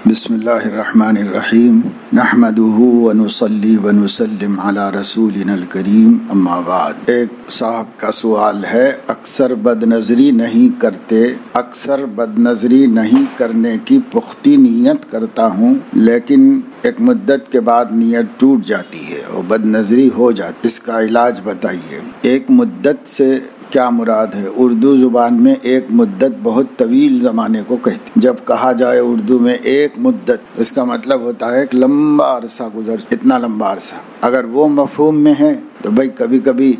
بسم اللہ الرحمن الرحیم نحمدہ ونصلی ونسلم علی رسولنا الکریم اما بعد۔ ایک صاحب کا سوال ہے، اکثر بد نظری نہیں کرنے کی پختی نیت کرتا ہوں، لیکن ایک مدت کے بعد نیت ٹوٹ جاتی ہے اور بد نظری ہو جاتی، اس کا علاج بتائیے۔ ایک مدت سے کیا مراد ہے؟ اردو زبان میں ایک مدت بہت طویل زمانے کو کہتے، جب کہا جائے اردو میں ایک مدت، اس کا مطلب ہوتا ہے ایک لمبا عرصہ اتنا لمبا عرصہ۔ اگر وہ مفہوم میں ہے تو بھائی کبھی کبھی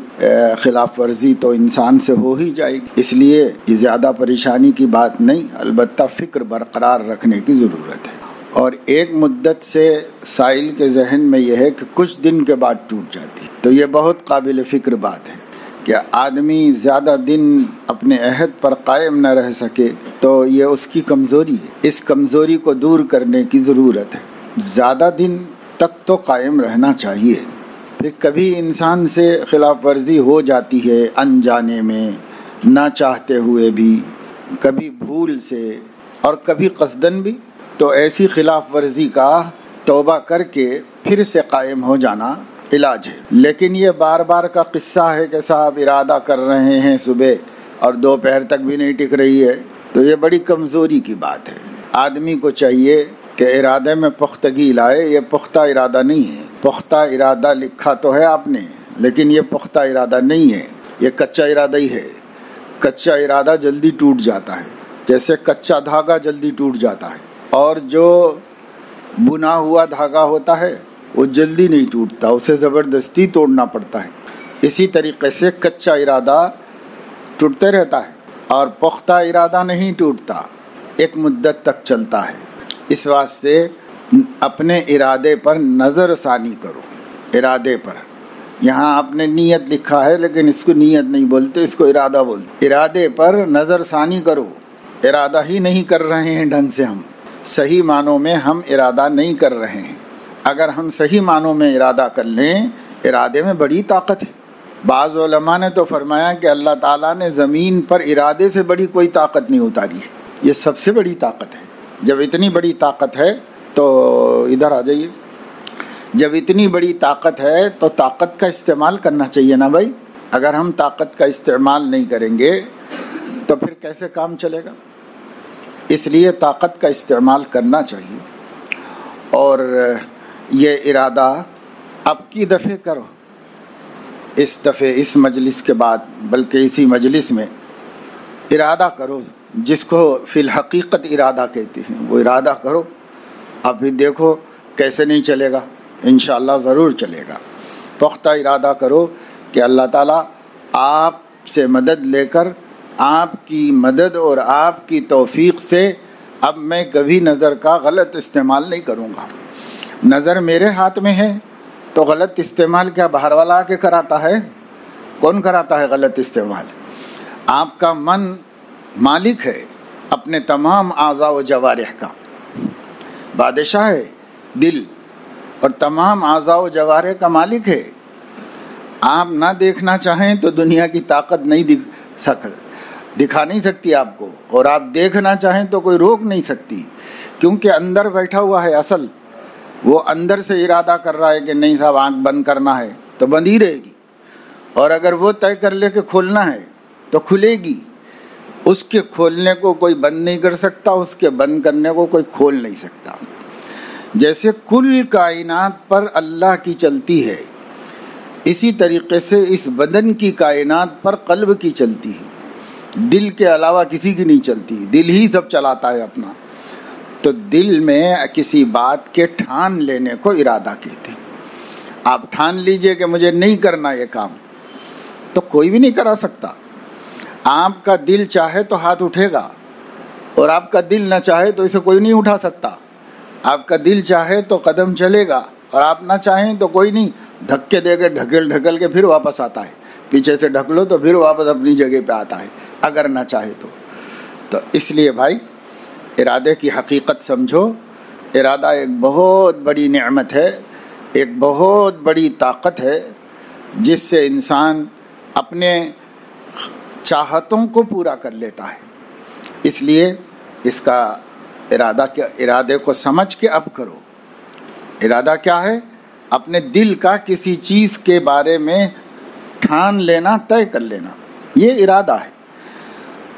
خلاف ورزی تو انسان سے ہو ہی جائے گی، اس لیے یہ زیادہ پریشانی کی بات نہیں، البتہ فکر برقرار رکھنے کی ضرورت ہے۔ اور ایک مدت سے سائل کے ذہن میں یہ ہے کہ کچھ دن کے بعد ٹوٹ جاتی، تو یہ بہت قابل فکر بات ہے کہ آدمی زیادہ دن اپنے عہد پر قائم نہ رہ سکے تو یہ اس کی کمزوری ہے، اس کمزوری کو دور کرنے کی ضرورت ہے۔ زیادہ دن تک تو قائم رہنا چاہیے، پھر کبھی انسان سے خلاف ورزی ہو جاتی ہے، انجانے میں، نہ چاہتے ہوئے بھی، کبھی بھول سے اور کبھی قصدن بھی، تو ایسی خلاف ورزی کا توبہ کر کے پھر سے قائم ہو جانا علاج ہے۔ لیکن یہ بار بار کا قصہ ہے کہ صاحب ارادہ کر رہے ہیں صبح اور دوپہر تک بھی نہیں ٹک رہی ہے، تو یہ بڑی کمزوری کی بات ہے۔ آدمی کو چاہیے کہ ارادے میں پختگی لائے، یہ پختہ ارادہ نہیں ہے۔ پختہ ارادہ لکھا تو ہے آپ نے، لیکن یہ پختہ ارادہ نہیں ہے، یہ کچا ارادہ ہی ہے۔ کچا ارادہ جلدی ٹوٹ جاتا ہے، جیسے کچا دھاگا جلدی ٹوٹ جاتا ہے، اور جو بنا ہوا دھاگا ہوتا ہے وہ جلدی نہیں ٹوٹتا، اسے زبردستی توڑنا پڑتا ہے۔ اسی طریقے سے کچا ارادہ ٹوٹتے رہتا ہے اور پختہ ارادہ نہیں ٹوٹتا، ایک مدت تک چلتا ہے۔ اس واسطے اپنے ارادے پر نظر ثانی کرو۔ ارادے پر، یہاں آپ نے نیت لکھا ہے لیکن اس کو نیت نہیں بولتے، اس کو ارادہ بولتے۔ ارادے پر نظر ثانی کرو۔ ارادہ ہی نہیں کر رہے ہیں ڈھنگ سے، ہم صحیح معنوں میں ہم ارادہ نہیں کر رہے ہیں۔ اگر ہم صحیح معنوں میں ارادہ کر لیں، ارادے میں بڑی طاقت ہے۔ بعض علماء نے تو فرمایا کہ اللہ تعالیٰ نے زمین پر ارادے سے بڑی کوئی طاقت نہیں اتاری، یہ سب سے بڑی طاقت ہے۔ جب اتنی بڑی طاقت ہے تو ادھر آ جائیے، جب اتنی بڑی طاقت ہے تو طاقت کا استعمال کرنا چاہیے نا بھائی۔ اگر ہم طاقت کا استعمال نہیں کریں گے تو پھر کیسے کام چلے گا؟ اس لیے طاقت کا استعمال کرنا چاہیے۔ اور یہ ارادہ اب کی دفعہ کرو، اس دفعہ اس مجلس کے بعد، بلکہ اسی مجلس میں ارادہ کرو، جس کو فی الحقیقت ارادہ کہتے ہیں، وہ ارادہ کرو۔ اب بھی دیکھو کیسے نہیں چلے گا، انشاءاللہ ضرور چلے گا۔ پختہ ارادہ کرو کہ اللہ تعالیٰ آپ سے مدد لے کر، آپ کی مدد اور آپ کی توفیق سے اب میں کبھی نظر کا غلط استعمال نہیں کروں گا۔ نظر میرے ہاتھ میں ہے تو غلط استعمال کیا باہر والا آ کے کراتا ہے؟ کون کراتا ہے غلط استعمال؟ آپ کا من مالک ہے اپنے تمام اعضاء و جوارح کا، بادشاہ ہے دل، اور تمام اعضاء و جوارح کا مالک ہے۔ آپ نہ دیکھنا چاہیں تو دنیا کی طاقت نہیں دکھا نہیں سکتی آپ کو، اور آپ دیکھنا چاہیں تو کوئی روک نہیں سکتی، کیونکہ اندر بیٹھا ہوا ہے اصل، وہ اندر سے ارادہ کر رہا ہے کہ نہیں صاحب آنکھ بند کرنا ہے تو بند ہی رہے گی، اور اگر وہ طے کر لے کہ کھولنا ہے تو کھلے گی۔ اس کے کھولنے کو کوئی بند نہیں کر سکتا، اس کے بند کرنے کو کوئی کھول نہیں سکتا۔ جیسے کل کائنات پر اللہ کی چلتی ہے، اسی طریقے سے اس بدن کی کائنات پر قلب کی چلتی ہے، دل کے علاوہ کسی کی نہیں چلتی، دل ہی سب چلاتا ہے اپنا۔ تو دل میں کسی بات کے ٹھان لینے کو ارادہ کہتے ہیں۔ آپ ٹھان لیجئے کہ مجھے نہیں کرنا یہ کام، تو کوئی بھی نہیں کرا سکتا۔ آپ کا دل چاہے تو ہاتھ اٹھے گا، اور آپ کا دل نہ چاہے تو اسے کوئی نہیں اٹھا سکتا۔ آپ کا دل چاہے تو قدم چلے گا، اور آپ نہ چاہیں تو کوئی نہیں، دھکے دے کے ڈھکل کے پھر واپس آتا ہے، پیچھے سے ڈھک لو تو پھر واپس اپنی جگہ پہ آتا ہے، اگر نہ چاہے تو اس لیے بھائی ارادے کی حقیقت سمجھو۔ ارادہ ایک بہت بڑی نعمت ہے، ایک بہت بڑی طاقت ہے، جس سے انسان اپنے چاہتوں کو پورا کر لیتا ہے۔ اس لیے اس کا ارادے کو سمجھ کے اب کرو۔ ارادہ کیا ہے؟ اپنے دل کا کسی چیز کے بارے میں ٹھان لینا، طے کر لینا، یہ ارادہ ہے۔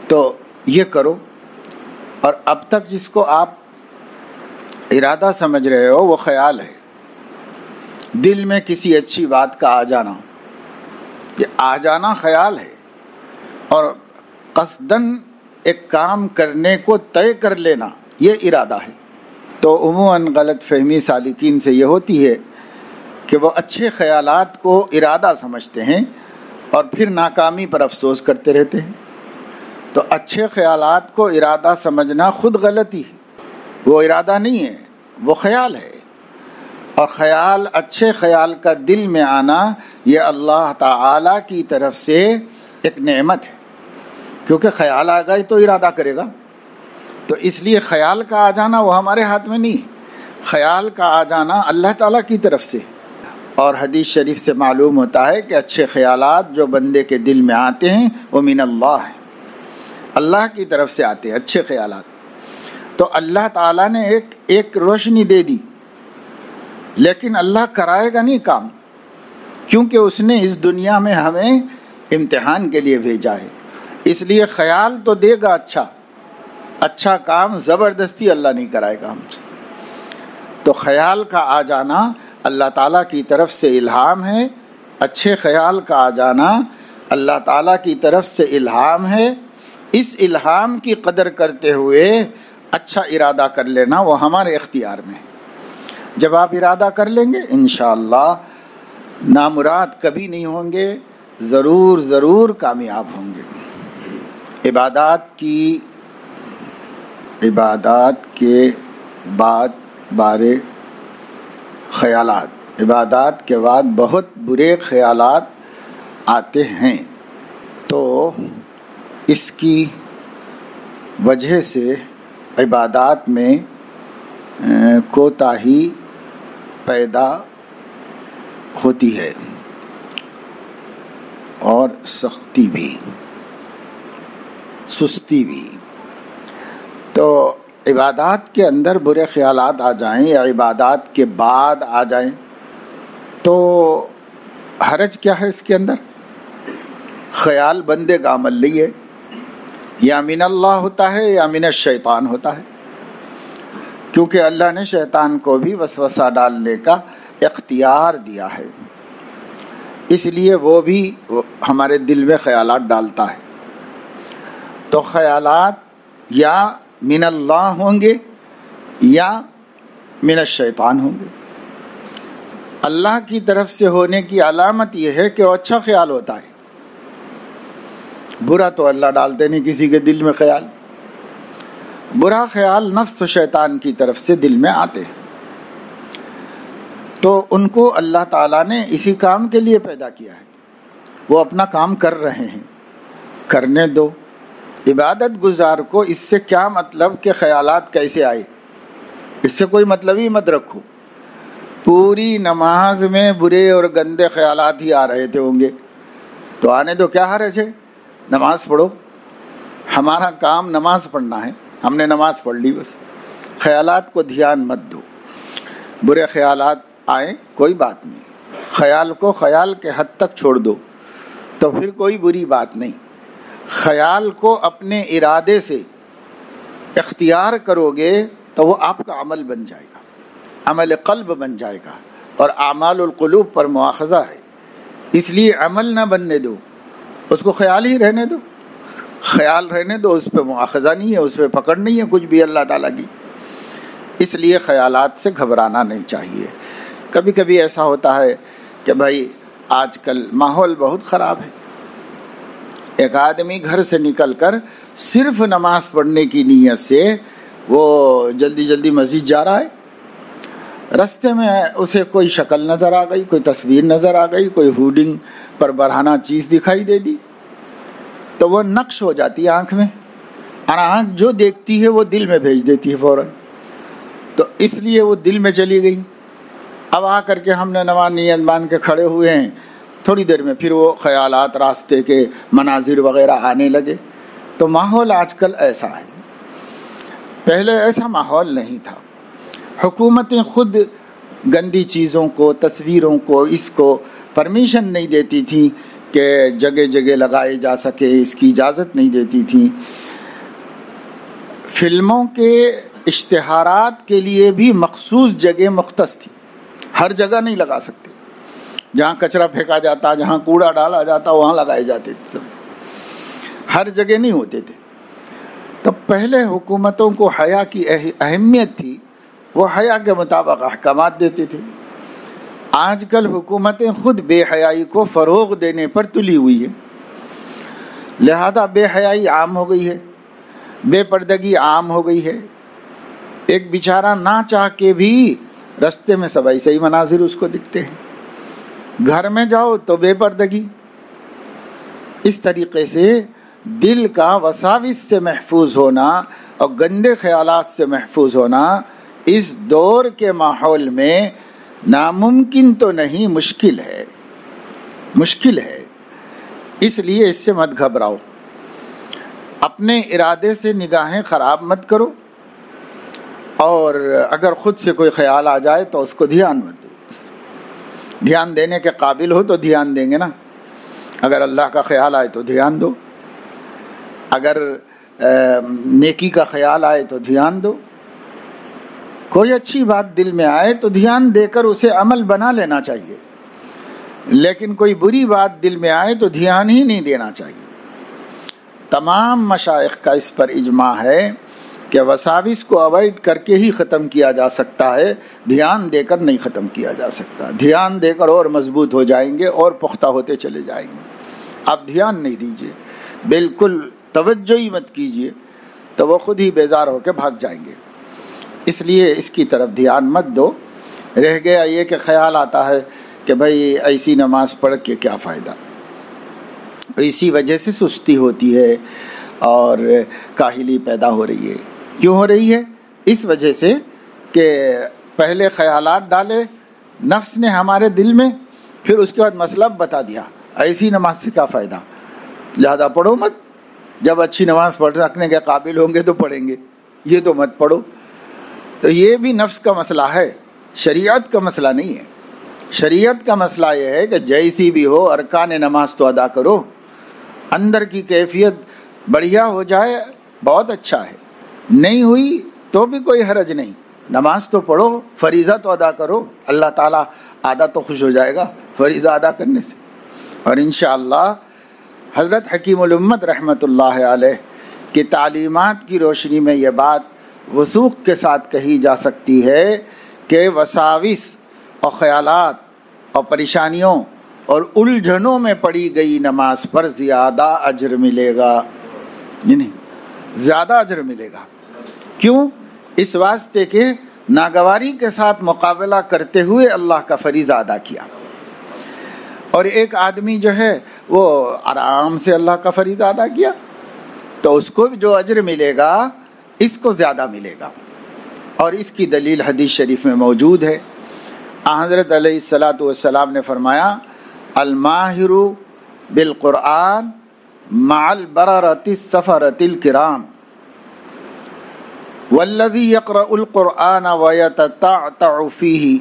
تو یہ کرو۔ اور اب تک جس کو آپ ارادہ سمجھ رہے ہو وہ خیال ہے، دل میں کسی اچھی بات کا آ جانا، یہ آ جانا خیال ہے، اور قصداً ایک کام کرنے کو طے کر لینا یہ ارادہ ہے۔ تو عموماً غلط فہمی سالکین سے یہ ہوتی ہے کہ وہ اچھے خیالات کو ارادہ سمجھتے ہیں اور پھر ناکامی پر افسوس کرتے رہتے ہیں۔ تو اچھے خیالات کو ارادہ سمجھنا خود غلطی ہے، وہ ارادہ نہیں ہے، وہ خیال ہے۔ اور خیال، اچھے خیال کا دل میں آنا، یہ اللہ تعالی کی طرف سے ایک نعمت ہے، کیونکہ خیال آ گئے تو ارادہ کرے گا۔ تو اس لیے خیال کا آ جانا وہ ہمارے ہاتھ میں نہیں، خیال کا آ جانا اللہ تعالیٰ کی طرف سے۔ اور حدیث شریف سے معلوم ہوتا ہے کہ اچھے خیالات جو بندے کے دل میں آتے ہیں وہ من اللہ ہے، اللہ کی طرف سے آتے ہیں اچھے خیالات۔ تو اللہ تعالیٰ نے ایک روشنی دے دی، لیکن اللہ کرائے گا نہیں کام، کیونکہ اس نے اس دنیا میں ہمیں امتحان کے لیے بھیجا ہے۔ اس لیے خیال تو دے گا اچھا کام زبردستی اللہ نہیں کرائے گا ہم سے۔ تو خیال کا آ جانا اللہ تعالیٰ کی طرف سے الہام ہے، اچھے خیال کا آ جانا اللہ تعالیٰ کی طرف سے الہام ہے۔ اس الہام کی قدر کرتے ہوئے اچھا ارادہ کر لینا وہ ہمارے اختیار میں ہے۔ جب آپ ارادہ کر لیں گے انشاءاللہ نامراد کبھی نہیں ہوں گے، ضرور کامیاب ہوں گے۔ عبادات کے بعد بارے خیالات، عبادات کے بعد بہت برے خیالات آتے ہیں، تو اس کی وجہ سے عبادات میں کوتاہی پیدا ہوتی ہے اور سستی بھی۔ تو عبادات کے اندر برے خیالات آ جائیں یا عبادات کے بعد آ جائیں تو حرج کیا ہے اس کے اندر؟ خیال بندے کا عمل نہیں ہے، یا من اللہ ہوتا ہے یا من الشیطان ہوتا ہے، کیونکہ اللہ نے شیطان کو بھی وسوسہ ڈالنے کا اختیار دیا ہے، اس لیے وہ بھی ہمارے دل میں خیالات ڈالتا ہے۔ تو خیالات یا من اللہ ہوں گے یا من الشیطان ہوں گے۔ اللہ کی طرف سے ہونے کی علامت یہ ہے کہ وہ اچھا خیال ہوتا ہے، برا تو اللہ ڈالتے نہیں کسی کے دل میں خیال۔ برا خیال نفس و شیطان کی طرف سے دل میں آتے ہیں، تو ان کو اللہ تعالیٰ نے اسی کام کے لیے پیدا کیا ہے، وہ اپنا کام کر رہے ہیں، کرنے دو۔ عبادت گزار کو اس سے کیا مطلب کہ خیالات کیسے آئے، اس سے کوئی مطلب ہی مت رکھو۔ پوری نماز میں برے اور گندے خیالات ہی آ رہے تھے ہوں گے تو آنے دو، کیا حرج ہے؟ نماز پڑھو، ہمارا کام نماز پڑھنا ہے، ہم نے نماز پڑھ لی بس، خیالات کو دھیان مت دو۔ برے خیالات آئیں کوئی بات نہیں، خیال کو خیال کے حد تک چھوڑ دو تو پھر کوئی بری بات نہیں۔ خیال کو اپنے ارادے سے اختیار کرو گے تو وہ آپ کا عمل بن جائے گا، عمل قلب بن جائے گا، اور اعمال القلوب پر مواخذہ ہے، اس لیے عمل نہ بننے دو، اس کو خیال ہی رہنے دو، خیال رہنے دو، اس پہ مواخذہ نہیں ہے، اس پہ پکڑ نہیں ہے کچھ بھی اللہ تعالیٰ کی۔ اس لیے خیالات سے گھبرانا نہیں چاہیے۔ کبھی کبھی ایسا ہوتا ہے کہ بھائی آج کل ماحول بہت خراب ہے، ایک آدمی گھر سے نکل کر صرف نماز پڑھنے کی نیت سے وہ جلدی مسجد جا رہا ہے، رستے میں اسے کوئی شکل نظر آ گئی، کوئی تصویر نظر آ گئی، کوئی ہورڈنگ پر برہنہ چیز دکھائی دے دی تو وہ نقش ہو جاتی ہے آنکھ میں، اور آنکھ جو دیکھتی ہے وہ دل میں بھیج دیتی ہے فوراً، تو اس لیے وہ دل میں چلی گئی۔ اب آ کر کے ہم نے نماز نیت باندھ کے کھڑے ہوئے ہیں، تھوڑی دیر میں پھر وہ خیالات، راستے کے مناظر وغیرہ آنے لگے۔ تو ماحول آج کل ایسا ہے، پہلے ایسا ماحول نہیں تھا، حکومتیں خود گندی چیزوں کو، تصویروں کو، اس کو پرمیشن نہیں دیتی تھی کہ جگہ جگہ لگائے جا سکے، اس کی اجازت نہیں دیتی تھی۔ فلموں کے اشتہارات کے لیے بھی مخصوص جگہ مختص تھی، ہر جگہ نہیں لگا سکتے، جہاں کچرا پھینکا جاتا، جہاں کوڑا ڈالا جاتا وہاں لگائے جاتے تھے، ہر جگہ نہیں ہوتے تھے۔ تو پہلے حکومتوں کو حیا کی اہمیت تھی، وہ حیا کے مطابق احکامات دیتے تھے۔ آج کل حکومتیں خود بے حیائی کو فروغ دینے پر تلی ہوئی ہے، لہذا بے حیائی عام ہو گئی ہے، بے پردگی عام ہو گئی ہے۔ ایک بیچارہ نہ چاہ کے بھی رستے میں سب ایسے ہی مناظر اس کو دکھتے ہیں، گھر میں جاؤ تو بے پردگی۔ اس طریقے سے دل کا وساوس سے محفوظ ہونا اور گندے خیالات سے محفوظ ہونا اس دور کے ماحول میں ناممکن تو نہیں، مشکل ہے۔ اس لیے اس سے مت گھبراؤ، اپنے ارادے سے نگاہیں خراب مت کرو، اور اگر خود سے کوئی خیال آ جائے تو اس کو دھیان مت دو۔ دھیان دینے کے قابل ہو تو دھیان دیں گے نا، اگر اللہ کا خیال آئے تو دھیان دو، اگر نیکی کا خیال آئے تو دھیان دو، کوئی اچھی بات دل میں آئے تو دھیان دے کر اسے عمل بنا لینا چاہیے، لیکن کوئی بری بات دل میں آئے تو دھیان ہی نہیں دینا چاہیے۔ تمام مشائخ کا اس پر اجماع ہے کہ وساوس کو اوائڈ کر کے ہی ختم کیا جا سکتا ہے، دھیان دے کر نہیں ختم کیا جا سکتا۔ دھیان دے کر اور مضبوط ہو جائیں گے اور پختہ ہوتے چلے جائیں گے۔ آپ دھیان نہیں دیجیے، بالکل توجہ ہی مت کیجیے، تو وہ خود ہی بیزار ہو کے بھاگ جائیں گے۔ اس لیے اس کی طرف دھیان مت دو۔ رہ گیا یہ کہ خیال آتا ہے کہ بھائی ایسی نماز پڑھ کے کیا فائدہ، اسی وجہ سے سستی ہوتی ہے اور کاہلی پیدا ہو رہی ہے۔ کیوں ہو رہی ہے؟ اس وجہ سے کہ پہلے خیالات ڈالے نفس نے ہمارے دل میں، پھر اس کے بعد مسئلہ بتا دیا ایسی نماز سے کیا فائدہ، لہذا پڑھو مت، جب اچھی نماز پڑھ سکنے کے قابل ہوں گے تو پڑھیں گے، یہ تو مت پڑھو۔ تو یہ بھی نفس کا مسئلہ ہے، شریعت کا مسئلہ نہیں ہے۔ شریعت کا مسئلہ یہ ہے کہ جیسی بھی ہو ارکان نماز تو ادا کرو، اندر کی کیفیت بڑھیا ہو جائے بہت اچھا ہے، نہیں ہوئی تو بھی کوئی حرج نہیں، نماز تو پڑھو، فریضہ تو ادا کرو، اللہ تعالیٰ آدھا تو خوش ہو جائے گا فریضہ ادا کرنے سے۔ اور انشاءاللہ حضرت حکیم الامت رحمۃ اللہ علیہ کی تعلیمات کی روشنی میں یہ بات وثوق کے ساتھ کہی جا سکتی ہے کہ وساوس اور خیالات اور پریشانیوں اور الجھنوں میں پڑی گئی نماز پر زیادہ اجر ملے گا، نہیں زیادہ اجر ملے گا۔ کیوں؟ اس واسطے کہ ناگواری کے ساتھ مقابلہ کرتے ہوئے اللہ کا فریضہ ادا کیا، اور ایک آدمی جو ہے وہ آرام سے اللہ کا فریضہ ادا کیا تو اس کو جو اجر ملے گا اس کو زیادہ ملے گا۔ اور اس کی دلیل حدیث شریف میں موجود ہے۔ حضرت علیہ الصلاۃ والسلام نے فرمایا الماہر بالقرآن مع البررۃ السفرۃ الکرام والذی یقرأ القرآن ویتتعتع فیہ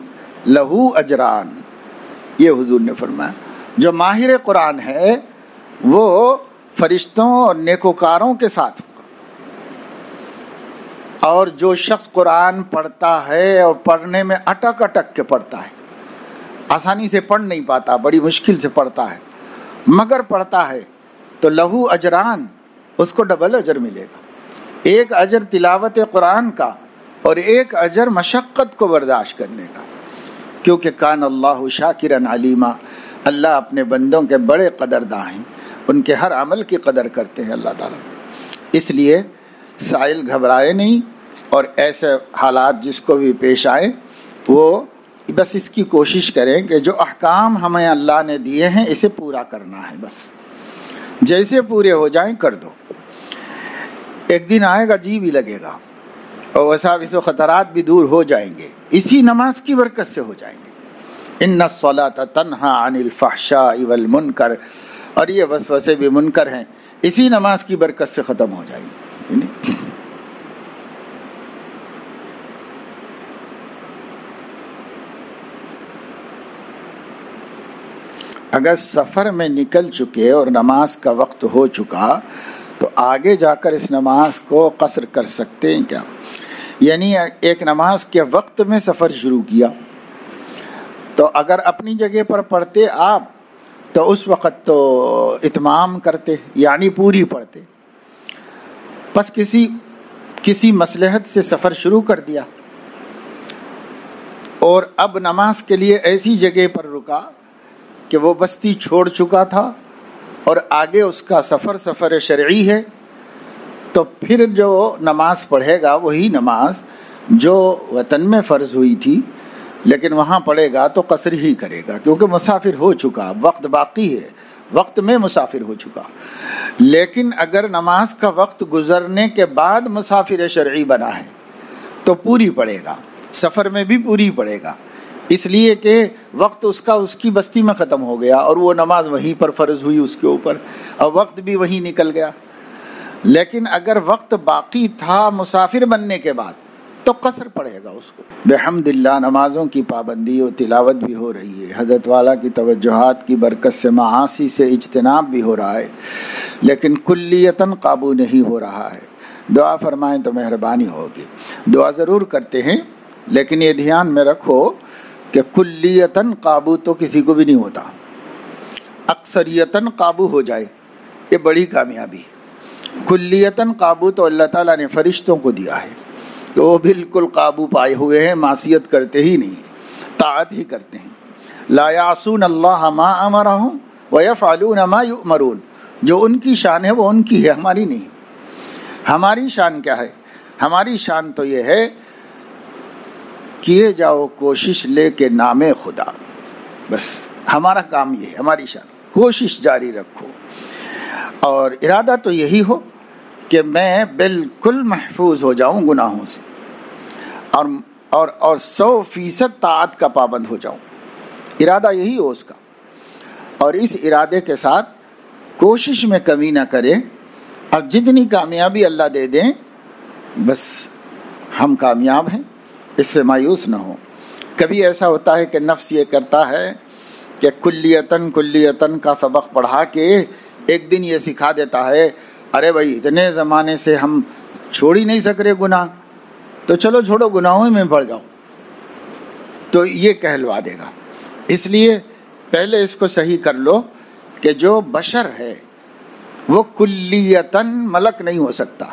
لہ اجران۔ یہ حضور نے فرمایا جو ماہر قرآن ہے وہ فرشتوں اور نیکوکاروں کے ساتھ ہوگا، اور جو شخص قرآن پڑھتا ہے اور پڑھنے میں اٹک اٹک کے پڑھتا ہے، آسانی سے پڑھ نہیں پاتا، بڑی مشکل سے پڑھتا ہے، مگر پڑھتا ہے تو لہو اجران، اس کو ڈبل اجر ملے گا، ایک اجر تلاوت قرآن کا اور ایک اجر مشقت کو برداشت کرنے کا، کیونکہ کان اللہ شاکرا علیما، اللہ اپنے بندوں کے بڑے قدرداں ہیں، ان کے ہر عمل کی قدر کرتے ہیں اللہ تعالیٰ۔ اس لیے سائل گھبرائے نہیں، اور ایسے حالات جس کو بھی پیش آئے وہ بس اس کی کوشش کریں کہ جو احکام ہمیں اللہ نے دیے ہیں اسے پورا کرنا ہے، بس جیسے پورے ہو جائیں کر دو۔ ایک دن آئے گا جی بھی لگے گا اور وساوس و خطرات بھی دور ہو جائیں گے، اسی نماز کی برکت سے ہو جائیں گے۔ ان الصلاۃ تنہی عن الفحشاء والمنکر، اور یہ وسوسے بھی منکر ہیں، اسی نماز کی برکت سے ختم ہو جائیں گے۔ اگر سفر میں نکل چکے اور نماز کا وقت ہو چکا تو آگے جا کر اس نماز کو قصر کر سکتے ہیں کیا؟ یعنی ایک نماز کے وقت میں سفر شروع کیا تو اگر اپنی جگہ پر پڑھتے آپ تو اس وقت تو اتمام کرتے، یعنی پوری پڑھتے، بس کسی مصلحت سے سفر شروع کر دیا اور اب نماز کے لیے ایسی جگہ پر رکا کہ وہ بستی چھوڑ چکا تھا اور آگے اس کا سفر شرعی ہے، تو پھر جو نماز پڑھے گا وہی نماز جو وطن میں فرض ہوئی تھی لیکن وہاں پڑھے گا تو قصر ہی کرے گا، کیونکہ مسافر ہو چکا، وقت باقی ہے، وقت میں مسافر ہو چکا۔ لیکن اگر نماز کا وقت گزرنے کے بعد مسافر شرعی بنا ہے تو پوری پڑھے گا، سفر میں بھی پوری پڑھے گا، اس لیے کہ وقت اس کی بستی میں ختم ہو گیا اور وہ نماز وہیں پر فرض ہوئی اس کے اوپر، اور وقت بھی وہیں نکل گیا۔ لیکن اگر وقت باقی تھا مسافر بننے کے بعد تو قصر پڑے گا اس کو۔ بحمد اللہ نمازوں کی پابندی و تلاوت بھی ہو رہی ہے، حضرت والا کی توجہات کی برکت سے معاصی سے اجتناب بھی ہو رہا ہے، لیکن کلیتاً قابو نہیں ہو رہا ہے۔ دعا فرمائیں تو مہربانی ہوگی۔ دعا ضرور کرتے ہیں لیکن یہ دھیان میں رکھو کہ کلیتاً قابو تو کسی کو بھی نہیں ہوتا، اکثریتاً قابو ہو جائے یہ بڑی کامیابی۔ کلیتاً قابو تو اللہ تعالیٰ نے فرشتوں کو دیا ہے، وہ بالکل قابو پائے ہوئے ہیں، معصیت کرتے ہی نہیں، طاعت ہی کرتے ہیں۔ لا یعصون اللہ ما امرہم ویفعلون ما یؤمرون، جو ان کی شان ہے وہ ان کی ہے، ہماری نہیں۔ ہماری شان کیا ہے؟ ہماری شان تو یہ ہے کیے جاؤ کوشش لے کے نام خدا، بس ہمارا کام یہ ہے، ہماری شان، کوشش جاری رکھو اور ارادہ تو یہی ہو کہ میں بالکل محفوظ ہو جاؤں گناہوں سے اور 100% طاعت کا پابند ہو جاؤں، ارادہ یہی ہو اس کا، اور اس ارادے کے ساتھ کوشش میں کمی نہ کرے۔ اب جتنی کامیابی اللہ دے دیں بس ہم کامیاب ہیں، اس سے مایوس نہ ہو۔ کبھی ایسا ہوتا ہے کہ نفس یہ کرتا ہے کہ کلیتاً کا سبق پڑھا کے ایک دن یہ سکھا دیتا ہے، ارے بھائی اتنے زمانے سے ہم چھوڑ ہی نہیں سک رہے گناہ، تو چلو چھوڑو گناہوں میں پڑ جاؤ، تو یہ کہلوا دے گا۔ اس لیے پہلے اس کو صحیح کر لو کہ جو بشر ہے وہ کلیتاً ملک نہیں ہو سکتا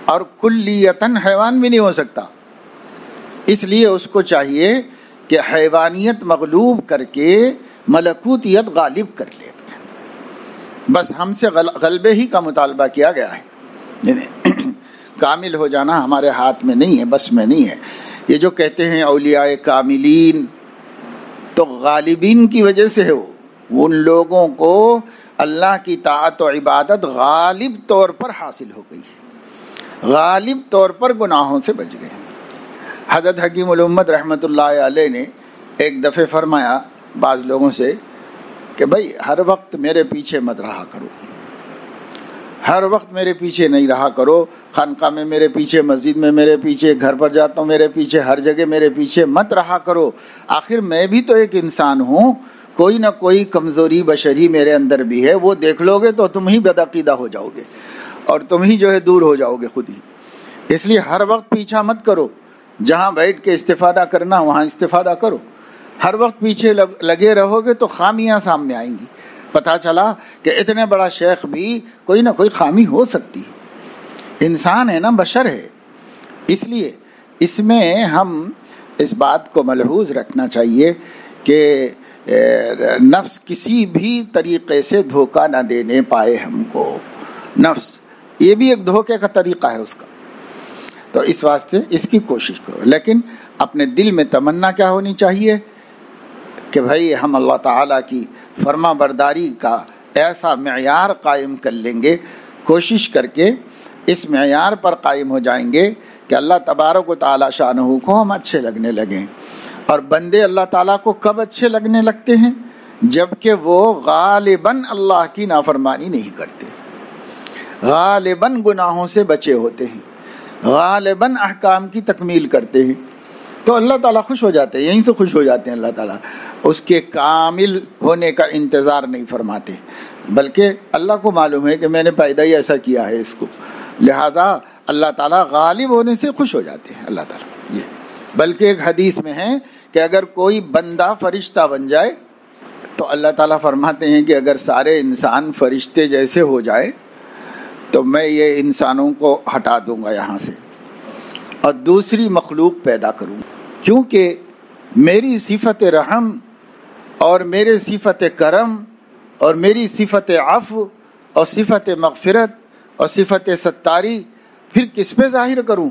اور کلیتاً حیوان بھی نہیں ہو سکتا، اس لیے اس کو چاہیے کہ حیوانیت مغلوب کر کے ملکوتیت غالب کر لے۔ بس ہم سے غلبے ہی کا مطالبہ کیا گیا ہے، کامل ہو جانا ہمارے ہاتھ میں نہیں ہے، بس میں نہیں ہے۔ یہ جو کہتے ہیں اولیاء کاملین، تو غالبین کی وجہ سے ہے، وہ ان لوگوں کو اللہ کی طاعت و عبادت غالب طور پر حاصل ہو گئی ہے، غالب طور پر گناہوں سے بچ گئے۔ حضرت حکیم الامت رحمۃ اللہ علیہ نے ایک دفعہ فرمایا بعض لوگوں سے کہ بھائی ہر وقت میرے پیچھے مت رہا کرو، ہر وقت میرے پیچھے نہیں رہا کرو، خانقاہ میں میرے پیچھے، مسجد میں میرے پیچھے، گھر پر جاتا ہوں میرے پیچھے، ہر جگہ میرے پیچھے مت رہا کرو۔ آخر میں بھی تو ایک انسان ہوں، کوئی نہ کوئی کمزوری بشری میرے اندر بھی ہے، وہ دیکھ لو گے تو تم ہی بدعقیدہ ہو جاؤ گے اور تم ہی جو ہے دور ہو جاؤ گے خود ہی۔ اس لیے ہر وقت پیچھا مت کرو، جہاں بیٹھ کے استفادہ کرنا وہاں استفادہ کرو۔ ہر وقت پیچھے لگے رہو گے تو خامیاں سامنے آئیں گی۔ پتہ چلا کہ اتنے بڑا شیخ بھی کوئی نہ کوئی خامی ہو سکتی ہے، انسان ہے نا، بشر ہے۔ اس لیے اس میں ہم اس بات کو ملحوظ رکھنا چاہیے کہ نفس کسی بھی طریقے سے دھوکہ نہ دینے پائے ہم کو۔ نفس یہ بھی ایک دھوکے کا طریقہ ہے اس کا، تو اس واسطے اس کی کوشش کرو۔ لیکن اپنے دل میں تمنا کیا ہونی چاہیے کہ بھائی ہم اللہ تعالیٰ کی فرما برداری کا ایسا معیار قائم کر لیں گے، کوشش کر کے اس معیار پر قائم ہو جائیں گے کہ اللہ تبارک و تعالیٰ شانہ کو ہم اچھے لگنے لگیں۔ اور بندے اللہ تعالیٰ کو کب اچھے لگنے لگتے ہیں؟ جب کہ وہ غالباً اللہ کی نافرمانی نہیں کرتے، غالباً گناہوں سے بچے ہوتے ہیں، غالباً احکام کی تکمیل کرتے ہیں، تو اللہ تعالیٰ خوش ہو جاتے ہیں، یہیں سے خوش ہو جاتے ہیں اللہ تعالیٰ. اس کے کامل ہونے کا انتظار نہیں فرماتے، بلکہ اللہ کو معلوم ہے کہ میں نے پیدا ہی ایسا کیا ہے اس کو، لہٰذا اللہ تعالیٰ غالب ہونے سے خوش ہو جاتے ہیں اللہ تعالیٰ. یہ بلکہ ایک حدیث میں ہے کہ اگر کوئی بندہ فرشتہ بن جائے تو اللہ تعالیٰ فرماتے ہیں کہ اگر سارے انسان فرشتے جیسے ہو جائے تو میں یہ انسانوں کو ہٹا دوں گا یہاں سے اور دوسری مخلوق پیدا کروں گا، کیونکہ میری صفت رحم اور میرے صفت کرم اور میری صفت عفو اور صفت مغفرت اور صفت ستاری پھر کس پہ ظاہر کروں،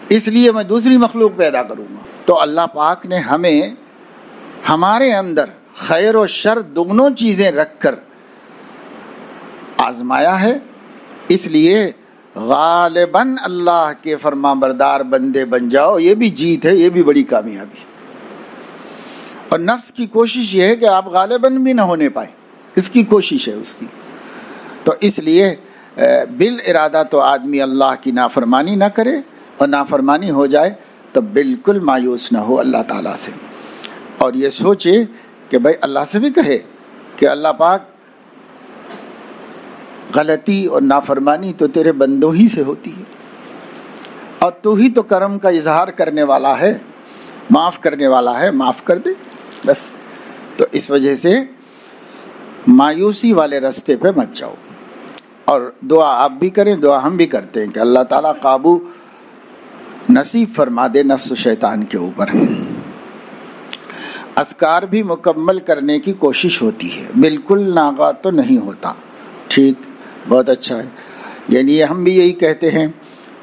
اس لیے میں دوسری مخلوق پیدا کروں گا. تو اللہ پاک نے ہمیں ہمارے اندر خیر و شر دونوں چیزیں رکھ کر آزمایا ہے، اس لیے غالباً اللہ کے فرما بردار بندے بن جاؤ. یہ بھی جیت ہے، یہ بھی بڑی کامیابی. اور نفس کی کوشش یہ ہے کہ آپ غالباً بھی نہ ہونے پائے، اس کی کوشش ہے اس کی. تو اس لیے بالارادہ تو آدمی اللہ کی نافرمانی نہ کرے، اور نافرمانی ہو جائے تو بالکل مایوس نہ ہو اللہ تعالیٰ سے، اور یہ سوچے کہ بھائی اللہ سے بھی کہے کہ اللہ پاک غلطی اور نافرمانی تو تیرے بندوں ہی سے ہوتی ہے، اور تو ہی تو کرم کا اظہار کرنے والا ہے، معاف کرنے والا ہے، معاف کر دے بس. تو اس وجہ سے مایوسی والے راستے پہ مت جاؤ. اور دعا آپ بھی کریں، دعا ہم بھی کرتے ہیں کہ اللہ تعالیٰ قابو نصیب فرما دے نفس و شیطان کے اوپر. اذکار بھی مکمل کرنے کی کوشش ہوتی ہے، بالکل ناغا تو نہیں ہوتا. ٹھیک، بہت اچھا ہے. یعنی ہم بھی یہی کہتے ہیں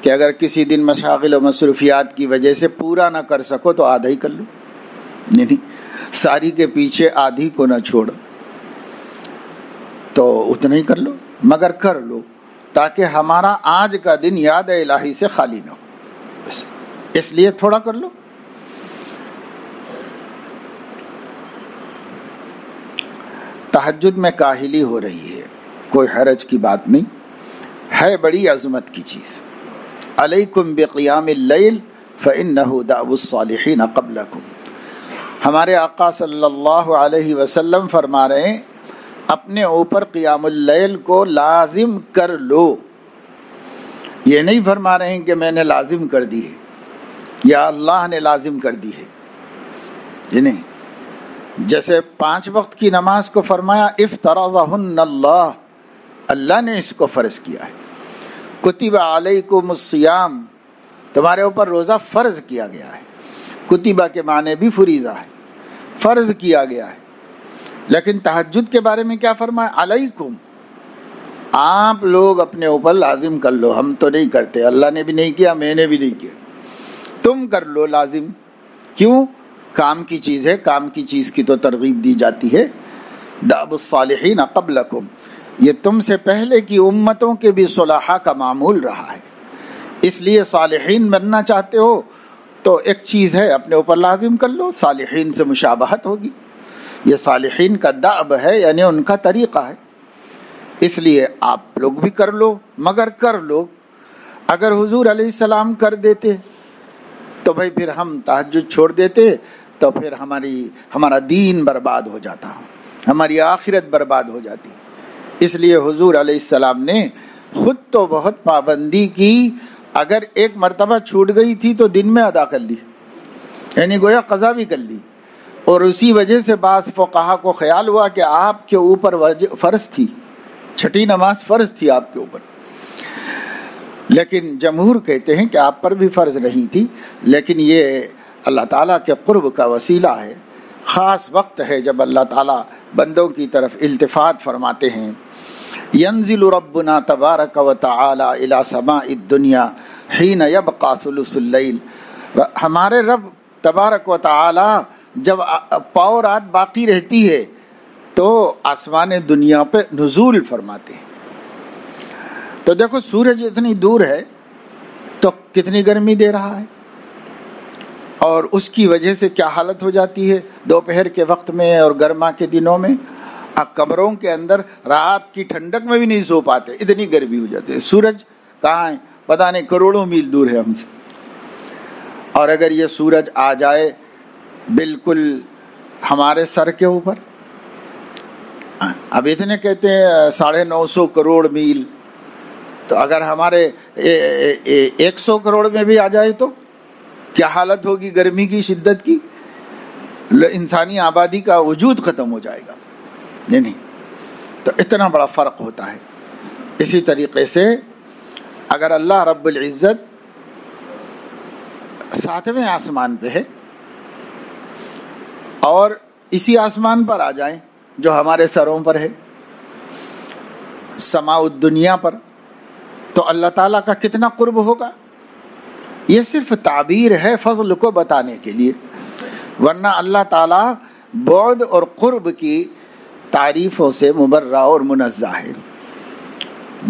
کہ اگر کسی دن مشاغل و مصروفیات کی وجہ سے پورا نہ کر سکو تو آدھا ہی کر لو، نہیں ساری کے پیچھے آدھی کو نہ چھوڑ، تو اتنا ہی کر لو، مگر کر لو تاکہ ہمارا آج کا دن یاد الہی سے خالی نہ ہو، بس اس لیے تھوڑا کر لو. تہجد میں کاہلی ہو رہی ہے، کوئی حرج کی بات نہیں ہے، بڑی عظمت کی چیز. علیکم بقیام اللیل فإنہ دأب الصالحین قبلکم. ہمارے آقا صلی اللہ علیہ وسلم فرما رہے ہیں اپنے اوپر قیام اللیل کو لازم کر لو. یہ نہیں فرما رہے ہیں کہ میں نے لازم کر دی ہے یا اللہ نے لازم کر دی ہے، یہ نہیں. جیسے 5 وقت کی نماز کو فرمایا افترضہن اللہ، اللہ نے اس کو فرض کیا ہے. کتب علیکم الصیام، تمہارے اوپر روزہ فرض کیا گیا ہے. کتبہ کے معنی بھی فریضہ ہے، فرض کیا گیا ہے. لیکن تہجد کے بارے میں کیا فرمایا؟ علیکم، آپ لوگ اپنے اوپر لازم کر لو. ہم تو نہیں کرتے، اللہ نے بھی نہیں کیا، میں نے بھی نہیں کیا، تم کر لو لازم. کیوں؟ کام کی چیز ہے، کام کی چیز کی تو ترغیب دی جاتی ہے. دأب الصالحین قبلکم، یہ تم سے پہلے کی امتوں کے بھی صلحاء کا معمول رہا ہے. اس لیے صالحین بننا چاہتے ہو تو ایک چیز ہے اپنے اوپر لازم کر لو، صالحین سے مشابہت ہوگی. یہ صالحین کا دأب ہے، یعنی ان کا طریقہ ہے، اس لیے آپ لوگ بھی کر لو، مگر کر لو. اگر حضور علیہ السلام کر دیتے تو بھائی پھر ہم تہجد چھوڑ دیتے تو پھر ہمارا دین برباد ہو جاتا، ہماری آخرت برباد ہو جاتی. اس لیے حضور علیہ السلام نے خود تو بہت پابندی کی، اگر ایک مرتبہ چھوٹ گئی تھی تو دن میں ادا کر لی، یعنی گویا قضا بھی کر لی. اور اسی وجہ سے بعض فقہا کو خیال ہوا کہ آپ کے اوپر فرض تھی، چھٹی نماز فرض تھی آپ کے اوپر. لیکن جمہور کہتے ہیں کہ آپ پر بھی فرض نہیں تھی، لیکن یہ اللہ تعالیٰ کے قرب کا وسیلہ ہے. خاص وقت ہے جب اللہ تعالیٰ بندوں کی طرف التفات فرماتے ہیں. ینزل ربنا تبارک و تعالی الی سماء الدنیا حین یبقى ثلث اللیل. ہمارے رب تبارک و تعالی جب پاؤ رات باقی رہتی ہے تو آسمان دنیا پہ نزول فرماتے ہیں. تو دیکھو سورج اتنی دور ہے تو کتنی گرمی دے رہا ہے، اور اس کی وجہ سے کیا حالت ہو جاتی ہے دوپہر کے وقت میں اور گرما کے دنوں میں. کمروں کے اندر رات کی ٹھنڈک میں بھی نہیں سو پاتے، اتنی گرمی ہو جاتی ہے. سورج کہاں ہے؟ پتہ نہیں، کروڑوں میل دور ہے ہم سے. اور اگر یہ سورج آ جائے بالکل ہمارے سر کے اوپر، اب اتنے کہتے ہیں 950 کروڑ میل، تو اگر ہمارے 100 کروڑ میں بھی آ جائے تو کیا حالت ہوگی گرمی کی، شدت کی، انسانی آبادی کا وجود ختم ہو جائے گا، نہیں، تو اتنا بڑا فرق ہوتا ہے۔ اسی طریقے سے اگر اللہ رب العزت 7ویں آسمان پہ ہے اور اسی آسمان پر آ جائیں جو ہمارے سروں پر ہے، سماء الدنیا پر، تو اللہ تعالیٰ کا کتنا قرب ہوگا۔ یہ صرف تعبیر ہے فضل کو بتانے کے لیے، ورنہ اللہ تعالیٰ بعد اور قرب کی تعریفوں سے مبرہ اور منزہ ہے۔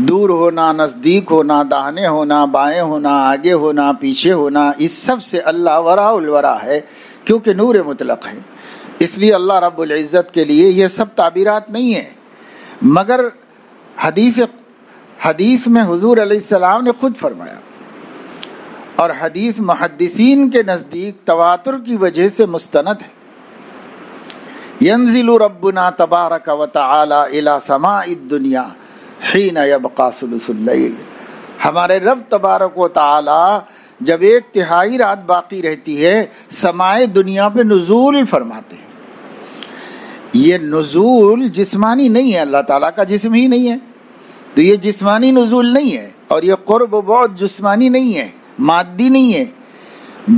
دور ہونا، نزدیک ہونا، داہنے ہونا، بائیں ہونا، آگے ہونا، پیچھے ہونا، اس سب سے اللہ وراء الورا ہے، کیونکہ نور مطلق ہے۔ اس لیے اللہ رب العزت کے لیے یہ سب تعبیرات نہیں ہیں، مگر حدیث میں حضور علیہ السلام نے خود فرمایا، اور حدیث محدثین کے نزدیک تواتر کی وجہ سے مستند ہے، ينزل ربنا تبارک و تعالی الی سماء الدنیا حین یبقى ثلث اللیل، ہمارے رب تبارک و تعالی جب 1/3 رات باقی رہتی ہے سمائے دنیا پہ نزول فرماتے ہیں۔ یہ نزول جسمانی نہیں ہے، اللہ تعالیٰ کا جسم ہی نہیں ہے، تو یہ جسمانی نزول نہیں ہے، اور یہ قرب و بعد جسمانی نہیں ہے، مادی نہیں ہے،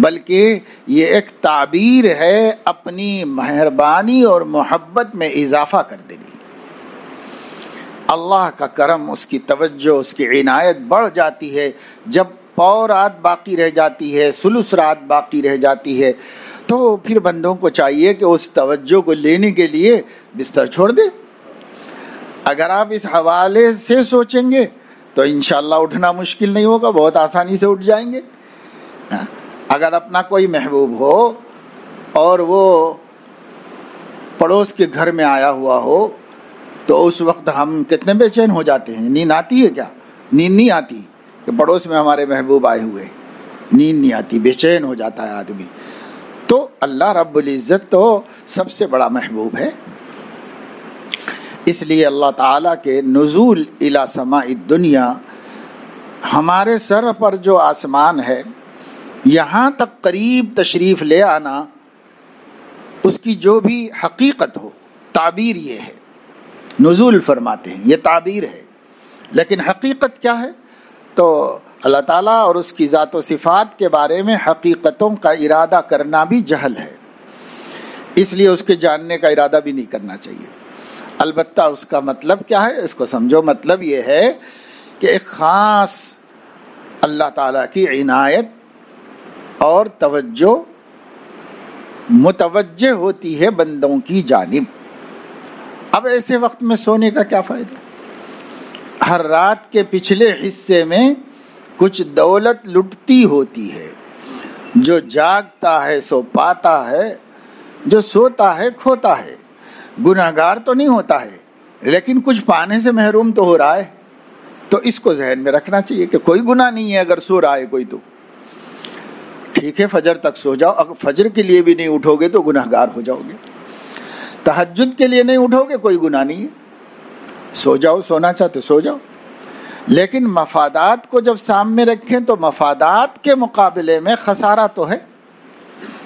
بلکہ یہ ایک تعبیر ہے اپنی مہربانی اور محبت میں اضافہ کر دینے۔ اللہ کا کرم، اس کی توجہ، اس کی عنایت بڑھ جاتی ہے جب پاؤ رات باقی رہ جاتی ہے، ثلث رات باقی رہ جاتی ہے، تو پھر بندوں کو چاہیے کہ اس توجہ کو لینے کے لیے بستر چھوڑ دے۔ اگر آپ اس حوالے سے سوچیں گے تو انشاءاللہ اٹھنا مشکل نہیں ہوگا، بہت آسانی سے اٹھ جائیں گے۔ اگر اپنا کوئی محبوب ہو اور وہ پڑوس کے گھر میں آیا ہوا ہو تو اس وقت ہم کتنے بے چین ہو جاتے ہیں۔ نیند آتی ہے کیا؟ نیند نہیں آتی کہ پڑوس میں ہمارے محبوب آئے ہوئے، نیند نہیں آتی، بے چین ہو جاتا ہے آدمی۔ تو اللہ رب العزت تو سب سے بڑا محبوب ہے، اس لیے اللہ تعالیٰ کے نزول الی سماء الدنیا، ہمارے سر پر جو آسمان ہے یہاں تک قریب تشریف لے آنا، اس کی جو بھی حقیقت ہو، تعبیر یہ ہے، نزول فرماتے ہیں، یہ تعبیر ہے، لیکن حقیقت کیا ہے؟ تو اللہ تعالیٰ اور اس کی ذات و صفات کے بارے میں حقیقتوں کا ارادہ کرنا بھی جہل ہے، اس لیے اس کے جاننے کا ارادہ بھی نہیں کرنا چاہیے۔ البتہ اس کا مطلب کیا ہے اس کو سمجھو، مطلب یہ ہے کہ ایک خاص اللہ تعالیٰ کی عنایت اور توجہ متوجہ ہوتی ہے بندوں کی جانب۔ اب ایسے وقت میں سونے کا کیا فائدہ؟ ہر رات کے پچھلے حصے میں کچھ دولت لٹتی ہوتی ہے، جو جاگتا ہے سو پاتا ہے، جو سوتا ہے کھوتا ہے۔ گناہگار تو نہیں ہوتا ہے لیکن کچھ پانے سے محروم تو ہو رہا ہے، تو اس کو ذہن میں رکھنا چاہیے کہ کوئی گناہ نہیں ہے اگر سو رہا ہے کوئی، تو ٹھیک ہے فجر تک سو جاؤ، اگر فجر کے لیے بھی نہیں اٹھو گے تو گناہگار ہو جاؤ گے، تہجد کے لیے نہیں اٹھو گے کوئی گناہ نہیں ہے، سو جاؤ، سونا چاہتے سو جاؤ، لیکن مفادات کو جب سامنے رکھیں تو مفادات کے مقابلے میں خسارہ تو ہے،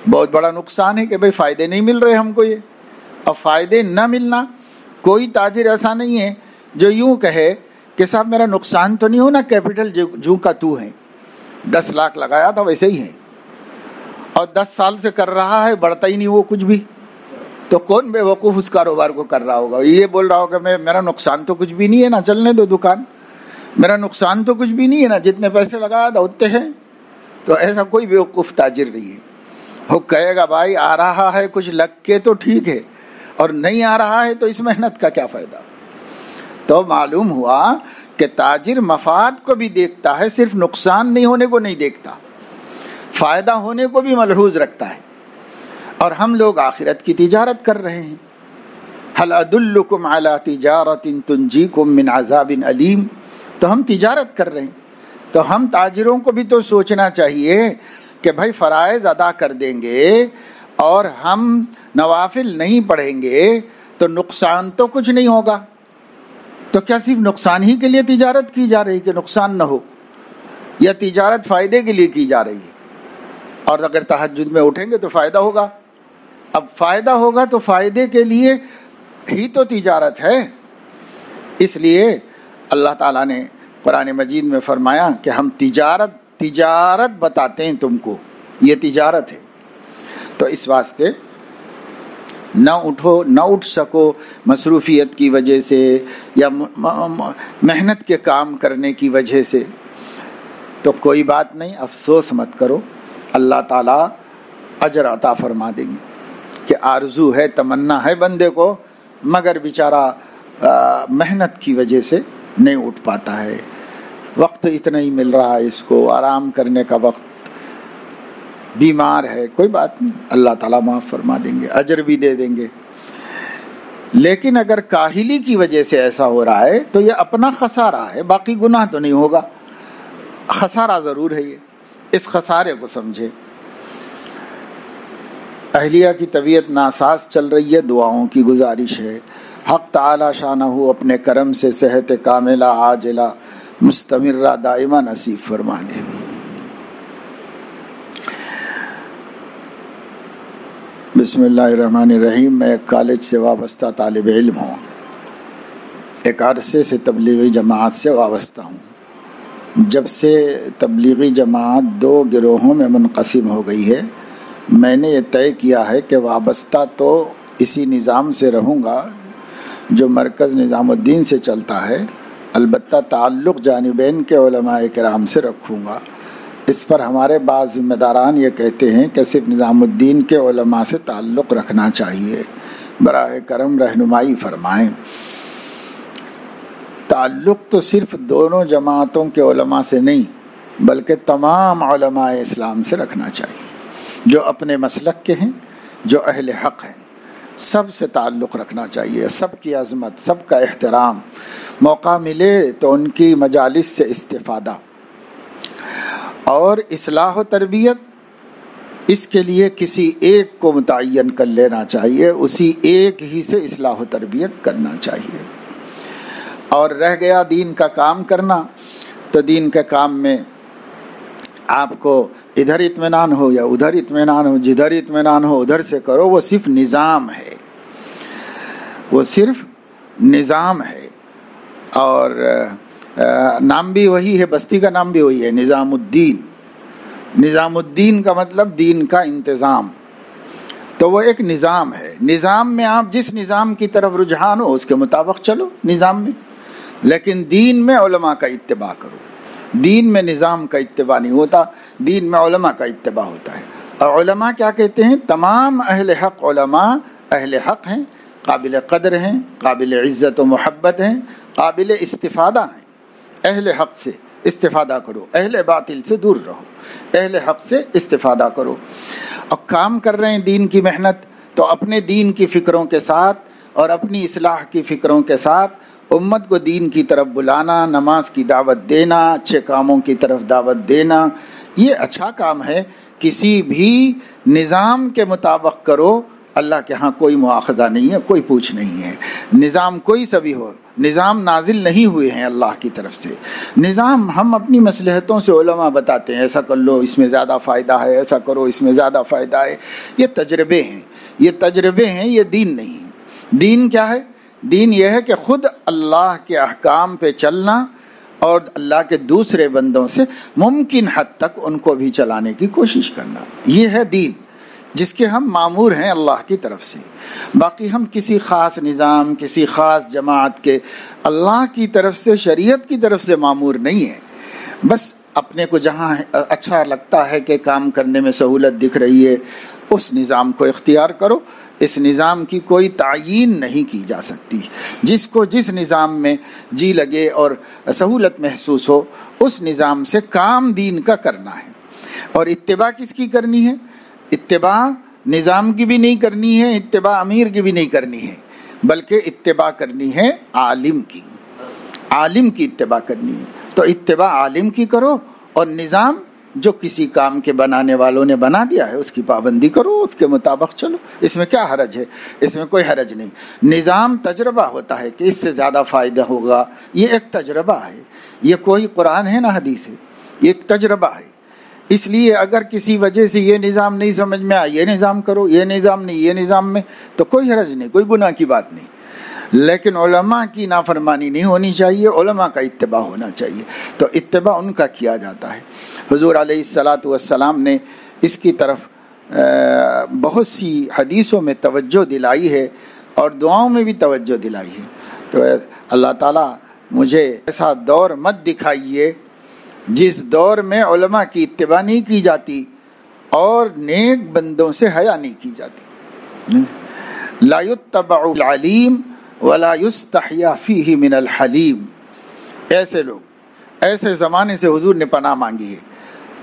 بہت بڑا نقصان ہے کہ بھئی فائدے نہیں مل رہے ہم کو یہ، اور فائدے نہ ملنا، کوئی تاجر ایسا نہیں ہے جو یوں کہے کہ صاحب میرا نقصان تو نہیں ہونا، کیپٹل جو کا تو ہے، 10 لاکھ لگایا تھا ویسے ہی ہے، اور 10 سال سے کر رہا ہے، بڑھتا ہی نہیں وہ کچھ بھی، تو کون بے وقوف اس کاروبار کو کر رہا ہوگا؟ یہ بول رہا ہوگا میرا نقصان تو کچھ بھی نہیں ہے نا، چلنے دو دکان، میرا نقصان تو کچھ بھی نہیں ہے نا، جتنے پیسے لگایا تھا اتنے ہیں۔ تو ایسا کوئی بے وقوف تاجر نہیں ہے، وہ کہے گا بھائی آ رہا ہے کچھ لگ کے تو ٹھیک ہے، اور نہیں آ رہا ہے تو اس محنت کا کیا فائدہ؟ تو معلوم ہوا کہ تاجر مفاد کو بھی دیکھتا ہے، صرف نقصان نہیں ہونے کو نہیں دیکھتا، فائدہ ہونے کو بھی ملحوظ رکھتا ہے، اور ہم لوگ آخرت کی تجارت کر رہے ہیں۔ هل ادلکم علی تجارت تنجیکم من عذاب علیم، تو ہم تجارت کر رہے ہیں، تو ہم تاجروں کو بھی تو سوچنا چاہیے کہ بھائی فرائض ادا کر دیں گے اور ہم نوافل نہیں پڑھیں گے تو نقصان تو کچھ نہیں ہوگا. تو کیا صرف نقصان ہی کے لیے تجارت کی جا رہی کہ نقصان نہ ہو، یا تجارت فائدے کے لیے کی جا رہی ہے؟ اور اگر تہجد میں اٹھیں گے تو فائدہ ہوگا. اب فائدہ ہوگا تو فائدے کے لیے ہی تو تجارت ہے. اس لیے اللہ تعالیٰ نے قرآن مجید میں فرمایا کہ ہم تجارت بتاتے ہیں تم کو، یہ تجارت ہے. تو اس واسطے نہ اٹھ سکو مصروفیت کی وجہ سے یا محنت کے کام کرنے کی وجہ سے، تو کوئی بات نہیں، افسوس مت کرو، اللہ تعالیٰ اجر عطا فرما دیں گے. کہ آرزو ہے، تمنا ہے بندے کو، مگر بیچارہ محنت کی وجہ سے نہیں اٹھ پاتا ہے، وقت اتنا ہی مل رہا ہے اس کو، آرام کرنے کا وقت، بیمار ہے، کوئی بات نہیں، اللہ تعالیٰ معاف فرما دیں گے، اجر بھی دے دیں گے. لیکن اگر کاہلی کی وجہ سے ایسا ہو رہا ہے تو یہ اپنا خسارہ ہے، باقی گناہ تو نہیں ہوگا، خسارہ ضرور ہے. یہ اس خسارے کو سمجھے. اہلیہ کی طبیعت ناساز چل رہی ہے، دعاؤں کی گزارش ہے. حق تعالی شانہ اپنے کرم سے صحت کاملہ عاجلہ مستمرہ دائمہ نصیب فرما دے. بسم اللہ الرحمن الرحیم. میں ایک کالج سے وابستہ طالب علم ہوں، ایک عرصے سے تبلیغی جماعت سے وابستہ ہوں. جب سے تبلیغی جماعت 2 گروہوں میں منقسم ہو گئی ہے، میں نے یہ طے کیا ہے کہ وابستہ تو اسی نظام سے رہوں گا جو مرکز نظام الدین سے چلتا ہے، البتہ تعلق جانبین کے علماء کرام سے رکھوں گا. اس پر ہمارے بعض ذمہ داران یہ کہتے ہیں کہ صرف نظام الدین کے علماء سے تعلق رکھنا چاہیے. براہ کرم رہنمائی فرمائیں. تعلق تو صرف دونوں جماعتوں کے علماء سے نہیں بلکہ تمام علماء اسلام سے رکھنا چاہیے، جو اپنے مسلک کے ہیں، جو اہل حق ہیں، سب سے تعلق رکھنا چاہیے. سب کی عظمت، سب کا احترام، موقع ملے تو ان کی مجالس سے استفادہ. اور اصلاح و تربیت، اس کے لیے کسی ایک کو متعین کر لینا چاہیے، اسی ایک ہی سے اصلاح و تربیت کرنا چاہیے. اور رہ گیا دین کا کام کرنا، تو دین کے کام میں آپ کو ادھر اطمینان ہو یا ادھر اطمینان ہو، جدھر اطمینان ہو ادھر سے کرو. وہ صرف نظام ہے، وہ صرف نظام ہے. اور نام بھی وہی ہے، بستی کا نام بھی وہی ہے، نظام الدین. نظام الدین کا مطلب دین کا انتظام. تو وہ ایک نظام ہے. نظام میں آپ جس نظام کی طرف رجحان ہو اس کے مطابق چلو نظام میں، لیکن دین میں علماء کا اتباع کرو. دین میں نظام کا اتباع نہیں ہوتا، دین میں علماء کا اتباع ہوتا ہے. اور علماء کیا کہتے ہیں؟ تمام اہل حق علماء اہل حق ہیں، قابل قدر ہیں، قابل عزت و محبت ہیں، قابل استفادہ ہیں. اہل حق سے استفادہ کرو، اہل باطل سے دور رہو، اہل حق سے استفادہ کرو. اور کام کر رہے ہیں دین کی محنت، تو اپنے دین کی فکروں کے ساتھ اور اپنی اصلاح کی فکروں کے ساتھ امت کو دین کی طرف بلانا، نماز کی دعوت دینا، اچھے کاموں کی طرف دعوت دینا، یہ اچھا کام ہے. کسی بھی نظام کے مطابق کرو، اللہ کے ہاں کوئی مواخذہ نہیں ہے، کوئی پوچھ نہیں ہے. نظام کوئی سا بھی ہو، نظام نازل نہیں ہوئے ہیں اللہ کی طرف سے. نظام ہم اپنی مصلحتوں سے علماء بتاتے ہیں، ایسا کر لو اس میں زیادہ فائدہ ہے، ایسا کرو اس میں زیادہ فائدہ ہے. یہ تجربے ہیں، یہ تجربے ہیں، یہ دین نہیں. دین کیا ہے؟ دین یہ ہے کہ خود اللہ کے احکام پہ چلنا اور اللہ کے دوسرے بندوں سے ممکن حد تک ان کو بھی چلانے کی کوشش کرنا. یہ ہے دین جس کے ہم مامور ہیں اللہ کی طرف سے. باقی ہم کسی خاص نظام، کسی خاص جماعت کے اللہ کی طرف سے، شریعت کی طرف سے مامور نہیں ہیں. بس اپنے کو جہاں اچھا لگتا ہے کہ کام کرنے میں سہولت دکھ رہی ہے اس نظام کو اختیار کرو. اس نظام کی کوئی تعیین نہیں کی جا سکتی. جس کو جس نظام میں جی لگے اور سہولت محسوس ہو اس نظام سے کام دین کا کرنا ہے. اور اتباع کس کی کرنی ہے؟ اتباع نظام کی بھی نہیں کرنی ہے، اتباع امیر کی بھی نہیں کرنی ہے، بلکہ اتباع کرنی ہے عالم کی. عالم کی اتباع کرنی ہے. تو اتباع عالم کی کرو اور نظام جو کسی کام کے بنانے والوں نے بنا دیا ہے اس کی پابندی کرو، اس کے مطابق چلو، اس میں کیا حرج ہے؟ اس میں کوئی حرج نہیں۔ نظام تجربہ ہوتا ہے کہ اس سے زیادہ فائدہ ہوگا، یہ ایک تجربہ ہے، یہ کوئی قرآن ہے نہ حدیث ہے، یہ ایک تجربہ ہے۔ اس لیے اگر کسی وجہ سے یہ نظام نہیں سمجھ میں آیا، یہ نظام کرو، یہ نظام نہیں، یہ نظام میں، تو کوئی حرج نہیں، کوئی گناہ کی بات نہیں۔ لیکن علماء کی نافرمانی نہیں ہونی چاہیے، علماء کا اتباع ہونا چاہیے، تو اتباع ان کا کیا جاتا ہے۔ حضور علیہ الصلاۃ والسلام نے اس کی طرف بہت سی حدیثوں میں توجہ دلائی ہے اور دعاؤں میں بھی توجہ دلائی ہے۔ تو اللہ تعالیٰ مجھے ایسا دور مت دکھائیے جس دور میں علماء کی اتباع نہیں کی جاتی اور نیک بندوں سے حیا نہیں کی جاتی۔ لا یتبع العلیم ولا یستحیا فیہ من الحلیم، ایسے لوگ، ایسے زمانے سے حضور نے پناہ مانگی ہے۔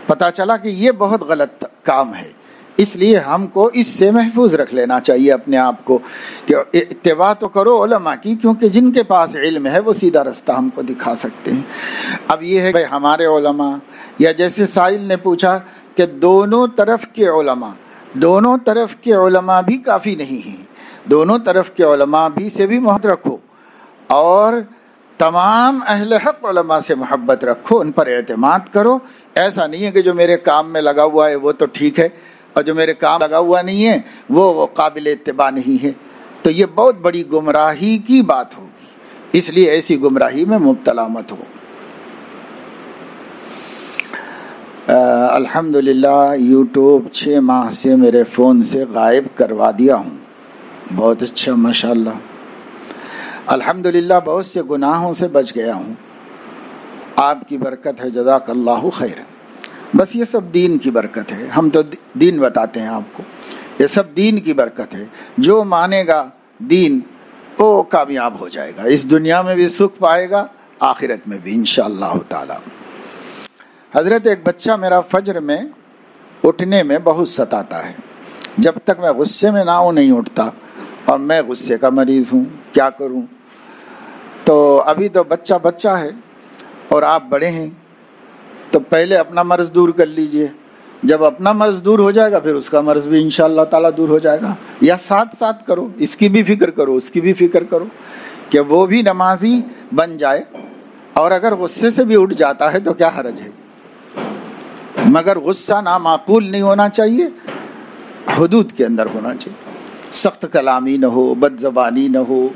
پتہ چلا کہ یہ بہت غلط کام ہے، اس لیے ہم کو اس سے محفوظ رکھ لینا چاہیے اپنے آپ کو کہ اتباع تو کرو علماء کی، کیونکہ جن کے پاس علم ہے وہ سیدھا رستہ ہم کو دکھا سکتے ہیں۔ اب یہ ہے کہ ہمارے علماء، یا جیسے سائل نے پوچھا کہ دونوں طرف کے علماء بھی کافی نہیں ہیں، دونوں طرف کے علماء بھی سے بھی محبت رکھو اور تمام اہل حق علماء سے محبت رکھو، ان پر اعتماد کرو۔ ایسا نہیں ہے کہ جو میرے کام میں لگا ہوا ہے وہ تو ٹھیک ہے اور جو میرے کام لگا ہوا نہیں ہے وہ قابل اتباع نہیں ہے، تو یہ بہت بڑی گمراہی کی بات ہوگی، اس لیے ایسی گمراہی میں مبتلا مت ہو۔ الحمدللہ یوٹیوب 6 ماہ سے میرے فون سے غائب کروا دیا ہوں، بہت اچھا، ماشاءاللہ، الحمدللہ بہت سے گناہوں سے بچ گیا ہوں، آپ کی برکت ہے، جزاک اللہ خیر۔ بس یہ سب دین کی برکت ہے، ہم تو دین بتاتے ہیں آپ کو، یہ سب دین کی برکت ہے۔ جو مانے گا دین وہ کامیاب ہو جائے گا، اس دنیا میں بھی سکھ پائے گا، آخرت میں بھی انشاءاللہ تعالی۔ حضرت ایک بچہ میرا فجر میں اٹھنے میں بہت ستاتا ہے، جب تک میں غصے میں نہ ہوں نہیں اٹھتا، اور میں غصے کا مریض ہوں، کیا کروں؟ تو ابھی تو بچہ ہے اور آپ بڑے ہیں، تو پہلے اپنا مرض دور کر لیجئے، جب اپنا مرض دور ہو جائے گا پھر اس کا مرض بھی انشاءاللہ تعالیٰ دور ہو جائے گا، یا ساتھ ساتھ کرو، اس کی بھی فکر کرو، اس کی بھی فکر کرو کہ وہ بھی نمازی بن جائے، اور اگر غصے سے بھی اٹھ جاتا ہے تو کیا حرج ہے، مگر غصہ نامعقول نہیں ہونا چاہیے، حدود کے اندر ہونا چاہیے، سخت کلامی نہ ہو، بد زبانی نہ ہو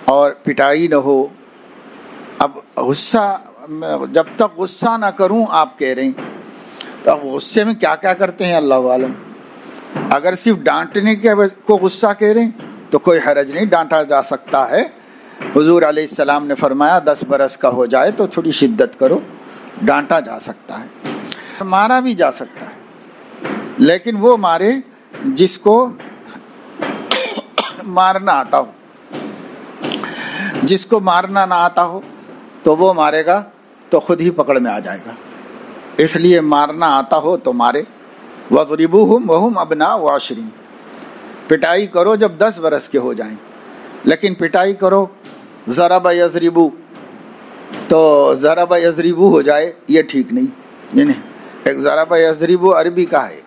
اور پٹائی نہ ہو۔ اب غصہ، جب تک غصہ نہ کروں آپ کہہ رہے ہیں، تو اب غصے میں کیا کیا کرتے ہیں اللہ عالم۔ اگر صرف ڈانٹنے کے کو غصہ کہہ رہے ہیں تو کوئی حرج نہیں، ڈانٹا جا سکتا ہے۔ حضور علیہ السلام نے فرمایا 10 برس کا ہو جائے تو تھوڑی شدت کرو، ڈانٹا جا سکتا ہے، مارا بھی جا سکتا ہے، لیکن وہ مارے جس کو مارنا آتا ہو، جس کو مارنا نہ آتا ہو تو وہ مارے گا تو خود ہی پکڑ میں آ جائے گا، اس لیے مارنا آتا ہو تو مارے۔ وَضْرِبُوهُمْ وَهُمْ أَبْنَاءُ 20، پٹائی کرو جب 10 برس کے ہو جائیں، لیکن پٹائی کرو ضرب یضربو تو ضرب یضربو ہو جائے، یہ ٹھیک نہیں۔ یعنی ایک ضرب یضربو عربی کا ہے،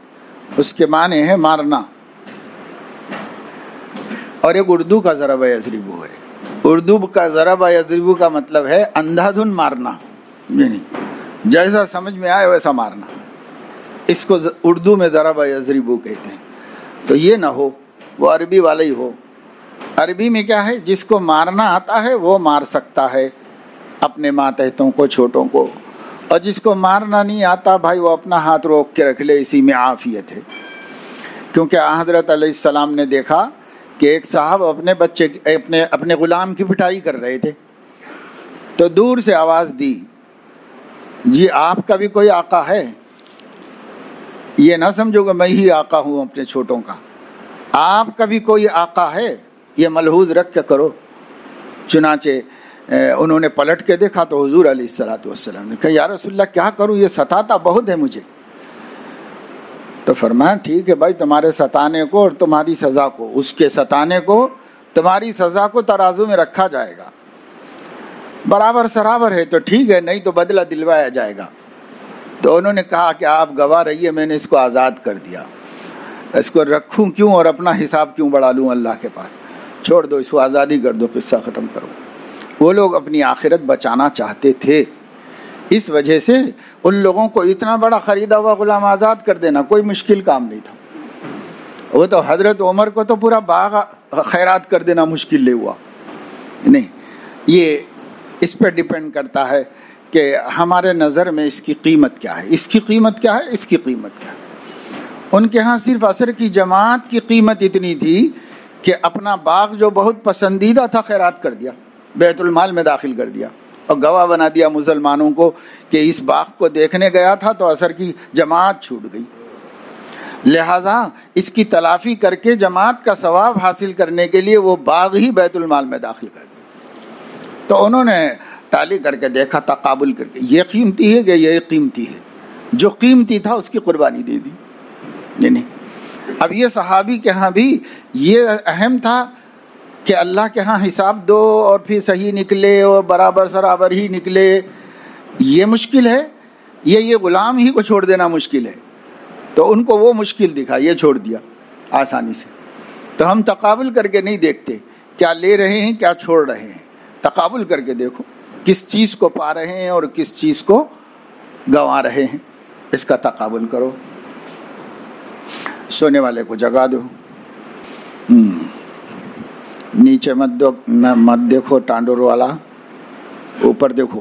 اس کے معنی ہے مارنا، اور ایک اردو کا ضرب یضربو ہے۔ اردو کا ضرب یضربو کا مطلب ہے اندھا دھن مارنا، یعنی جیسا سمجھ میں آئے ویسا مارنا، اس کو اردو میں ضرب یضربو کہتے ہیں۔ تو یہ نہ ہو، وہ عربی والا ہی ہو۔ عربی میں کیا ہے، جس کو مارنا آتا ہے وہ مار سکتا ہے اپنے ماتحتوں کو، چھوٹوں کو، اور جس کو مارنا نہیں آتا بھائی وہ اپنا ہاتھ روک کے رکھ لے، اسی میں عافیت ہے۔ کیونکہ حضرت علیہ السلام نے دیکھا کہ ایک صاحب اپنے غلام کی پٹائی کر رہے تھے، تو دور سے آواز دی، جی آپ کا بھی کوئی آقا ہے؟ یہ نہ سمجھو کہ میں ہی آقا ہوں اپنے چھوٹوں کا، آپ کا بھی کوئی آقا ہے، یہ ملحوظ رکھ کے کرو۔ چنانچہ انہوں نے پلٹ کے دیکھا تو حضور علیہ الصلوۃ والسلام نے کہا یا رسول اللہ کیا کروں، یہ ستاتا بہت ہے مجھے۔ تو فرمایا ٹھیک ہے بھائی، تمہارے ستانے کو اور تمہاری سزا کو، اس کے ستانے کو تمہاری سزا کو ترازو میں رکھا جائے گا، برابر سرابر ہے تو ٹھیک ہے، نہیں تو بدلہ دلوایا جائے گا۔ تو انہوں نے کہا کہ آپ گواہ رہیے، میں نے اس کو آزاد کر دیا، اس کو رکھوں کیوں اور اپنا حساب کیوں بڑھا لوں اللہ کے پاس، چھوڑ دو اس کو، آزادی کر دو، قصہ ختم کرو۔ وہ لوگ اپنی آخرت بچانا چاہتے تھے، اس وجہ سے ان لوگوں کو اتنا بڑا خریدا ہوا غلام آزاد کر دینا کوئی مشکل کام نہیں تھا۔ وہ تو حضرت عمر کو تو پورا باغ خیرات کر دینا مشکل نہیں ہوا۔ نہیں، یہ اس پہ ڈیپینڈ کرتا ہے کہ ہمارے نظر میں اس کی قیمت کیا ہے، اس کی قیمت کیا ہے، اس کی قیمت کیا ہے۔ ان کے ہاں صرف عصر کی جماعت کی قیمت اتنی تھی کہ اپنا باغ جو بہت پسندیدہ تھا خیرات کر دیا، بیت المال میں داخل کر دیا، اور گواہ بنا دیا مسلمانوں کو کہ اس باغ کو دیکھنے گیا تھا تو عصر کی جماعت چھوٹ گئی، لہذا اس کی تلافی کر کے جماعت کا ثواب حاصل کرنے کے لیے وہ باغ ہی بیت المال میں داخل کر دیا۔ تو انہوں نے ٹالی کر کے دیکھا، تقابل کر کے، یہ قیمتی ہے کہ یہ قیمتی ہے، جو قیمتی تھا اس کی قربانی دے دی۔ یعنی اب یہ صحابی کے ہاں بھی یہ اہم تھا کہ اللہ کے ہاں حساب دو اور پھر صحیح نکلے اور برابر سرابر ہی نکلے، یہ مشکل ہے، یہ غلام ہی کو چھوڑ دینا مشکل ہے، تو ان کو وہ مشکل دکھا، یہ چھوڑ دیا آسانی سے۔ تو ہم تقابل کر کے نہیں دیکھتے کیا لے رہے ہیں کیا چھوڑ رہے ہیں، تقابل کر کے دیکھو کس چیز کو پا رہے ہیں اور کس چیز کو گنوا رہے ہیں، اس کا تقابل کرو۔ سونے والے کو جگا دو، نیچے مت دیکھو ٹانڈور والا، اوپر دیکھو۔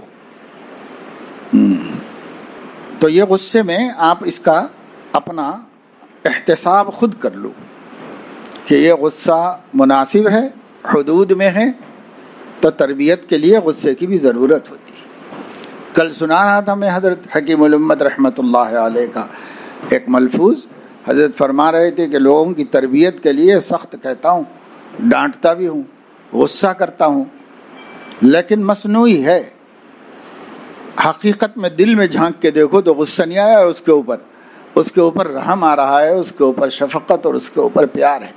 تو یہ غصے میں آپ اس کا اپنا احتساب خود کر لو کہ یہ غصہ مناسب ہے، حدود میں ہے، تو تربیت کے لیے غصے کی بھی ضرورت ہوتی ہے۔ کل سنا رہا تھا میں حضرت حکیم الامت رحمۃ اللہ علیہ کا ایک ملفوظ، حضرت فرما رہے تھے کہ لوگوں کی تربیت کے لیے سخت کہتا ہوں، ڈانٹتا بھی ہوں، غصہ کرتا ہوں، لیکن مصنوعی ہے۔ حقیقت میں دل میں جھانک کے دیکھو تو غصہ نہیں آیا اس کے اوپر رحم آ رہا ہے، اس کے اوپر شفقت اور اس کے اوپر پیار ہے،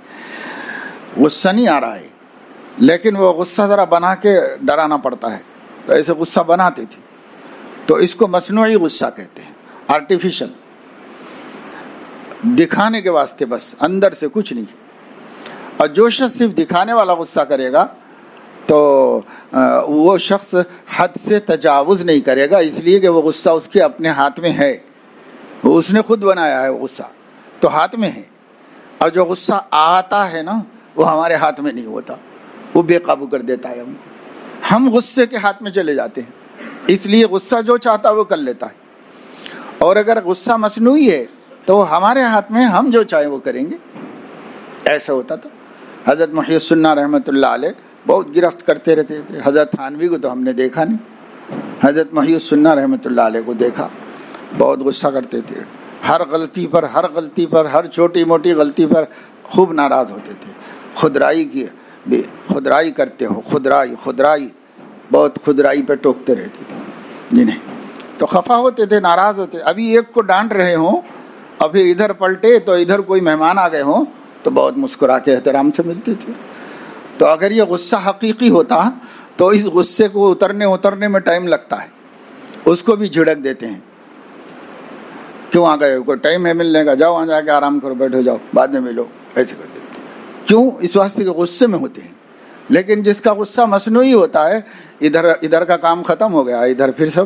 غصہ نہیں آ رہا ہے۔ لیکن وہ غصہ ذرا بنا کے ڈرانا پڑتا ہے، تو ایسے غصہ بناتے تھے، تو اس کو مصنوعی غصہ کہتے ہیں، آرٹیفیشل، دکھانے کے واسطے بس، اندر سے کچھ نہیں۔ اور جو شخص صرف دکھانے والا غصہ کرے گا تو وہ شخص حد سے تجاوز نہیں کرے گا، اس لیے کہ وہ غصہ اس کے اپنے ہاتھ میں ہے، وہ اس نے خود بنایا ہے، وہ غصہ تو ہاتھ میں ہے۔ اور جو غصہ آتا ہے نا وہ ہمارے ہاتھ میں نہیں ہوتا، وہ بے قابو کر دیتا ہے ہم غصے کے ہاتھ میں چلے جاتے ہیں، اس لیے غصہ جو چاہتا ہے وہ کر لیتا ہے۔ اور اگر غصہ مصنوعی ہے تو ہمارے ہاتھ میں، ہم جو چاہیں وہ کریں گے، ایسا ہوتا تھا۔ حضرت محی السنہ رحمۃ اللہ علیہ بہت گرفت کرتے رہتے تھے، حضرت تھانوی کو تو ہم نے دیکھا نہیں، حضرت محی السنہ رحمۃ اللہ علیہ کو دیکھا، بہت غصہ کرتے تھے، ہر غلطی پر، ہر چھوٹی موٹی غلطی پر خوب ناراض ہوتے تھے، خدرائی کرتے ہو، خدرائی، بہت خدرائی پہ ٹوکتے رہتے تھے جنہیں، تو خفا ہوتے تھے، ناراض ہوتے۔ ابھی ایک کو ڈانٹ رہے ہوں اور پھر ادھر پلٹے تو ادھر کوئی مہمان آ گئے ہوں تو بہت مسکرا کے احترام سے ملتے تھے۔ تو اگر یہ غصہ حقیقی ہوتا تو اس غصے کو اترنے میں ٹائم لگتا ہے، اس کو بھی جھڑک دیتے ہیں، کیوں آ گئے، کوئی ٹائم ہے ملنے کا، جاؤ وہاں جا کے آرام کرو، بیٹھو جاؤ، بعد میں ملو، ایسے کر دیتے ہیں۔ کیوں؟ اس واسطے کے غصے میں ہوتے ہیں۔ لیکن جس کا غصہ مصنوعی ہوتا ہے، ادھر کا کام ختم ہو گیا، ادھر پھر سب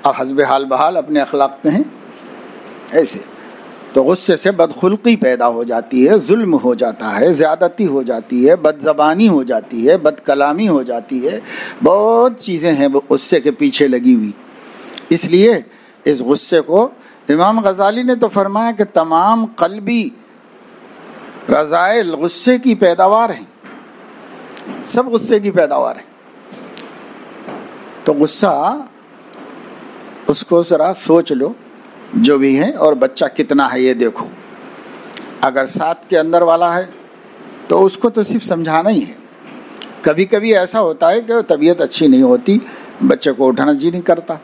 اب حسب حال بحال اپنے اخلاق پہ ہیں، ایسے۔ تو غصے سے بدخلقی پیدا ہو جاتی ہے، ظلم ہو جاتا ہے، زیادتی ہو جاتی ہے، بد زبانی ہو جاتی ہے، بد کلامی ہو جاتی ہے، بہت چیزیں ہیں غصے کے پیچھے لگی ہوئی۔ اس لیے اس غصے کو امام غزالی نے تو فرمایا کہ تمام قلبی رذائل غصے کی پیداوار ہیں، سب غصے کی پیداوار ہیں۔ تو غصہ اس کو ذرا سوچ لو جو بھی ہے، اور بچہ کتنا ہے یہ دیکھو۔ اگر 7 کے اندر والا ہے تو اس کو تو صرف سمجھانا ہی ہے۔ کبھی کبھی ایسا ہوتا ہے کہ طبیعت اچھی نہیں ہوتی، بچے کو اٹھانا جی نہیں کرتا،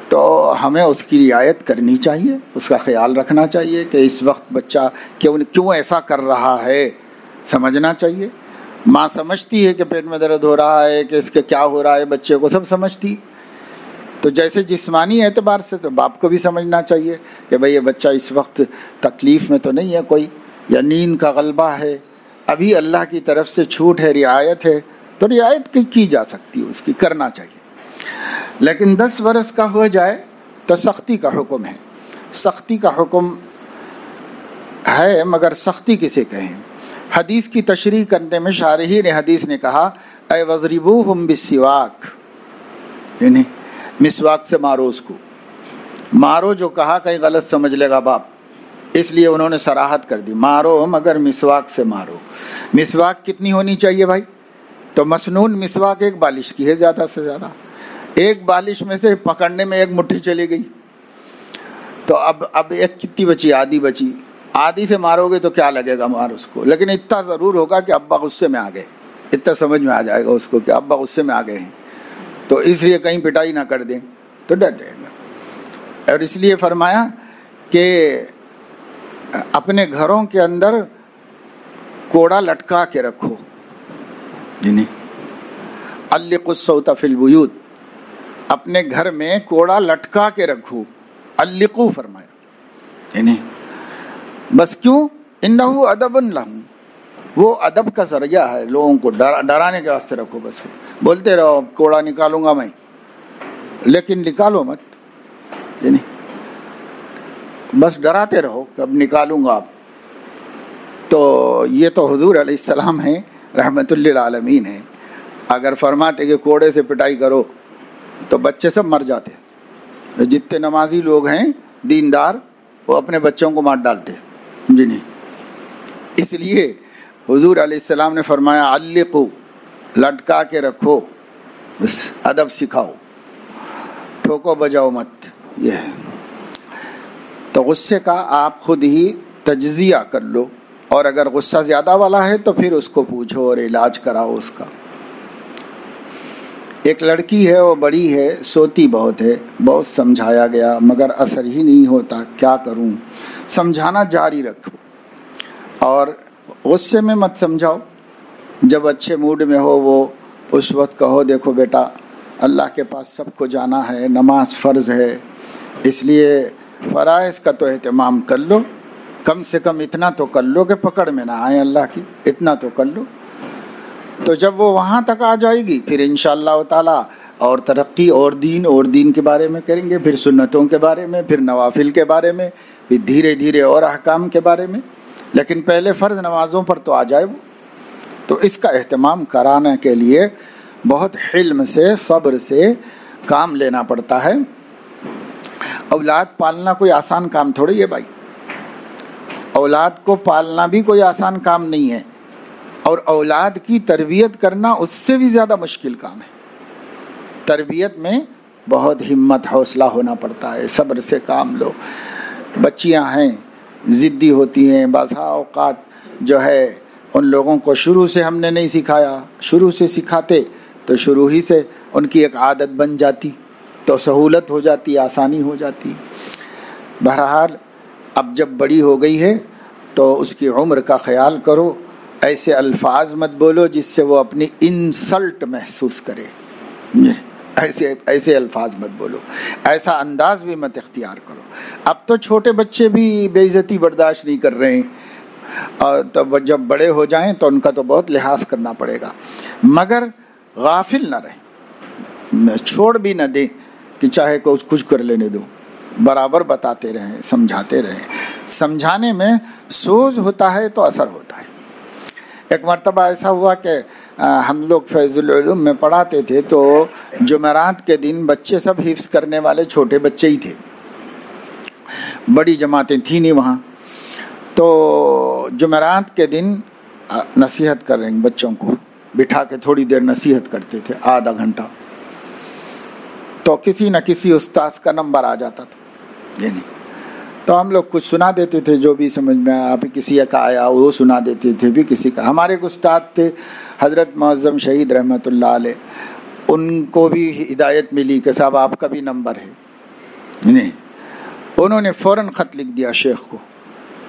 تو ہمیں اس کی رعایت کرنی چاہیے، اس کا خیال رکھنا چاہیے کہ اس وقت بچہ کیوں ایسا کر رہا ہے، سمجھنا چاہیے۔ ماں سمجھتی ہے کہ پیٹ میں درد ہو رہا ہے، کہ اس کے کیا ہو رہا ہے، بچے کو سب سمجھتی، تو جیسے جسمانی اعتبار سے تو باپ کو بھی سمجھنا چاہیے کہ بھئی یہ بچہ اس وقت تکلیف میں تو نہیں ہے کوئی، یا نیند کا غلبہ ہے، ابھی اللہ کی طرف سے چھوٹ ہے، رعایت ہے، تو رعایت کی جا سکتی ہے، اس کی کرنا چاہیے۔ لیکن 10 برس کا ہو جائے تو سختی کا حکم ہے، سختی کا حکم ہے، مگر سختی کسے کہیں؟ حدیث کی تشریح کرنے میں شارحین حدیث نے کہا اے وضربوہم بالسواک، یعنی مسواک سے مارو اس کو، مارو جو کہا کہیں غلط سمجھ لے گا باپ، اس لیے انہوں نے صراحت کر دی مارو مگر مسواک سے مارو۔ مسواک کتنی ہونی چاہیے بھائی؟ تو مسنون مسواک 1 بالش کی ہے زیادہ سے زیادہ، 1 بالش میں سے پکڑنے میں 1 مٹھی چلی گئی، تو اب ایک کتنی بچی؟ آدھی بچی، آدھی سے مارو گے تو کیا لگے گا مار اس کو، لیکن اتنا ضرور ہوگا کہ ابا غصے میں آ گئے، اتنا سمجھ میں آ جائے گا اس کو کہ ابا غصے میں آ گئے ہیں، تو اس لیے کہیں پٹائی نہ کر دیں تو ڈر جائے گا۔ اور اس لیے فرمایا کہ اپنے گھروں کے اندر کوڑا لٹکا کے رکھو، یعنی علقوا الصوت فی البیوت، اپنے گھر میں کوڑا لٹکا کے رکھو، علقوا فرمایا، یعنی بس کیوں؟ انہ ادب لہم، وہ ادب کا ذریعہ ہے، لوگوں کو ڈرانے کے واسطے رکھو، بس بولتے رہو کوڑا نکالوں گا میں، لیکن نکالو مت، یعنی بس ڈراتے رہو کب نکالوں گا آپ۔ تو یہ تو حضور علیہ السلام ہیں، رحمت للعالمین ہیں، اگر فرماتے کہ کوڑے سے پٹائی کرو تو بچے سب مر جاتے، جتنے نمازی لوگ ہیں دیندار وہ اپنے بچوں کو مار ڈالتے، جی نہیں، اس لیے حضور علیہ السلام نے فرمایا علقوا، لٹکا کے رکھو، بس ادب سکھاؤ، ٹھوکو بجاؤ مت، یہ ہے۔ تو غصے کا آپ خود ہی تجزیہ کر لو، اور اگر غصہ زیادہ والا ہے تو پھر اس کو پوچھو اور علاج کراؤ اس کا۔ ایک لڑکی ہے، وہ بڑی ہے، سوتی بہت ہے، بہت سمجھایا گیا مگر اثر ہی نہیں ہوتا، کیا کروں؟ سمجھانا جاری رکھو، اور غصے میں مت سمجھاؤ، جب اچھے موڈ میں ہو وہ اس وقت کہو دیکھو بیٹا اللہ کے پاس سب کو جانا ہے، نماز فرض ہے، اس لیے فرائض کا تو اہتمام کر لو، کم سے کم اتنا تو کر لو کہ پکڑ میں نہ آئے اللہ کی، اتنا تو کر لو۔ تو جب وہ وہاں تک آ جائے گی پھر انشاءاللہ تعالی اور ترقی اور دین کے بارے میں کریں گے، پھر سنتوں کے بارے میں، پھر نوافل کے بارے میں، پھر دھیرے دھیرے اور احکام کے بارے میں، لیکن پہلے فرض نمازوں پر تو آ جائے وہ۔ تو اس کا اہتمام کرانے کے لیے بہت حلم سے، صبر سے کام لینا پڑتا ہے۔ اولاد پالنا کوئی آسان کام تھوڑی ہے بھائی، اولاد کو پالنا بھی کوئی آسان کام نہیں ہے، اور اولاد کی تربیت کرنا اس سے بھی زیادہ مشکل کام ہے۔ تربیت میں بہت ہمت حوصلہ ہونا پڑتا ہے، صبر سے کام لو۔ بچیاں ہیں ضدی ہوتی ہیں، بعض اوقات جو ہے ان لوگوں کو شروع سے ہم نے نہیں سکھایا، شروع سے سکھاتے تو شروع ہی سے ان کی ایک عادت بن جاتی تو سہولت ہو جاتی، آسانی ہو جاتی۔ بہرحال اب جب بڑی ہو گئی ہے تو اس کی عمر کا خیال کرو، ایسے الفاظ مت بولو جس سے وہ اپنی انسلٹ محسوس کرے، ایسے الفاظ مت بولو، ایسا انداز بھی مت اختیار کرو۔ اب تو چھوٹے بچے بھی بے عزتی برداشت نہیں کر رہے ہیں، اور تب جب بڑے ہو جائیں تو ان کا تو بہت لحاظ کرنا پڑے گا، مگر غافل نہ رہیں، چھوڑ بھی نہ دیں کہ چاہے کچھ کر لینے دو، برابر بتاتے رہیں، سمجھاتے رہیں۔ سمجھانے میں سوز ہوتا ہے تو اثر ہوتا ہے۔ ایک مرتبہ ایسا ہوا کہ ہم لوگ فیض العلوم میں پڑھاتے تھے، تو جمعرات کے دن بچے سب حفظ کرنے والے چھوٹے بچے ہی تھے، بڑی جماعتیں تھیں نہیں وہاں، تو جمعرات کے دن نصیحت کر رہے ہیں، بچوں کو بٹھا کے تھوڑی دیر نصیحت کرتے تھے، آدھا گھنٹہ، تو کسی نہ کسی استاذ کا نمبر آ جاتا تھا، یعنی تو ہم لوگ کچھ سنا دیتے تھے جو بھی سمجھ میں آیا، بھی کسی کا آیا وہ سنا دیتے تھے، بھی کسی کا۔ ہمارے ایک استاد تھے حضرت معظم شہید رحمۃ اللہ علیہ، ان کو بھی ہدایت ملی کہ صاحب آپ کا بھی نمبر ہے، نہیں، انہوں نے فوراً خط لکھ دیا شیخ کو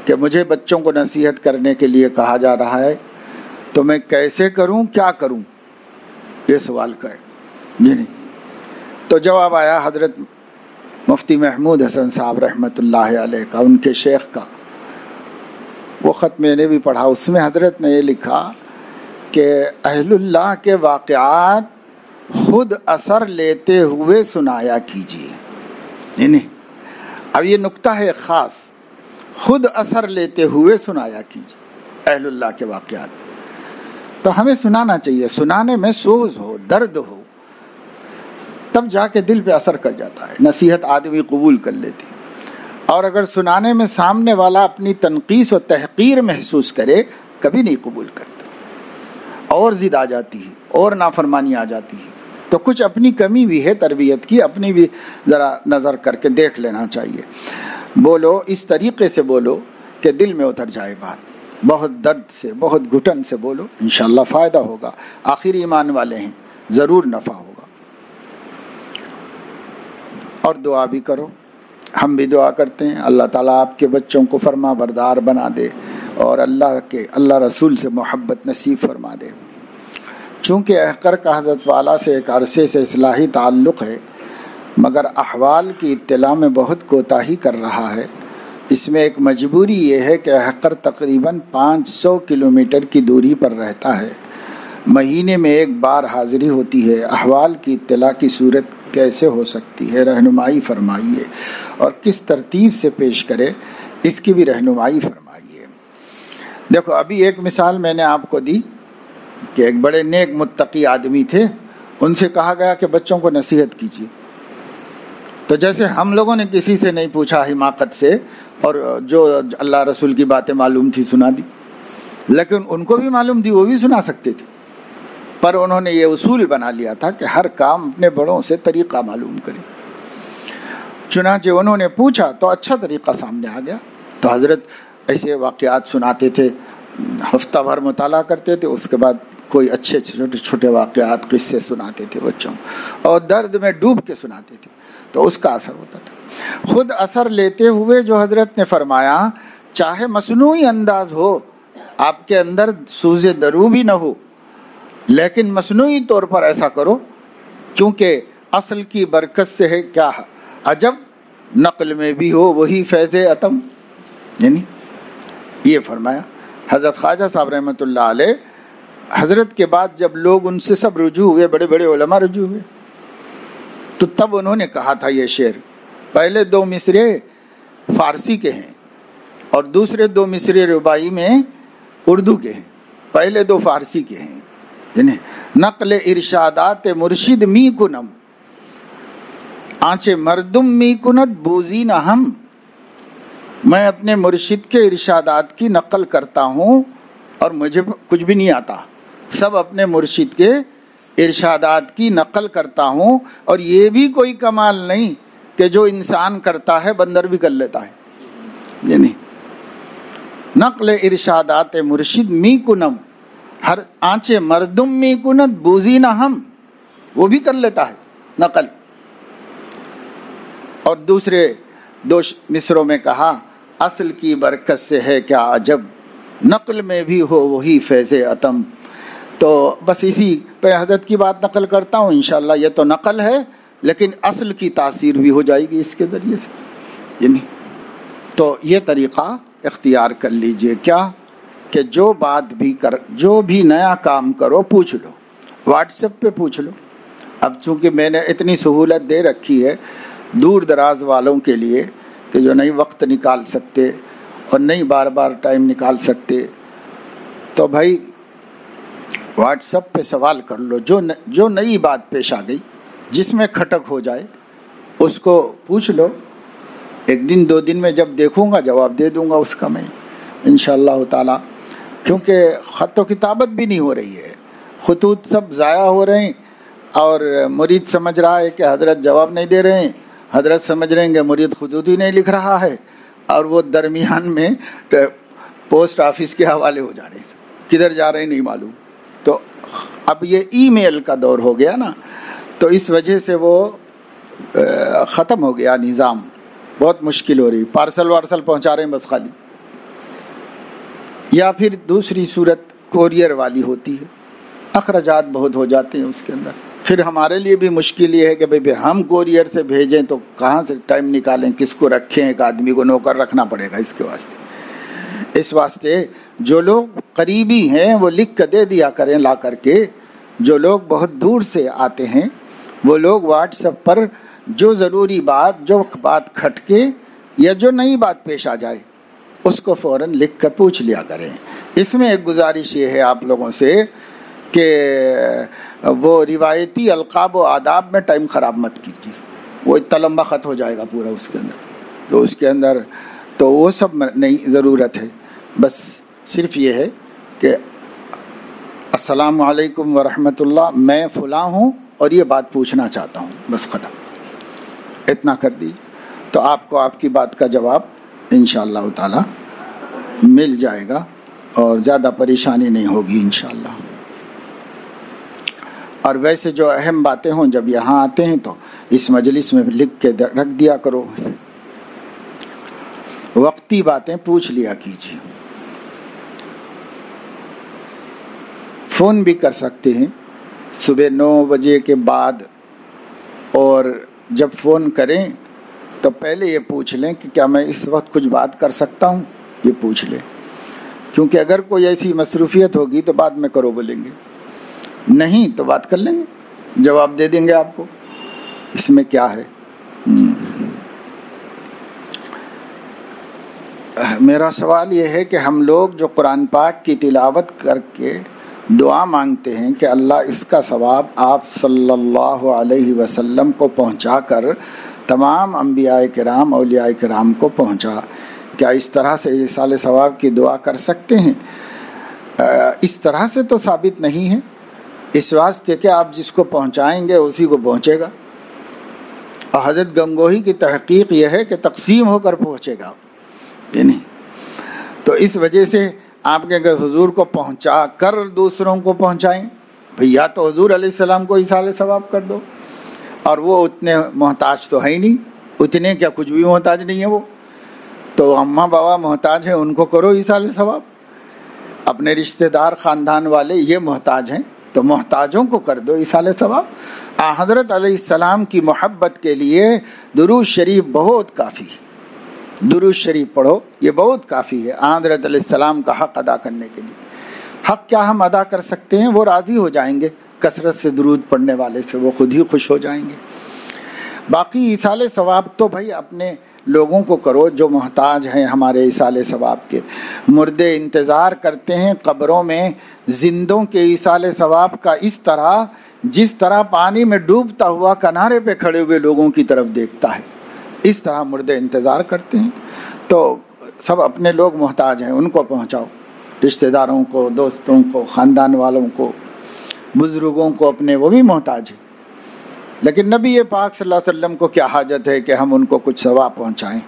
کہ مجھے بچوں کو نصیحت کرنے کے لیے کہا جا رہا ہے، تو میں کیسے کروں، کیا کروں، یہ سوال کرے، نہیں، تو جواب آیا حضرت مفتی محمود حسن صاحب رحمۃ اللہ علیہ کا، ان کے شیخ کا، وہ خط میں نے بھی پڑھا، اس میں حضرت نے یہ لکھا کہ اہل اللہ کے واقعات خود اثر لیتے ہوئے سنایا کیجیے. یعنی اب یہ نکتہ ہے خاص، خود اثر لیتے ہوئے سنایا کیجیے اہل اللہ کے واقعات. تو ہمیں سنانا چاہیے، سنانے میں سوز ہو، درد ہو، تب جا کے دل پہ اثر کر جاتا ہے، نصیحت آدمی قبول کر لیتی. اور اگر سنانے میں سامنے والا اپنی تنقیص و تحقیر محسوس کرے، کبھی نہیں قبول کرتا، اور ضد آ جاتی ہے اور نافرمانی آ جاتی ہے. تو کچھ اپنی کمی بھی ہے تربیت کی، اپنی بھی ذرا نظر کر کے دیکھ لینا چاہیے. بولو اس طریقے سے بولو کہ دل میں اتر جائے بات، بہت درد سے، بہت گھٹن سے بولو، انشاءاللہ فائدہ ہوگا. آخر ایمان والے ہیں، ضرور نفع ہوگا. اور دعا بھی کرو، ہم بھی دعا کرتے ہیں اللہ تعالیٰ آپ کے بچوں کو فرما بردار بنا دے اور اللہ رسول سے محبت نصیب فرما دے. چونکہ احقر کا حضرت والا سے ایک عرصے سے اصلاحی تعلق ہے، مگر احوال کی اطلاع میں بہت کوتاہی کر رہا ہے. اس میں ایک مجبوری یہ ہے کہ احقر تقریباً 500 کلومیٹر کی دوری پر رہتا ہے، مہینے میں ایک بار حاضری ہوتی ہے. احوال کی اطلاع کی صورت کیسے ہو سکتی ہے، رہنمائی فرمائیے، اور کس ترتیب سے پیش کرے اس کی بھی رہنمائی فرمائیے. دیکھو ابھی ایک مثال میں نے آپ کو دی کہ ایک بڑے نیک متقی آدمی تھے، ان سے کہا گیا کہ بچوں کو نصیحت کیجیے. تو جیسے ہم لوگوں نے کسی سے نہیں پوچھا حماقت سے، اور جو اللہ رسول کی باتیں معلوم تھی سنا دی، لیکن ان کو بھی معلوم تھی، وہ بھی سنا سکتے تھے، پر انہوں نے یہ اصول بنا لیا تھا کہ ہر کام اپنے بڑوں سے طریقہ معلوم کریں. چنانچہ انہوں نے پوچھا تو اچھا طریقہ سامنے آ گیا. تو حضرت ایسے واقعات سناتے تھے، ہفتہ بھر مطالعہ کرتے تھے، اس کے بعد کوئی اچھے چھوٹے چھوٹے واقعات قصے سناتے تھے بچوں کو، اور درد میں ڈوب کے سناتے تھے، تو اس کا اثر ہوتا تھا. خود اثر لیتے ہوئے جو حضرت نے فرمایا، چاہے مصنوعی انداز ہو، آپ کے اندر سوز درو بھی نہ ہو، لیکن مصنوعی طور پر ایسا کرو، کیونکہ اصل کی برکت سے ہے کیا عجب، نقل میں بھی ہو وہی فیض عتم. یعنی یہ فرمایا حضرت خواجہ صاحب رحمۃ اللہ علیہ. حضرت کے بعد جب لوگ ان سے سب رجوع ہوئے، بڑے بڑے علماء رجوع ہوئے، تو تب انہوں نے کہا تھا یہ شعر. پہلے 2 مصرے فارسی کے ہیں اور دوسرے 2 مصرے رباعی میں اردو کے ہیں، پہلے 2 فارسی کے ہیں. یعنی نقل ارشادات مرشد می کنم، آنچے مردم می کند بوزی نہ ہم. میں اپنے مرشد کے ارشادات کی نقل کرتا ہوں اور مجھے کچھ بھی نہیں آتا، سب اپنے مرشد کے ارشادات کی نقل کرتا ہوں، اور یہ بھی کوئی کمال نہیں کہ جو انسان کرتا ہے بندر بھی کر لیتا ہے. یعنی نقل ارشادات مرشد می کنم، ہر آنچے مردم می کند بوزی نہ ہم، وہ بھی کر لیتا ہے نقل. اور دوسرے 2 مصروں میں کہا، اصل کی برکت سے ہے کیا عجب، نقل میں بھی ہو وہی فیض عتم. تو بس اسی پہ حضرت کی بات نقل کرتا ہوں. انشاءاللہ یہ تو نقل ہے، لیکن اصل کی تاثیر بھی ہو جائے گی اس کے ذریعے سے. یعنی تو یہ طریقہ اختیار کر لیجئے، کیا کہ جو بات بھی جو بھی نیا کام کرو پوچھ لو، واٹس ایپ پہ پوچھ لو. اب چونکہ میں نے اتنی سہولت دے رکھی ہے دور دراز والوں کے لیے کہ جو نہیں وقت نکال سکتے اور نہیں بار بار ٹائم نکال سکتے، تو بھائی واٹس ایپ پہ سوال کر لو. جو نئی بات پیش آ گئی، جس میں کھٹک ہو جائے، اس کو پوچھ لو. 1 دن 2 دن میں جب دیکھوں گا جواب دے دوں گا اس کا میں انشاءاللہ تعالی. کیونکہ خط و کتابت بھی نہیں ہو رہی ہے، خطوط سب ضائع ہو رہے ہیں، اور مرید سمجھ رہا ہے کہ حضرت جواب نہیں دے رہے ہیں، حضرت سمجھ رہے ہیں کہ مرید خطوط ہی نہیں لکھ رہا ہے، اور وہ درمیان میں پوسٹ آفس کے حوالے ہو جا رہے ہیں، کدھر جا رہے ہیں نہیں معلوم. تو اب یہ ای میل کا دور ہو گیا نا، تو اس وجہ سے وہ ختم ہو گیا نظام، بہت مشکل ہو رہی. پارسل وارسل پہنچا رہے ہیں بس خالی. یا پھر دوسری صورت کوریئر والی ہوتی ہے، اخراجات بہت ہو جاتے ہیں اس کے اندر. پھر ہمارے لیے بھی مشکل یہ ہے کہ بھئی ہم کوریئر سے بھیجیں تو کہاں سے ٹائم نکالیں، کس کو رکھیں، ایک آدمی کو نوکر رکھنا پڑے گا اس کے واسطے۔ اس واسطے جو لوگ قریبی ہیں وہ لکھ کے دے دیا کریں لا کر کے، جو لوگ بہت دور سے آتے ہیں وہ لوگ واٹس ایپ پر جو ضروری بات، جو بات کھٹکے یا جو نئی بات پیش آ جائے اس کو فوراً لکھ کر پوچھ لیا کریں۔ اس میں ایک گزارش یہ ہے آپ لوگوں سے کہ وہ روایتی القاب و آداب میں ٹائم خراب مت کیجیے، وہ اتنا لمبا خط ہو جائے گا پورا اس کے اندر، تو اس کے اندر تو وہ سب نہیں ضرورت ہے۔ بس صرف یہ ہے کہ السلام علیکم ورحمۃ اللہ، میں فلاں ہوں اور یہ بات پوچھنا چاہتا ہوں، بس ختم، اتنا کر دیجیے تو آپ کو آپ کی بات کا جواب انشاءاللہ تعالی مل جائے گا اور زیادہ پریشانی نہیں ہوگی انشاءاللہ۔ اور ویسے جو اہم باتیں ہوں جب یہاں آتے ہیں تو اس مجلس میں لکھ کے رکھ دیا کرو، وقتی باتیں پوچھ لیا کیجیے۔ فون بھی کر سکتے ہیں صبح 9 بجے کے بعد، اور جب فون کریں تو پہلے یہ پوچھ لیں کہ کیا میں اس وقت کچھ بات کر سکتا ہوں، یہ پوچھ لیں، کیونکہ اگر کوئی ایسی مصروفیت ہوگی تو بعد میں کرو بولیں گے، نہیں تو بات کر لیں گے، جواب دے دیں گے آپ کو، اس میں کیا ہے۔ میرا سوال یہ ہے کہ ہم لوگ جو قرآن پاک کی تلاوت کر کے دعا مانگتے ہیں کہ اللہ اس کا ثواب آپ صلی اللہ علیہ وسلم کو پہنچا کر تمام انبیاء کرام اولیاء کرام کو پہنچا، کیا اس طرح سے ایصال ثواب کی دعا کر سکتے ہیں؟ اس طرح سے تو ثابت نہیں ہے، اس واسطے کہ آپ جس کو پہنچائیں گے اسی کو پہنچے گا، اور حضرت گنگوہی کی تحقیق یہ ہے کہ تقسیم ہو کر پہنچے گا، نہیں تو اس وجہ سے آپ کے اگر حضور کو پہنچا کر دوسروں کو پہنچائیں، بھئی یا تو حضور علیہ السلام کو ایصال ثواب کر دو، اور وہ اتنے محتاج تو ہے ہی نہیں، اتنے کیا کچھ بھی محتاج نہیں ہے وہ تو، اماں بابا محتاج ہیں ان کو کرو ایصال ثواب، اپنے رشتہ دار خاندان والے یہ محتاج ہیں تو محتاجوں کو کر دو ایصال ثواب۔ حضرت علیہ السلام کی محبت کے لیے درود شریف بہت کافی ہے، درود شریف پڑھو، یہ بہت کافی ہے حضرت علیہ السلام کا حق ادا کرنے کے لیے۔ حق کیا ہم ادا کر سکتے ہیں، وہ راضی ہو جائیں گے کثرت سے درود پڑھنے والے سے، وہ خود ہی خوش ہو جائیں گے۔ باقی ایصال ثواب تو بھائی اپنے لوگوں کو کرو جو محتاج ہیں ہمارے ایصال ثواب کے۔ مردے انتظار کرتے ہیں قبروں میں زندوں کے ایصال ثواب کا، اس طرح جس طرح پانی میں ڈوبتا ہوا کنارے پہ کھڑے ہوئے لوگوں کی طرف دیکھتا ہے، اس طرح مردے انتظار کرتے ہیں۔ تو سب اپنے لوگ محتاج ہیں، ان کو پہنچاؤ، رشتہ داروں کو، دوستوں کو، خاندان والوں کو، بزرگوں کو اپنے، وہ بھی محتاج ہیں۔ لیکن نبی پاک صلی اللہ علیہ وسلم کو کیا حاجت ہے کہ ہم ان کو کچھ ثواب پہنچائیں؟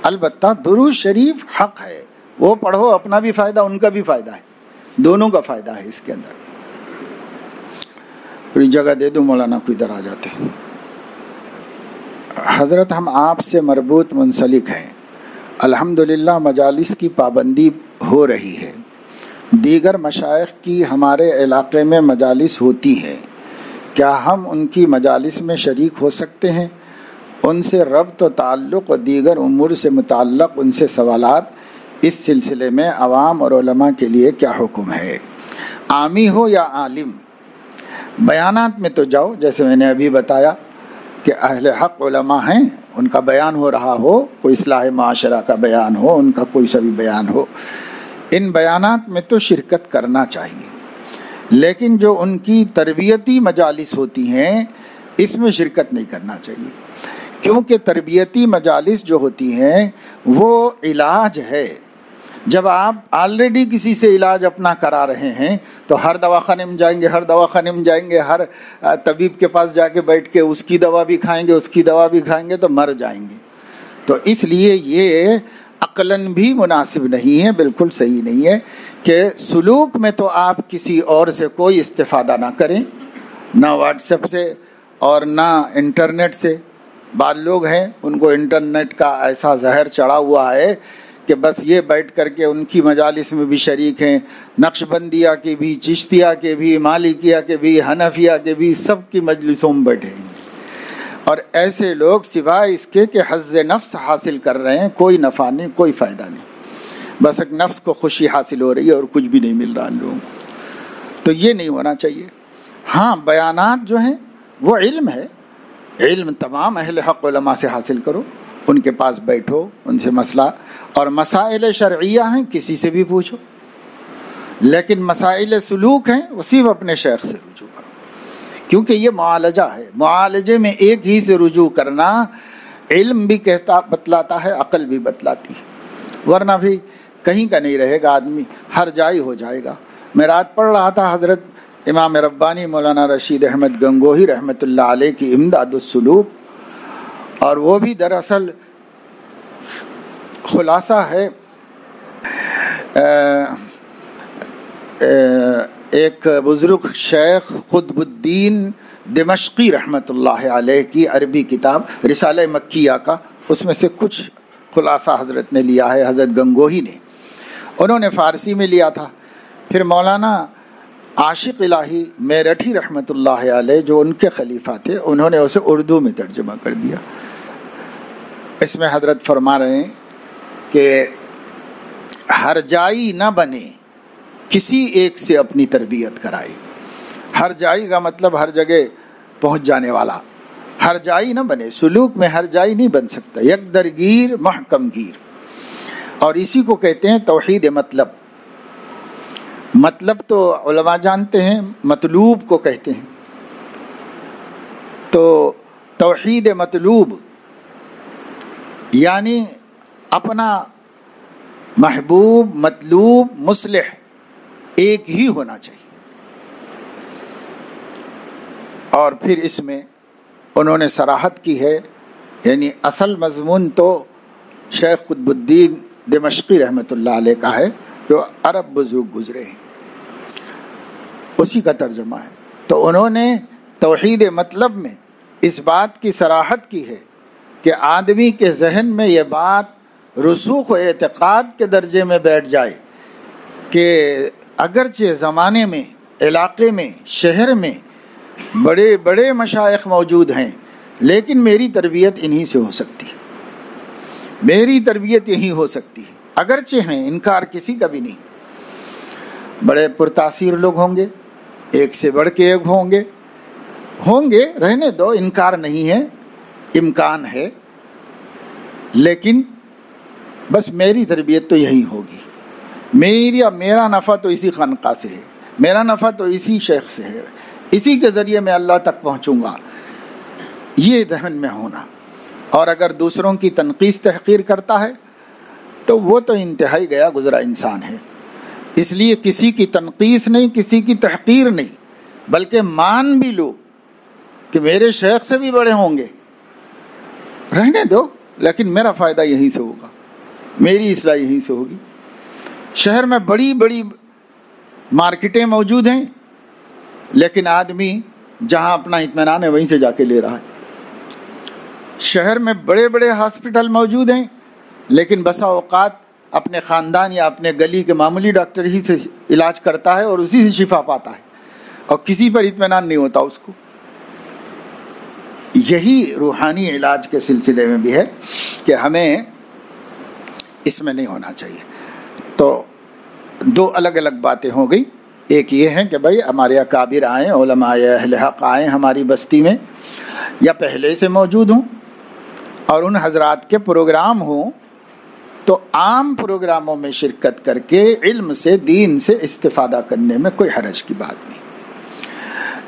البتہ درود شریف حق ہے، وہ پڑھو، اپنا بھی فائدہ ان کا بھی فائدہ ہے، دونوں کا فائدہ ہے اس کے اندر۔ پوری جگہ دے دوں مولانا کو، ادھر آ جاتے ہیں۔ حضرت ہم آپ سے مربوط منسلک ہیں، الحمدللہ مجالس کی پابندی ہو رہی ہے، دیگر مشائخ کی ہمارے علاقے میں مجالس ہوتی ہے، کیا ہم ان کی مجالس میں شریک ہو سکتے ہیں؟ ان سے ربط و تعلق و دیگر امور سے متعلق ان سے سوالات، اس سلسلے میں عوام اور علماء کے لیے کیا حکم ہے؟ عامی ہو یا عالم؟ بیانات میں تو جاؤ، جیسے میں نے ابھی بتایا کہ اہل حق علماء ہیں، ان کا بیان ہو رہا ہو، کوئی اصلاح معاشرہ کا بیان ہو، ان کا کوئی سا بھی بیان ہو، ان بیانات میں تو شرکت کرنا چاہیے، لیکن جو ان کی تربیتی مجالس ہوتی ہیں اس میں شرکت نہیں کرنا چاہیے، کیونکہ تربیتی مجالس جو ہوتی ہیں وہ علاج ہے۔ جب آپ آلریڈی کسی سے علاج اپنا کرا رہے ہیں تو ہر دواخانے میں جائیں گے، ہر دواخانے میں جائیں گے، ہر طبیب کے پاس جا کے بیٹھ کے اس کی دوا بھی کھائیں گے، اس کی دوا بھی کھائیں گے تو مر جائیں گے۔ تو اس لیے یہ عقلاً بھی مناسب نہیں ہے، بالکل صحیح نہیں ہے کہ سلوک میں تو آپ کسی اور سے کوئی استفادہ نہ کریں، نہ واٹس ایپ سے اور نہ انٹرنیٹ سے۔ بعض لوگ ہیں ان کو انٹرنیٹ کا ایسا زہر چڑھا ہوا ہے کہ بس یہ بیٹھ کر کے ان کی مجالس میں بھی شریک ہیں، نقشبندیہ کے بھی، چشتیہ کے بھی، مالکیہ کے بھی، حنفیہ کے بھی، سب کی مجلسوں میں بیٹھے ہیں۔ اور ایسے لوگ سوائے اس کے کہ حظ نفس حاصل کر رہے ہیں، کوئی نفع نہیں، کوئی فائدہ نہیں، بس ایک نفس کو خوشی حاصل ہو رہی ہے اور کچھ بھی نہیں مل رہا ان لوگوں کو۔ تو یہ نہیں ہونا چاہیے۔ ہاں بیانات جو ہیں وہ علم ہے، علم تمام اہل حق علماء سے حاصل کرو، ان کے پاس بیٹھو، ان سے مسئلہ اور مسائل شرعیہ ہیں کسی سے بھی پوچھو، لیکن مسائل سلوک ہیں وہ صرف اپنے شیخ سے رجوع کرو، کیونکہ یہ معالجہ ہے۔ معالجے میں ایک ہی سے رجوع کرنا علم بھی کہتا بتلاتا ہے، عقل بھی بتلاتی ہے، ورنہ بھی کہیں کا نہیں رہے گا آدمی، ہر جائی ہو جائے گا۔ میں رات پڑھ رہا تھا حضرت امام ربانی مولانا رشید احمد گنگوہی رحمۃ اللہ علیہ کی امداد السلوک، اور وہ بھی دراصل خلاصہ ہے ایک بزرگ شیخ قطب الدین دمشقی رحمۃ اللہ علیہ کی عربی کتاب رسالہ مکیہ کا، اس میں سے کچھ خلاصہ حضرت نے لیا ہے، حضرت گنگوہی نے، انہوں نے فارسی میں لیا تھا۔ پھر مولانا عاشق الہی میرٹھی رحمۃ اللہ علیہ جو ان کے خلیفہ تھے، انہوں نے اسے اردو میں ترجمہ کر دیا۔ اس میں حضرت فرما رہے ہیں کہ ہر جائی نہ بنے، کسی ایک سے اپنی تربیت کرائے۔ ہر جائی کا مطلب ہر جگہ پہنچ جانے والا، ہر جائی نہ بنے، سلوک میں ہر جائی نہیں بن سکتا، یک درگیر محکم گیر، اور اسی کو کہتے ہیں توحید مطلب۔ مطلب تو علماء جانتے ہیں، مطلوب کو کہتے ہیں۔ تو توحید مطلوب یعنی اپنا محبوب، مطلوب، مصلح ایک ہی ہونا چاہیے۔ اور پھر اس میں انہوں نے صراحت کی ہے، یعنی اصل مضمون تو شیخ قطب الدین دمشقی رحمۃ اللہ علیہ کا ہے جو عرب بزرگ گزرے ہیں، اسی کا ترجمہ ہے۔ تو انہوں نے توحید مطلب میں اس بات کی صراحت کی ہے کہ آدمی کے ذہن میں یہ بات رسوخ و اعتقاد کے درجے میں بیٹھ جائے کہ اگرچہ زمانے میں، علاقے میں، شہر میں بڑے بڑے مشائخ موجود ہیں، لیکن میری تربیت انہی سے ہو سکتی ہے، میری تربیت یہی ہو سکتی ہے۔ اگرچہ ہیں، انکار کسی کا بھی نہیں، بڑے پرتاثیر لوگ ہوں گے، ایک سے بڑھ کے ایک ہوں گے، رہنے دو، انکار نہیں ہے، امکان ہے، لیکن بس میری تربیت تو یہی ہوگی، میرا نفع تو اسی خانقاہ سے ہے، میرا نفع تو اسی شیخ سے ہے، اسی کے ذریعے میں اللہ تک پہنچوں گا، یہ ذہن میں ہونا۔ اور اگر دوسروں کی تنقیص تحقیر کرتا ہے تو وہ تو انتہائی گیا گزرا انسان ہے۔ اس لیے کسی کی تنقیص نہیں، کسی کی تحقیر نہیں، بلکہ مان بھی لو کہ میرے شیخ سے بھی بڑے ہوں گے، رہنے دو، لیکن میرا فائدہ یہیں سے ہوگا، میری اصلاح یہیں سے ہوگی۔ شہر میں بڑی بڑی مارکیٹیں موجود ہیں، لیکن آدمی جہاں اپنا اطمینان ہے وہیں سے جا کے لے رہا ہے۔ شہر میں بڑے بڑے ہاسپٹل موجود ہیں، لیکن بسا اوقات اپنے خاندان یا اپنے گلی کے معمولی ڈاکٹر ہی سے علاج کرتا ہے اور اسی سے شفا پاتا ہے، اور کسی پر اطمینان نہیں ہوتا اس کو۔ یہی روحانی علاج کے سلسلے میں بھی ہے کہ ہمیں اس میں نہیں ہونا چاہیے۔ تو دو الگ الگ باتیں ہو گئی، ایک یہ ہے کہ بھائی ہمارے اکابر آئیں، علماء اہل حق آئیں ہماری بستی میں، یا پہلے سے موجود ہوں، اور ان حضرات کے پروگرام ہوں تو عام پروگراموں میں شرکت کر کے علم سے، دین سے استفادہ کرنے میں کوئی حرج کی بات نہیں،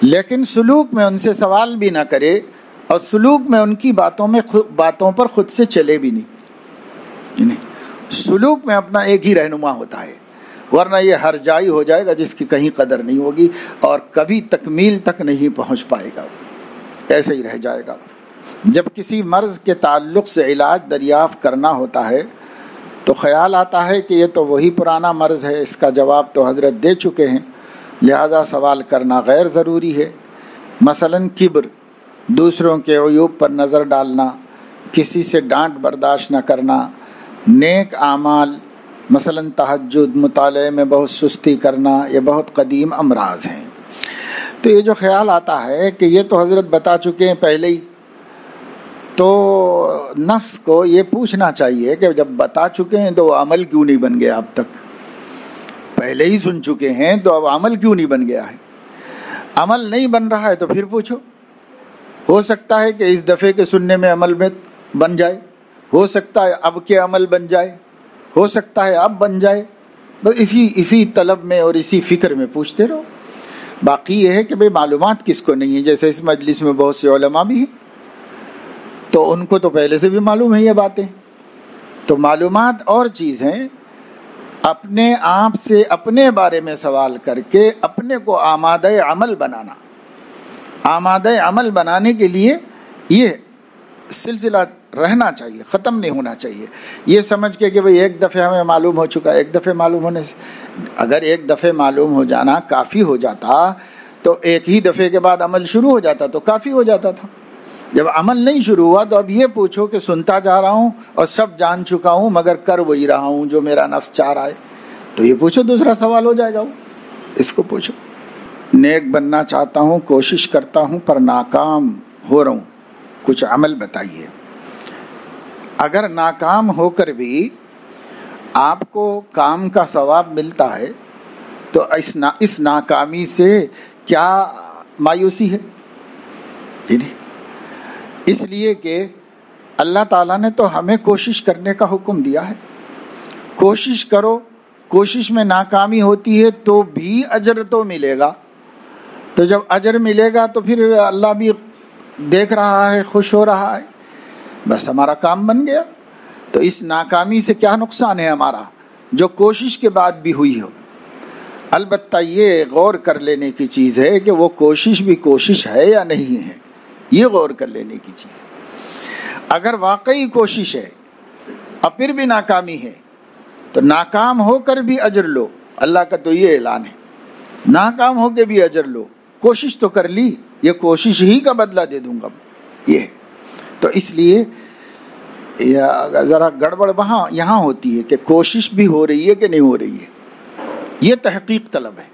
لیکن سلوک میں ان سے سوال بھی نہ کرے، اور سلوک میں ان کی باتوں پر خود سے چلے بھی نہیں۔ سلوک میں اپنا ایک ہی رہنما ہوتا ہے، ورنہ یہ ہر جائی ہو جائے گا جس کی کہیں قدر نہیں ہوگی اور کبھی تکمیل تک نہیں پہنچ پائے گا، ایسے ہی رہ جائے گا۔ جب کسی مرض کے تعلق سے علاج دریافت کرنا ہوتا ہے تو خیال آتا ہے کہ یہ تو وہی پرانا مرض ہے، اس کا جواب تو حضرت دے چکے ہیں، لہذا سوال کرنا غیر ضروری ہے۔ مثلاً کبر، دوسروں کے عیوب پر نظر ڈالنا، کسی سے ڈانٹ برداشت نہ کرنا، نیک اعمال مثلاً تہجد، مطالعے میں بہت سستی کرنا، یہ بہت قدیم امراض ہیں۔ تو یہ جو خیال آتا ہے کہ یہ تو حضرت بتا چکے ہیں پہلے ہی، تو نفس کو یہ پوچھنا چاہیے کہ جب بتا چکے ہیں تو وہ عمل کیوں نہیں بن گیا اب تک؟ پہلے ہی سن چکے ہیں تو اب عمل کیوں نہیں بن گیا ہے؟ عمل نہیں بن رہا ہے تو پھر پوچھو، ہو سکتا ہے کہ اس دفعے کے سننے میں عمل میں بن جائے، ہو سکتا ہے اب کے عمل بن جائے، ہو سکتا ہے اب بن جائے۔ بس اسی طلب میں اور اسی فکر میں پوچھتے رہو۔ باقی یہ ہے کہ بھئی معلومات کس کو نہیں ہے؟ جیسے اس مجلس میں بہت سے علماء بھی ہیں، تو ان کو تو پہلے سے بھی معلوم ہے یہ باتیں۔ تو معلومات اور چیز ہیں، اپنے آپ سے اپنے بارے میں سوال کر کے اپنے کو آمادہ عمل بنانا۔ آمادہ عمل بنانے کے لیے یہ سلسلہ رہنا چاہیے، ختم نہیں ہونا چاہیے۔ یہ سمجھ کے کہ بھئی ایک دفعہ ہمیں معلوم ہو چکا، ایک دفعہ معلوم ہونے سے، اگر ایک دفعہ معلوم ہو جانا کافی ہو جاتا تو ایک ہی دفعے کے بعد عمل شروع ہو جاتا تو کافی ہو جاتا تھا۔ جب عمل نہیں شروع ہوا تو اب یہ پوچھو کہ سنتا جا رہا ہوں اور سب جان چکا ہوں مگر کر وہی رہا ہوں جو میرا نفس چاہ رہا ہے، تو یہ پوچھو، دوسرا سوال ہو جائے گا، وہ اس کو پوچھو۔ نیک بننا چاہتا ہوں، کوشش کرتا ہوں پر ناکام ہو رہا ہوں، کچھ عمل بتائیے۔ اگر ناکام ہو کر بھی آپ کو کام کا ثواب ملتا ہے تو اس ناکامی سے کیا مایوسی ہے؟ اس لیے کہ اللہ تعالیٰ نے تو ہمیں کوشش کرنے کا حکم دیا ہے، کوشش کرو، کوشش میں ناکامی ہوتی ہے تو بھی اجر تو ملے گا، تو جب اجر ملے گا تو پھر اللہ بھی دیکھ رہا ہے، خوش ہو رہا ہے، بس ہمارا کام بن گیا۔ تو اس ناکامی سے کیا نقصان ہے ہمارا جو کوشش کے بعد بھی ہوئی ہو؟ البتہ یہ غور کر لینے کی چیز ہے کہ وہ کوشش بھی کوشش ہے یا نہیں ہے، یہ غور کر لینے کی چیز ہے۔ اگر واقعی کوشش ہے اور پھر بھی ناکامی ہے تو ناکام ہو کر بھی اجر لو، اللہ کا تو یہ اعلان ہے، ناکام ہو کے بھی اجر لو، کوشش تو کر لی، یہ کوشش ہی کا بدلہ دے دوں گا، یہ ہے۔ تو اس لیے ذرا گڑبڑ یہاں ہوتی ہے کہ کوشش بھی ہو رہی ہے کہ نہیں ہو رہی ہے، یہ تحقیق طلب ہے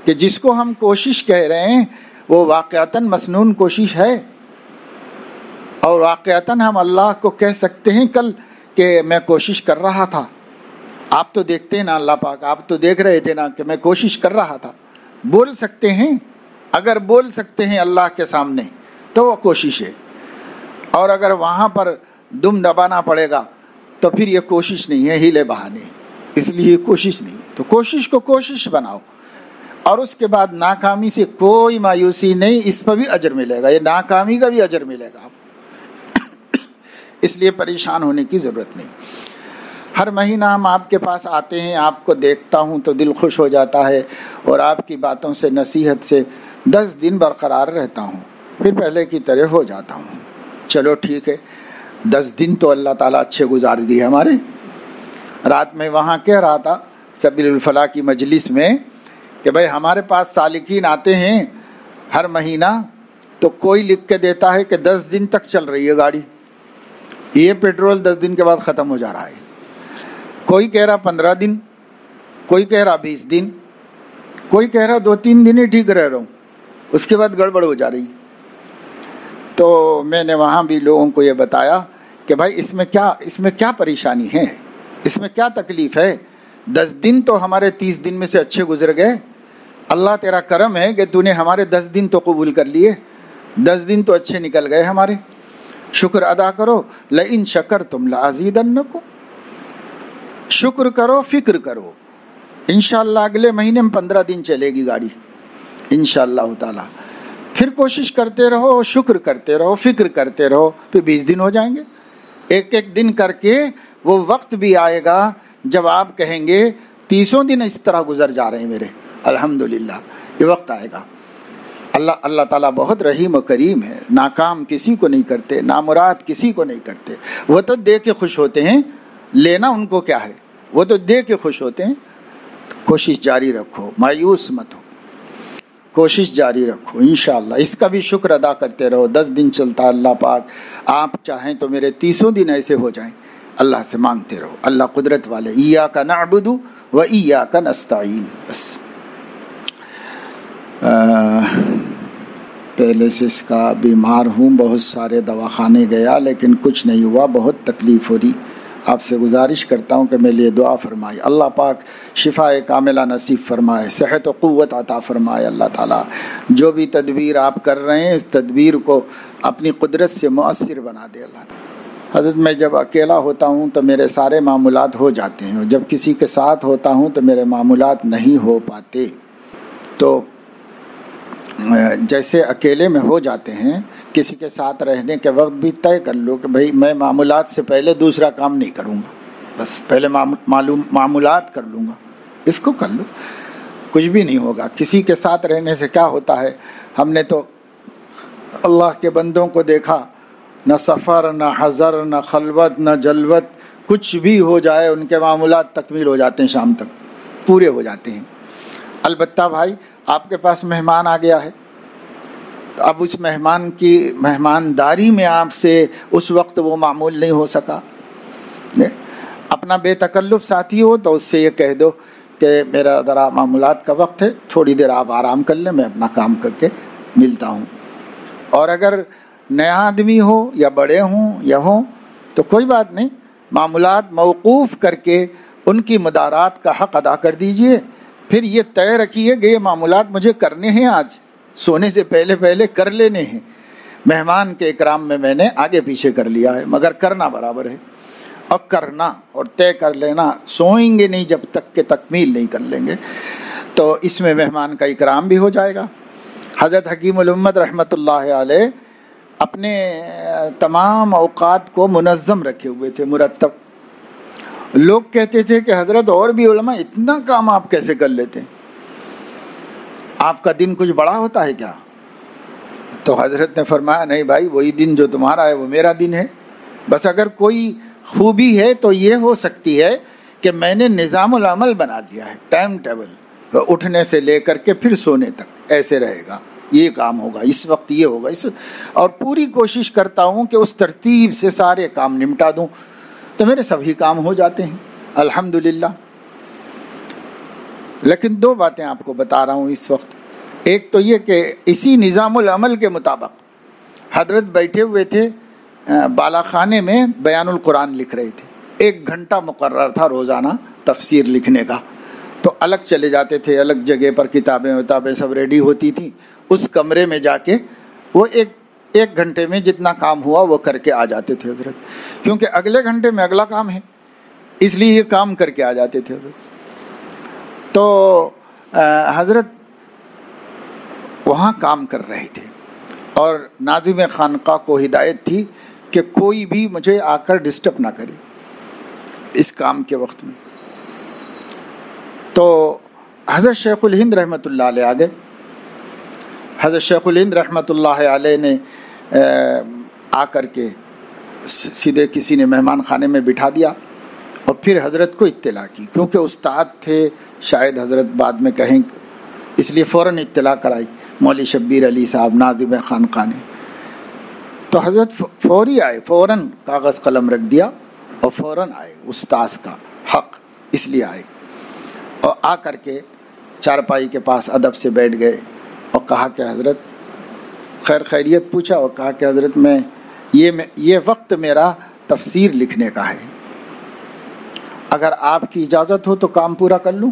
کہ جس کو ہم کوشش کہہ رہے ہیں وہ واقعتاً مسنون کوشش ہے، اور واقعتاً ہم اللہ کو کہہ سکتے ہیں کل کہ میں کوشش کر رہا تھا، آپ تو دیکھتے ہیں نا اللہ پاک، آپ تو دیکھ رہے تھے نا کہ میں کوشش کر رہا تھا، بول سکتے ہیں۔ اگر بول سکتے ہیں اللہ کے سامنے تو وہ کوشش ہے، اور اگر وہاں پر دم دبانا پڑے گا تو پھر یہ کوشش نہیں ہے، ہیلے بہانے، اس لیے کوشش نہیں ہے۔ تو کوشش کو کوشش بناؤ، اور اس کے بعد ناکامی سے کوئی مایوسی نہیں، اس پر بھی اجر ملے گا، یہ ناکامی کا بھی اجر ملے گا، اس لیے پریشان ہونے کی ضرورت نہیں۔ ہر مہینہ ہم آپ کے پاس آتے ہیں، آپ کو دیکھتا ہوں تو دل خوش ہو جاتا ہے، اور آپ کی باتوں سے، نصیحت سے 10 دن برقرار رہتا ہوں، پھر پہلے کی طرح ہو جاتا ہوں۔ چلو ٹھیک ہے، 10 دن تو اللہ تعالیٰ اچھے گزار دیے ہمارے۔ رات میں وہاں کہہ رہا تھا سبیل الفلاح کی مجلس میں کہ بھائی ہمارے پاس سالکین آتے ہیں ہر مہینہ، تو کوئی لکھ کے دیتا ہے کہ 10 دن تک چل رہی ہے گاڑی، یہ پیٹرول 10 دن کے بعد ختم ہو جا رہا ہے، کوئی کہہ رہا 15 دن، کوئی کہہ رہا 20 دن، کوئی کہہ رہا 2-3 دن ہی ٹھیک رہ رہا ہوں، اس کے بعد گڑبڑ ہو جا رہی۔ تو میں نے وہاں بھی لوگوں کو یہ بتایا کہ بھائی اس میں کیا پریشانی ہے، اس میں کیا تکلیف ہے؟ 10 دن تو ہمارے 30 دن میں سے اچھے گزر گئے، اللہ تیرا کرم ہے کہ تو نے ہمارے 10 دن تو قبول کر لیے، 10 دن تو اچھے نکل گئے ہمارے، شکر ادا کرو، لئن شکرتم لازیدنکم، شکر کرو، فکر کرو، انشاءاللہ اگلے مہینے میں 15 دن چلے گی گاڑی انشاءاللہ تعالی، پھر کوشش کرتے رہو، شکر کرتے رہو، فکر کرتے رہو، پھر 20 دن ہو جائیں گے۔ ایک ایک دن کر کے وہ وقت بھی آئے گا جب آپ کہیں گے 30 دن اس طرح گزر جا رہے ہیں میرے، الحمدللہ، یہ وقت آئے گا۔ اللہ تعالیٰ بہت رحیم و کریم ہے، ناکام کسی کو نہیں کرتے، نامراد کسی کو نہیں کرتے، وہ تو دے کے خوش ہوتے ہیں، لینا ان کو کیا ہے، وہ تو دے کے خوش ہوتے ہیں۔ کوشش جاری رکھو، مایوس مت ہو، کوشش جاری رکھو، انشاءاللہ اس کا بھی شکر ادا کرتے رہو۔ 10 دن چلتا اللہ پاک، آپ چاہیں تو میرے 30 دن ایسے ہو جائیں، اللہ سے مانگتے رہو، اللہ قدرت والے، ایاک نعبد و ایاک نستعین. بس پہلے سے اس کا بیمار ہوں، بہت سارے دواخانے گیا لیکن کچھ نہیں ہوا، بہت تکلیف ہو رہی. آپ سے گزارش کرتا ہوں کہ میرے لیے دعا فرمائے، اللہ پاک شفاء کاملہ نصیب فرمائے، صحت و قوت عطا فرمائے. اللہ تعالیٰ جو بھی تدبیر آپ کر رہے ہیں اس تدبیر کو اپنی قدرت سے مؤثر بنا دے. اللہ تعالیٰ حضرت میں جب اکیلا ہوتا ہوں تو میرے سارے معمولات ہو جاتے ہیں، جب کسی کے ساتھ ہوتا ہوں تو میرے معمولات نہیں ہو پاتے. تو جیسے اکیلے میں ہو جاتے ہیں، کسی کے ساتھ رہنے کے وقت بھی طے کر لو کہ بھئی میں معمولات سے پہلے دوسرا کام نہیں کروں گا، بس پہلے معمولات کر لوں گا. اس کو کر لو، کچھ بھی نہیں ہوگا. کسی کے ساتھ رہنے سے کیا ہوتا ہے، ہم نے تو اللہ کے بندوں کو دیکھا، نہ سفر نہ حضر نہ خلوت نہ جلوت، کچھ بھی ہو جائے ان کے معمولات تکمیل ہو جاتے ہیں، شام تک پورے ہو جاتے ہیں. البتہ بھائی آپ کے پاس مہمان آ گیا ہے، تو اب اس مہمان کی مہمانداری میں آپ سے اس وقت وہ معمول نہیں ہو سکا. اپنا بے تکلف ساتھی ہو تو اس سے یہ کہہ دو کہ میرا ذرا معمولات کا وقت ہے، تھوڑی دیر آپ آرام کر لیں، میں اپنا کام کر کے ملتا ہوں. اور اگر نیا آدمی ہو یا بڑے ہوں یا ہوں تو کوئی بات نہیں، معمولات موقوف کر کے ان کی مدارات کا حق ادا کر دیجئے. پھر یہ طے رکھیے کہ یہ معمولات مجھے کرنے ہیں، آج سونے سے پہلے کر لینے ہیں. مہمان کے اکرام میں نے آگے پیچھے کر لیا ہے، مگر کرنا برابر ہے. اور کرنا اور طے کر لینا، سوئیں گے نہیں جب تک کہ تکمیل نہیں کر لیں گے، تو اس میں مہمان کا اکرام بھی ہو جائے گا. حضرت حکیم الامت رحمۃ اللہ علیہ اپنے تمام اوقات کو منظم رکھے ہوئے تھے، مرتب. لوگ کہتے تھے کہ حضرت اور بھی علماء اتنا کام آپ کیسے کر لیتے ہیں، آپ کا دن کچھ بڑا ہوتا ہے کیا؟ تو حضرت نے فرمایا نہیں بھائی، وہی دن جو تمہارا ہے وہ میرا دن ہے. بس اگر کوئی خوبی ہے تو یہ ہو سکتی ہے کہ میں نے نظام العمل بنا دیا ہے، ٹائم ٹیبل، اٹھنے سے لے کر کے پھر سونے تک ایسے رہے گا، یہ کام ہوگا، اس وقت یہ ہوگا، اور پوری کوشش کرتا ہوں کہ اس ترتیب سے سارے کام نمٹا دوں، تو میرے سبھی کام ہو جاتے ہیں الحمدللہ. لیکن دو باتیں آپ کو بتا رہا ہوں اس وقت. ایک تو یہ کہ اسی نظام العمل کے مطابق حضرت بیٹھے ہوئے تھے بالا خانے میں، بیان القرآن لکھ رہے تھے. 1 گھنٹہ مقرر تھا روزانہ تفسیر لکھنے کا. تو الگ چلے جاتے تھے، الگ جگہ پر کتابیں سب ریڈی ہوتی تھیں. اس کمرے میں جا کے وہ ایک گھنٹے میں جتنا کام ہوا وہ کر کے آ جاتے تھے حضرت، کیونکہ اگلے گھنٹے میں اگلا کام ہے، اس لیے یہ کام کر کے آ جاتے تھے حضرت. تو حضرت وہاں کام کر رہے تھے، اور ناظم خانقاہ کو ہدایت تھی کہ کوئی بھی مجھے آ کر ڈسٹرب نہ کرے اس کام کے وقت میں. تو حضرت شیخ الہند رحمۃ اللہ علیہ آ گئے. حضرت شیخ الہند رحمۃ اللہ علیہ نے آ کر کے سیدھے کسی نے مہمان خانے میں بٹھا دیا، اور پھر حضرت کو اطلاع کی، کیونکہ استاد تھے، شاید حضرت بعد میں کہیں، اس لیے فوراً اطلاع کرائی مولوی شبیر علی صاحب ناظم خانقاہ نے. تو حضرت فوری آئے، فوراً کاغذ قلم رکھ دیا اور فوراً آئے. استاذ کا حق اس لیے آئے، اور آ کر کے چارپائی کے پاس ادب سے بیٹھ گئے اور کہا کہ حضرت خیریت پوچھا، اور کہا کہ حضرت میں یہ وقت میرا تفسیر لکھنے کا ہے، اگر آپ کی اجازت ہو تو کام پورا کر لوں.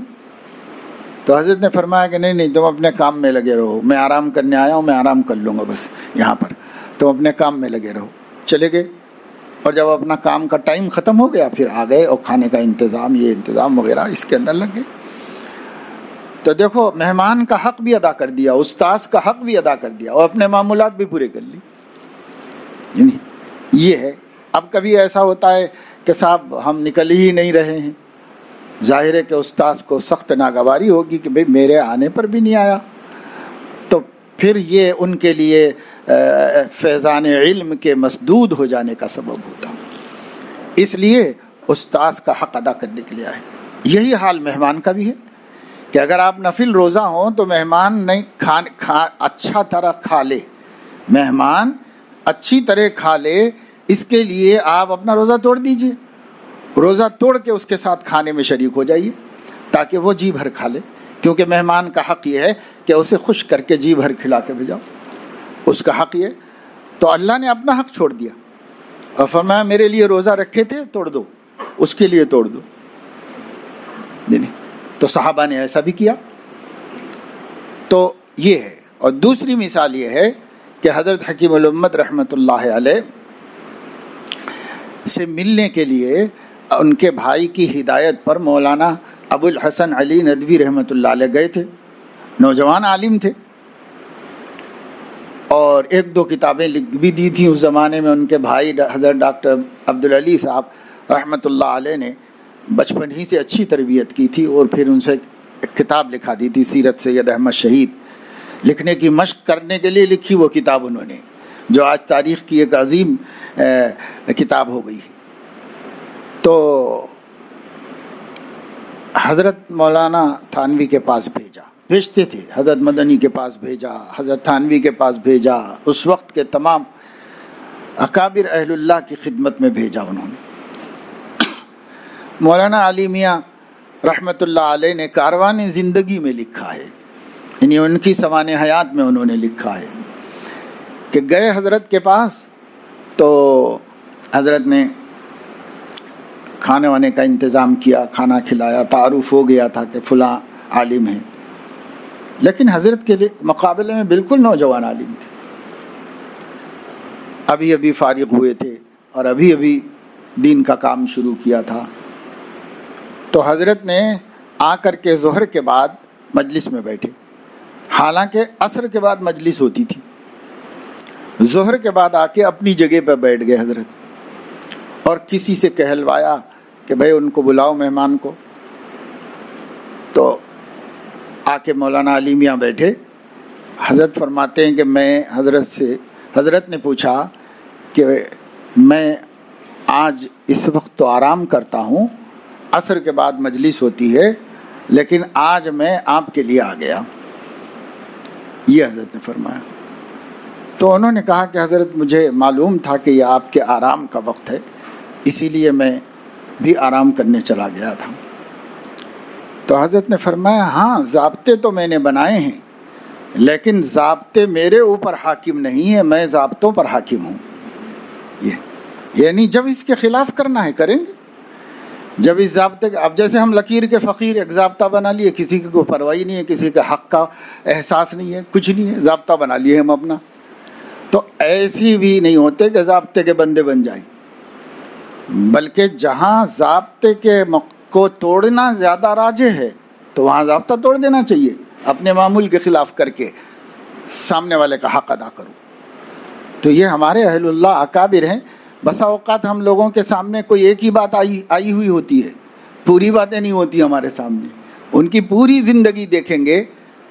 تو حضرت نے فرمایا کہ نہیں تم اپنے کام میں لگے رہو، میں آرام کرنے آیا ہوں، میں آرام کر لوں گا بس یہاں پر، تم اپنے کام میں لگے رہو. چلے گئے، اور جب اپنا کام کا ٹائم ختم ہو گیا پھر آ گئے، اور کھانے کا انتظام، یہ انتظام وغیرہ اس کے اندر لگ گئے. تو دیکھو، مہمان کا حق بھی ادا کر دیا، استاذ کا حق بھی ادا کر دیا، اور اپنے معمولات بھی پورے کر لی. یعنی یہ ہے. اب کبھی ایسا ہوتا ہے کہ صاحب ہم نکل ہی نہیں رہے ہیں، ظاہر ہے کہ استاذ کو سخت ناگواری ہوگی کہ بھئی میرے آنے پر بھی نہیں آیا، تو پھر یہ ان کے لیے فیضان علم کے مسدود ہو جانے کا سبب ہوتا. اس لیے استاذ کا حق ادا کرنے کے لیے آئے. یہی حال مہمان کا بھی ہے کہ اگر آپ نفل روزہ ہوں تو مہمان نہیں اچھا طرح کھا لے، مہمان اچھی طرح کھا لے، اس کے لیے آپ اپنا روزہ توڑ دیجئے، روزہ توڑ کے اس کے ساتھ کھانے میں شریک ہو جائیے تاکہ وہ جی بھر کھا لے، کیونکہ مہمان کا حق یہ ہے کہ اسے خوش کر کے جی بھر کھلا کے بھیجاؤ، اس کا حق یہ۔ تو اللہ نے اپنا حق چھوڑ دیا اور فرمایا میرے لیے روزہ رکھے تھے توڑ دو، اس کے لیے توڑ دو۔ تو صحابہ نے ایسا بھی کیا۔ تو یہ ہے۔ اور دوسری مثال یہ ہے کہ حضرت حکیم الامت رحمۃ اللہ علیہ سے ملنے کے لیے ان کے بھائی کی ہدایت پر مولانا ابو الحسن علی ندوی رحمۃ اللہ علیہ گئے تھے، نوجوان عالم تھے، اور ایک دو کتابیں لکھ بھی دی تھیں اس زمانے میں۔ ان کے بھائی حضرت ڈاکٹر عبدالعلی صاحب رحمۃ اللہ علیہ نے بچپن ہی سے اچھی تربیت کی تھی، اور پھر ان سے ایک کتاب لکھا دی تھی سیرت سید احمد شہید، لکھنے کی مشق کرنے کے لیے لکھی وہ کتاب انہوں نے، جو آج تاریخ کی ایک عظیم کتاب ہو گئی۔ تو حضرت مولانا تھانوی کے پاس بھیجتے تھے، حضرت مدنی کے پاس بھیجا، حضرت تھانوی کے پاس بھیجا، اس وقت کے تمام اکابر اہل اللہ کی خدمت میں بھیجا انہوں نے۔ مولانا علی میاں رحمۃ اللہ علیہ نے کاروان زندگی میں لکھا ہے، یعنی ان کی سوانح حیات میں انہوں نے لکھا ہے کہ گئے حضرت کے پاس تو حضرت نے کھانے وانے کا انتظام کیا، کھانا کھلایا، تعارف ہو گیا تھا کہ فلاں عالم ہے، لیکن حضرت کے مقابلے میں بالکل نوجوان عالم تھے، ابھی ابھی فارغ ہوئے تھے اور ابھی ابھی دین کا کام شروع کیا تھا۔ تو حضرت نے آ کر کے ظہر کے بعد مجلس میں بیٹھے، حالانکہ عصر کے بعد مجلس ہوتی تھی، ظہر کے بعد آ کے اپنی جگہ پہ بیٹھ گئے حضرت، اور کسی سے کہلوایا کہ بھائی ان کو بلاؤ مہمان کو۔ تو آ کے مولانا علی میاں بیٹھے، حضرت فرماتے ہیں کہ میں حضرت نے پوچھا کہ میں آج اس وقت تو آرام کرتا ہوں، عصر کے بعد مجلس ہوتی ہے، لیکن آج میں آپ کے لیے آ گیا، یہ حضرت نے فرمایا۔ تو انہوں نے کہا کہ حضرت مجھے معلوم تھا کہ یہ آپ کے آرام کا وقت ہے، اسی لیے میں بھی آرام کرنے چلا گیا تھا۔ تو حضرت نے فرمایا ہاں ضابطے تو میں نے بنائے ہیں، لیکن ضابطے میرے اوپر حاکم نہیں ہیں، میں ضابطوں پر حاکم ہوں۔ یعنی جب اس کے خلاف کرنا ہے کریں گے، جب اس ضابطے اب جیسے ہم لکیر کے فقیر ایک ضابطہ بنا لیے، کسی کی کوئی پرواہ نہیں ہے، کسی کا حق کا احساس نہیں ہے، کچھ نہیں ہے، ضابطہ بنا لیے ہم اپنا، تو ایسی بھی نہیں ہوتے کہ ضابطے کے بندے بن جائیں، بلکہ جہاں ضابطے کو توڑنا زیادہ راجح ہے تو وہاں ضابطہ توڑ دینا چاہیے، اپنے معمول کے خلاف کر کے سامنے والے کا حق ادا کرو۔ تو یہ ہمارے اہل اللہ اکابر ہیں۔ بسا اوقات ہم لوگوں کے سامنے کوئی ایک ہی بات آئی ہوئی ہوتی ہے، پوری باتیں نہیں ہوتی ہمارے سامنے، ان کی پوری زندگی دیکھیں گے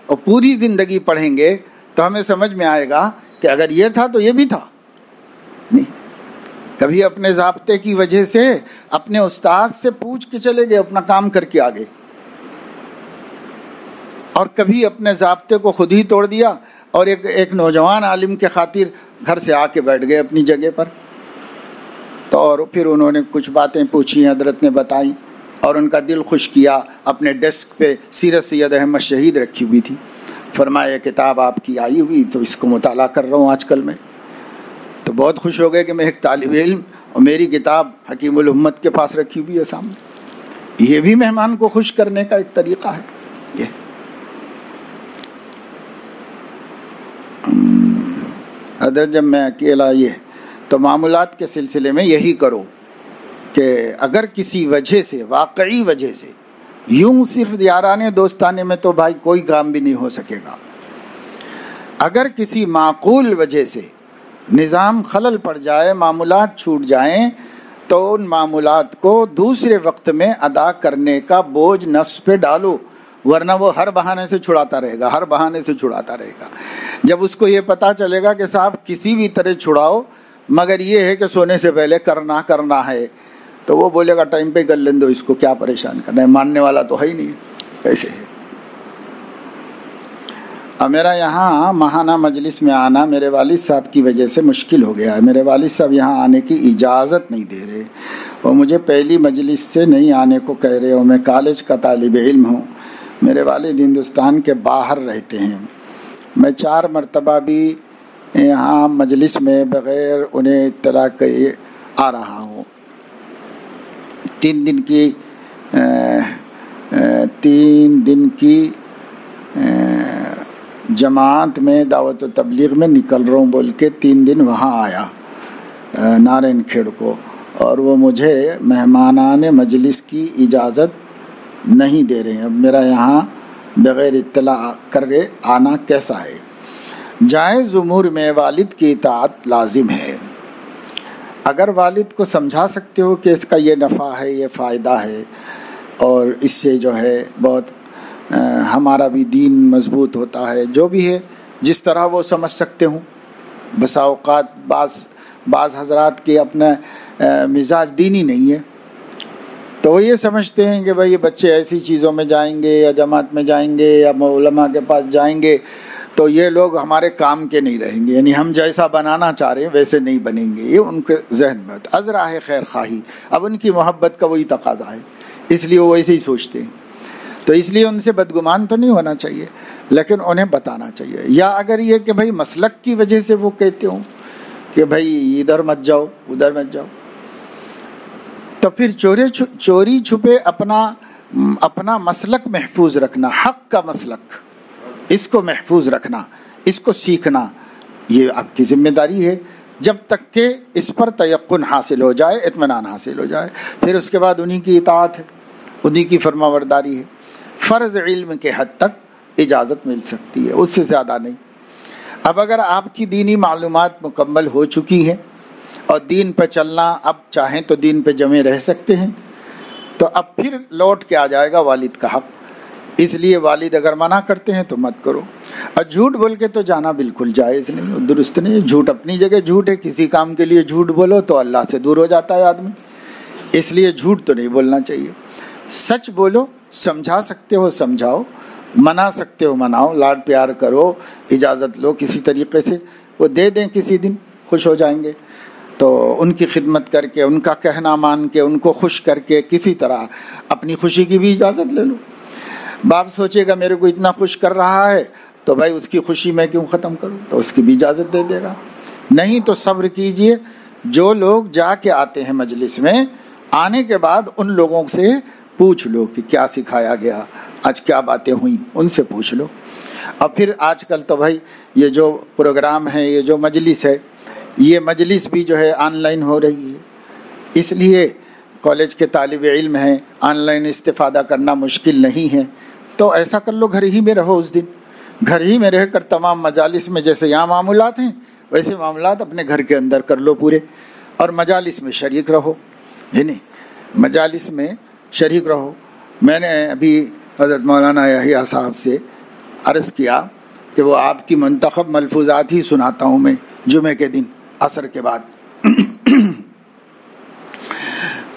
اور پوری زندگی پڑھیں گے تو ہمیں سمجھ میں آئے گا کہ اگر یہ تھا تو یہ بھی تھا۔ نہیں، کبھی اپنے ضابطے کی وجہ سے اپنے استاد سے پوچھ کے چلے گئے، اپنا کام کر کے آگے، اور کبھی اپنے ضابطے کو خود ہی توڑ دیا اور ایک نوجوان عالم کے خاطر گھر سے آ کے بیٹھ گئے اپنی جگہ پر۔ تو اور پھر انہوں نے کچھ باتیں پوچھی، حضرت نے بتائی اور ان کا دل خوش کیا۔ اپنے ڈیسک پہ سیرت سید احمد شہید رکھی ہوئی تھی، فرمایا یہ کتاب آپ کی آئی ہوئی تو اس کو مطالعہ کر رہا ہوں آج کل میں۔ تو بہت خوش ہو گئے کہ میں ایک طالب علم اور میری کتاب حکیم الامت کے پاس رکھی ہوئی ہے سامنے۔ یہ بھی مہمان کو خوش کرنے کا ایک طریقہ ہے۔ یہ حضرت جب میں اکیلا تو معاملات کے سلسلے میں یہی کرو کہ اگر کسی وجہ سے، واقعی وجہ سے، یوں صرف یارانے دوستانے میں تو بھائی کوئی کام بھی نہیں ہو سکے گا، اگر کسی معقول وجہ سے نظام خلل پڑ جائے، معمولات چھوٹ جائیں، تو ان معمولات کو دوسرے وقت میں ادا کرنے کا بوجھ نفس پہ ڈالو، ورنہ وہ ہر بہانے سے چھڑاتا رہے گا، ہر بہانے سے چھڑاتا رہے گا۔ جب اس کو یہ پتہ چلے گا کہ صاحب کسی بھی طرح چھڑاؤ مگر یہ ہے کہ سونے سے پہلے کرنا ہے، تو وہ بولے گا ٹائم پہ کر لیں دو، اس کو کیا پریشان کرنا ہے، ماننے والا تو ہے ہی نہیں، ایسے ہے۔ اب میرا یہاں ماہانہ مجلس میں آنا میرے والد صاحب کی وجہ سے مشکل ہو گیا ہے، میرے والد صاحب یہاں آنے کی اجازت نہیں دے رہے، وہ مجھے پہلی مجلس سے نہیں آنے کو کہہ رہے ہو. میں کالج کا طالب علم ہوں. میرے والد ہندوستان کے باہر رہتے ہیں. میں 4 مرتبہ بھی یہاں مجلس میں بغیر انہیں اطلاع کیے آ رہا ہوں. 3 دن کی جماعت میں دعوت و تبلیغ میں نکل رہا ہوں بول کے 3 دن وہاں آیا نارائن کھیڑ کو, اور وہ مجھے مہمانان مجلس کی اجازت نہیں دے رہے ہیں. اب میرا یہاں بغیر اطلاع کر کے آنا کیسا ہے؟ جائز امور میں والد کی اطاعت لازم ہے. اگر والد کو سمجھا سکتے ہو کہ اس کا یہ نفع ہے, یہ فائدہ ہے, اور اس سے جو ہے بہت ہمارا بھی دین مضبوط ہوتا ہے, جو بھی ہے جس طرح وہ سمجھ سکتے ہوں. بسا اوقات بعض حضرات کے اپنا مزاج دینی نہیں ہے, تو وہ یہ سمجھتے ہیں کہ بھائی بچے ایسی چیزوں میں جائیں گے یا جماعت میں جائیں گے یا علماء کے پاس جائیں گے تو یہ لوگ ہمارے کام کے نہیں رہیں گے, یعنی ہم جیسا بنانا چاہ رہے ہیں ویسے نہیں بنیں گے. یہ ان کے ذہن میں عذرا ہے خیر خواہی. اب ان کی محبت کا وہی تقاضا ہے, اس لیے وہ ویسے ہی سوچتے ہیں. تو اس لیے ان سے بدگمان تو نہیں ہونا چاہیے, لیکن انہیں بتانا چاہیے. یا اگر یہ کہ بھائی مسلک کی وجہ سے وہ کہتے ہوں کہ بھائی ادھر مت جاؤ ادھر مت جاؤ, تو پھر چوری چھپے اپنا مسلک محفوظ رکھنا, حق کا مسلک, اس کو محفوظ رکھنا, اس کو سیکھنا, یہ آپ کی ذمہ داری ہے. جب تک کہ اس پر تیقن حاصل ہو جائے, اطمینان حاصل ہو جائے, پھر اس کے بعد انہی کی اطاعت ہے, انہی کی فرما برداری ہے. فرض علم کے حد تک اجازت مل سکتی ہے, اس سے زیادہ نہیں. اب اگر آپ کی دینی معلومات مکمل ہو چکی ہیں اور دین پہ چلنا اب چاہیں تو دین پہ جمے رہ سکتے ہیں, تو اب پھر لوٹ کے آ جائے گا والد کا حق. اس لیے والد اگر منع کرتے ہیں تو مت کرو. اور جھوٹ بول کے تو جانا بالکل جائز نہیں, درست نہیں. جھوٹ اپنی جگہ جھوٹ ہے, کسی کام کے لیے جھوٹ بولو تو اللہ سے دور ہو جاتا ہے آدمی, اس لیے جھوٹ تو نہیں بولنا چاہیے. سچ بولو, سمجھا سکتے ہو سمجھاؤ, منا سکتے ہو مناؤ, لاڈ پیار کرو, اجازت لو کسی طریقے سے. وہ دے دیں کسی دن, خوش ہو جائیں گے, تو ان کی خدمت کر کے, ان کا کہنا مان کے, ان کو خوش کر کے کسی طرح اپنی خوشی کی بھی اجازت لے لو. باپ سوچے گا میرے کو اتنا خوش کر رہا ہے تو بھائی اس کی خوشی میں کیوں ختم کروں, تو اس کی بھی اجازت دے دے گا. نہیں تو صبر کیجئے. جو لوگ جا کے آتے ہیں مجلس میں, آنے کے بعد ان لوگوں سے پوچھ لو کہ کیا سکھایا گیا, آج کیا باتیں ہوئیں, ان سے پوچھ لو. اور پھر آج کل تو بھائی یہ جو پروگرام ہے, یہ جو مجلس ہے, یہ مجلس بھی جو ہے آن لائن ہو رہی ہے. اس لیے کالج کے طالب علم ہیں, آن لائن استفادہ کرنا مشکل نہیں ہے, تو ایسا کر لو گھر ہی میں رہو. اس دن گھر ہی میں رہ کر تمام مجالس میں جیسے یہاں معاملات ہیں ویسے معاملات اپنے گھر کے اندر کر لو پورے, اور مجالس میں شریک رہو. یعنی مجالس میں شریک رہو. میں نے ابھی حضرت مولانا یحییٰ صاحب سے عرض کیا کہ وہ آپ کی منتخب ملفوظات ہی سناتا ہوں میں جمعے کے دن عصر کے بعد.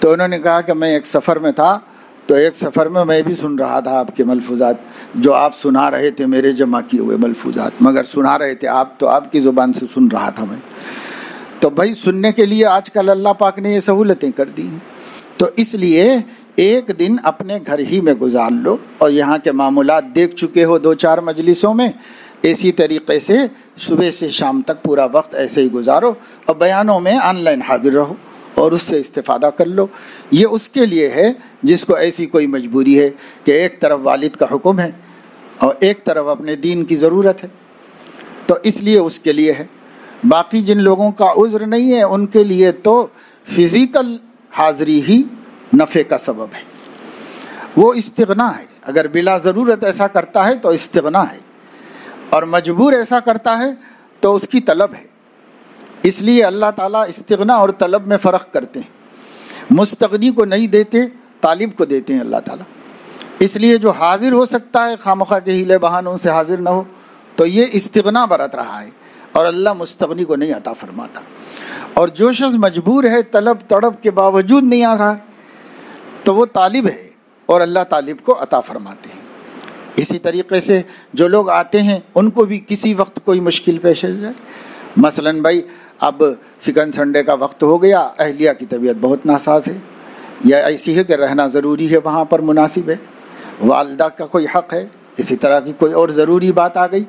تو انہوں نے کہا کہ میں ایک سفر میں تھا, تو ایک سفر میں بھی سن رہا تھا آپ کے ملفوظات, جو آپ سنا رہے تھے میرے جمع کیے ہوئے ملفوظات, مگر سنا رہے تھے آپ, تو آپ کی زبان سے سن رہا تھا میں. تو بھائی سننے کے لیے آج کل اللہ پاک نے یہ سہولتیں کر دی ہیں, تو اس لیے ایک دن اپنے گھر ہی میں گزار لو, اور یہاں کے معاملات دیکھ چکے ہو 2-4 مجلسوں میں, اسی طریقے سے صبح سے شام تک پورا وقت ایسے ہی گزارو, اور بیانوں میں آن لائن حاضر رہو اور اس سے استفادہ کر لو. یہ اس کے لیے ہے جس کو ایسی کوئی مجبوری ہے کہ ایک طرف والد کا حکم ہے اور ایک طرف اپنے دین کی ضرورت ہے, تو اس لیے اس کے لیے ہے. باقی جن لوگوں کا عذر نہیں ہے ان کے لیے تو فزیکل حاضری ہی نفع کا سبب ہے, وہ استغنا ہے. اگر بلا ضرورت ایسا کرتا ہے تو استغنا ہے, اور مجبور ایسا کرتا ہے تو اس کی طلب ہے. اس لیے اللہ تعالیٰ استغنا اور طلب میں فرق کرتے ہیں. مستغنی کو نہیں دیتے, طالب کو دیتے ہیں اللہ تعالیٰ. اس لیے جو حاضر ہو سکتا ہے خامخواہ کے ہیلے بہانوں سے حاضر نہ ہو, تو یہ استغنا برت رہا ہے, اور اللہ مستغنی کو نہیں عطا فرماتا. اور جو شخص مجبور ہے, طلب تڑپ کے باوجود نہیں آ رہا ہے, تو وہ طالب ہے اور اللہ طالب کو عطا فرماتے ہیں. اسی طریقے سے جو لوگ آتے ہیں ان کو بھی کسی وقت کوئی مشکل پیش آ جائے, مثلاً بھائی اب سیکنڈ سنڈے کا وقت ہو گیا, اہلیہ کی طبیعت بہت ناساز ہے, یا ایسی ہے کہ رہنا ضروری ہے وہاں پر مناسب ہے، والدہ کا کوئی حق ہے، اسی طرح کی کوئی اور ضروری بات آ گئی،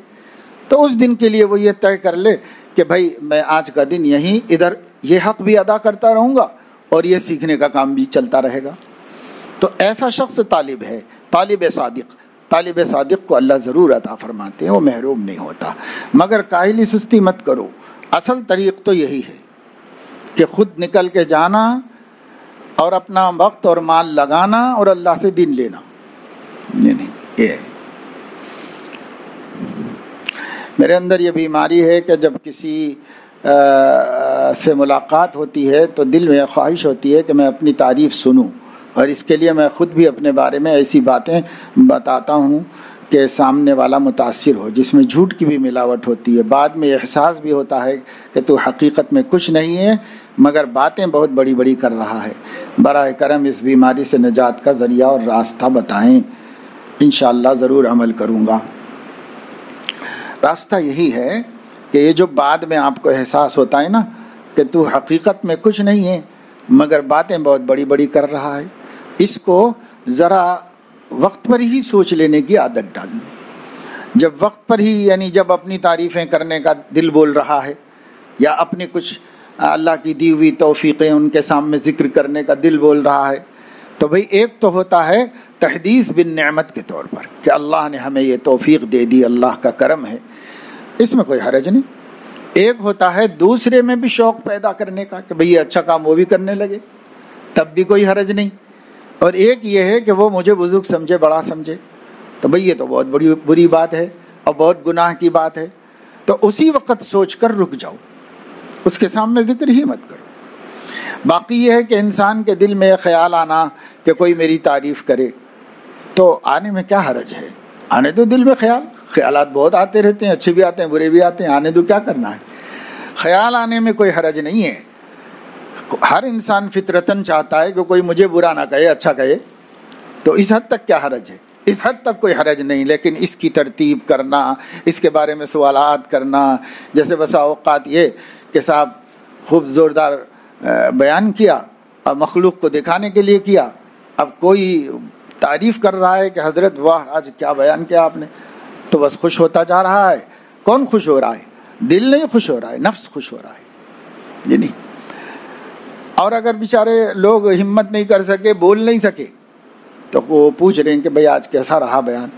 تو اس دن کے لیے وہ یہ طے کر لے کہ بھائی میں آج کا دن یہیں ادھر یہ حق بھی ادا کرتا رہوں گا اور یہ سیکھنے کا کام بھی چلتا رہے گا۔ تو ایسا شخص طالب ہے، طالب صادق کو اللہ ضرور عطا فرماتے ہیں، وہ محروم نہیں ہوتا۔ مگر کاہلی سستی مت کرو، اصل طریق تو یہی ہے کہ خود نکل کے جانا اور اپنا وقت اور مال لگانا اور اللہ سے دین لینا۔ نہیں یہ میرے اندر یہ بیماری ہے کہ جب کسی سے ملاقات ہوتی ہے تو دل میں خواہش ہوتی ہے کہ میں اپنی تعریف سنوں، اور اس کے لیے میں خود بھی اپنے بارے میں ایسی باتیں بتاتا ہوں کہ سامنے والا متاثر ہو، جس میں جھوٹ کی بھی ملاوٹ ہوتی ہے۔ بعد میں احساس بھی ہوتا ہے کہ تو حقیقت میں کچھ نہیں ہے مگر باتیں بہت بڑی بڑی کر رہا ہے۔ براہ کرم اس بیماری سے نجات کا ذریعہ اور راستہ بتائیں، انشاءاللہ ضرور عمل کروں گا۔ راستہ یہی ہے کہ یہ جو بعد میں آپ کو احساس ہوتا ہے نا کہ تو حقیقت میں کچھ نہیں ہے مگر باتیں بہت بڑی بڑی کر رہا ہے، اس کو ذرا وقت پر ہی سوچ لینے کی عادت ڈال۔ جب وقت پر ہی، یعنی جب اپنی تعریفیں کرنے کا دل بول رہا ہے یا اپنی کچھ اللہ کی دی ہوئی توفیقیں ان کے سامنے ذکر کرنے کا دل بول رہا ہے، تو بھئی ایک تو ہوتا ہے تحدیث بالنعمت کے طور پر کہ اللہ نے ہمیں یہ توفیق دے دی، اللہ کا کرم ہے، اس میں کوئی حرج نہیں۔ ایک ہوتا ہے دوسرے میں بھی شوق پیدا کرنے کا کہ بھئی یہ اچھا کام وہ بھی کرنے لگے، تب بھی کوئی حرج نہیں۔ اور ایک یہ ہے کہ وہ مجھے بزرگ سمجھے، بڑا سمجھے، تو بھئی یہ تو بہت بری بات ہے اور بہت گناہ کی بات ہے۔ تو اسی وقت سوچ کر رک جاؤ، اس کے سامنے ذکر ہی مت کرو۔ باقی یہ ہے کہ انسان کے دل میں خیال آنا کہ کوئی میری تعریف کرے، تو آنے میں کیا حرج ہے؟ آنے دو دل میں خیالات بہت آتے رہتے ہیں، اچھے بھی آتے ہیں برے بھی آتے ہیں، آنے دو، کیا کرنا ہے؟ خیال آنے میں کوئی حرج نہیں ہے۔ ہر انسان فطرتاً چاہتا ہے کہ کوئی مجھے برا نہ کہے، اچھا کہے، تو اس حد تک کیا حرج ہے؟ اس حد تک کوئی حرج نہیں، لیکن اس کی ترتیب کرنا، اس کے بارے میں سوالات کرنا، جیسے بسا اوقات یہ کہ صاحب خوب زوردار بیان کیا اور مخلوق کو دکھانے کے لیے کیا، اب کوئی تعریف کر رہا ہے کہ حضرت واہ آج کیا بیان کیا آپ نے، تو بس خوش ہوتا جا رہا ہے۔ کون خوش ہو رہا ہے؟ دل نہیں خوش ہو رہا ہے، نفس خوش ہو رہا ہے، جی نہیں۔ اور اگر بیچارے لوگ ہمت نہیں کر سکے، بول نہیں سکے، تو وہ پوچھ رہے ہیں کہ بھئی آج کیسا رہا بیان،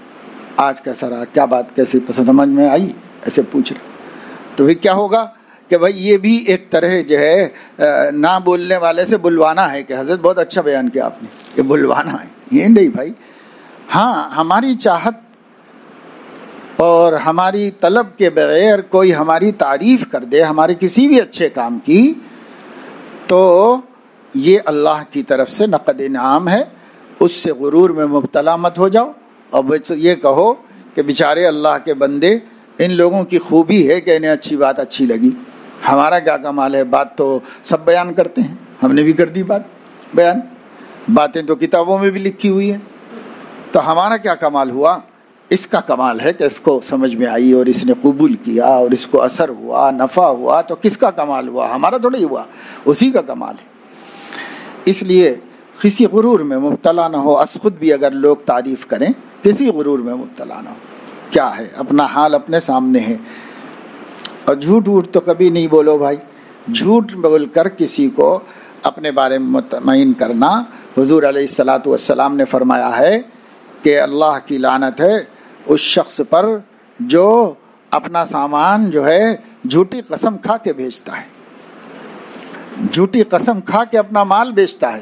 آج کیسا رہا، کیا بات کیسی سمجھ میں آئی، ایسے پوچھ رہے۔ تو پھر کیا ہوگا کہ بھئی یہ بھی ایک طرح جو ہے نہ بولنے والے سے بلوانا ہے کہ حضرت بہت اچھا بیان کیا آپ نے، یہ بلوانا ہے، یہ نہیں بھائی۔ ہاں، ہماری چاہت اور ہماری طلب کے بغیر کوئی ہماری تعریف کر دے ہمارے کسی بھی اچھے کام کی، تو یہ اللہ کی طرف سے نقد انعام ہے، اس سے غرور میں مبتلا مت ہو جاؤ، اور یہ کہو کہ بیچارے اللہ کے بندے، ان لوگوں کی خوبی ہے کہ انہیں اچھی بات اچھی لگی، ہمارا کیا کمال ہے؟ بات تو سب بیان کرتے ہیں، ہم نے بھی کر دی بات بیان، باتیں تو کتابوں میں بھی لکھی ہوئی ہیں، تو ہمارا کیا کمال ہوا؟ اس کا کمال ہے کہ اس کو سمجھ میں آئی اور اس نے قبول کیا اور اس کو اثر ہوا، نفع ہوا، تو کس کا کمال ہوا؟ ہمارا تھوڑا ہی ہوا، اسی کا کمال ہے۔ اس لیے کسی غرور میں مبتلا نہ ہو، از خود بھی اگر لوگ تعریف کریں کسی غرور میں مبتلا نہ ہو۔ کیا ہے؟ اپنا حال اپنے سامنے ہے، اور جھوٹ تو کبھی نہیں بولو بھائی، جھوٹ بول کر کسی کو اپنے بارے میں مطمئن کرنا، حضور علیہ الصلاۃ والسلام نے فرمایا ہے کہ اللہ کی لعنت ہے اس شخص پر جو اپنا سامان جو ہے جھوٹی قسم کھا کے بیچتا ہے، جھوٹی قسم کھا کے اپنا مال بیچتا ہے۔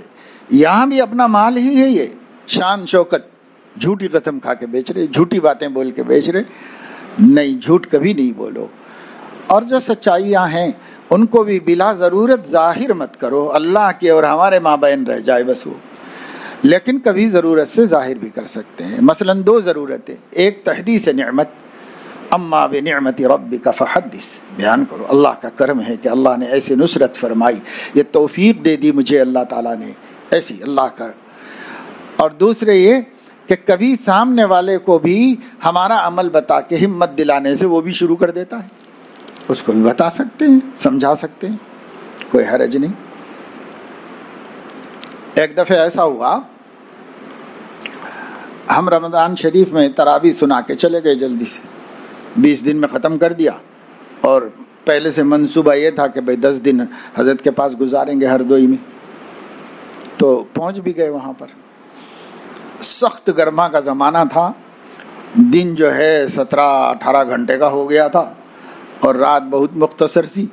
یہاں بھی اپنا مال ہی ہے، یہ شان شوکت، جھوٹی قسم کھا کے بیچ رہے، جھوٹی باتیں بول کے بیچ رہے۔ نہیں، جھوٹ کبھی نہیں بولو، اور جو سچائیاں ہیں ان کو بھی بلا ضرورت ظاہر مت کرو، اللہ کے اور ہمارے مابین رہ جائے بس وہ، لیکن کبھی ضرورت سے ظاہر بھی کر سکتے ہیں۔ مثلا دو ضرورتیں، ایک تحدیث نعمت، اما بنعمت ربک فحدث، بیان کرو اللہ کا کرم ہے کہ اللہ نے ایسے نصرت فرمائی، یہ توفیق دے دی مجھے اللہ تعالیٰ نے، ایسی اللہ کا۔ اور دوسرے یہ کہ کبھی سامنے والے کو بھی ہمارا عمل بتا کے ہمت دلانے سے وہ بھی شروع کر دیتا ہے، اس کو بھی بتا سکتے ہیں، سمجھا سکتے ہیں، کوئی حرج نہیں۔ ایک دفعہ ایسا ہوا، ہم رمضان شریف میں تراویح سنا کے چلے گئے جلدی سے، 20 دن میں ختم کر دیا، اور پہلے سے منصوبہ یہ تھا کہ بھئی 10 دن حضرت کے پاس گزاریں گے ہردوئی میں، تو پہنچ بھی گئے وہاں پر۔ سخت گرما کا زمانہ تھا، دن جو ہے 17-18 گھنٹے کا ہو گیا تھا اور رات بہت مختصر سی،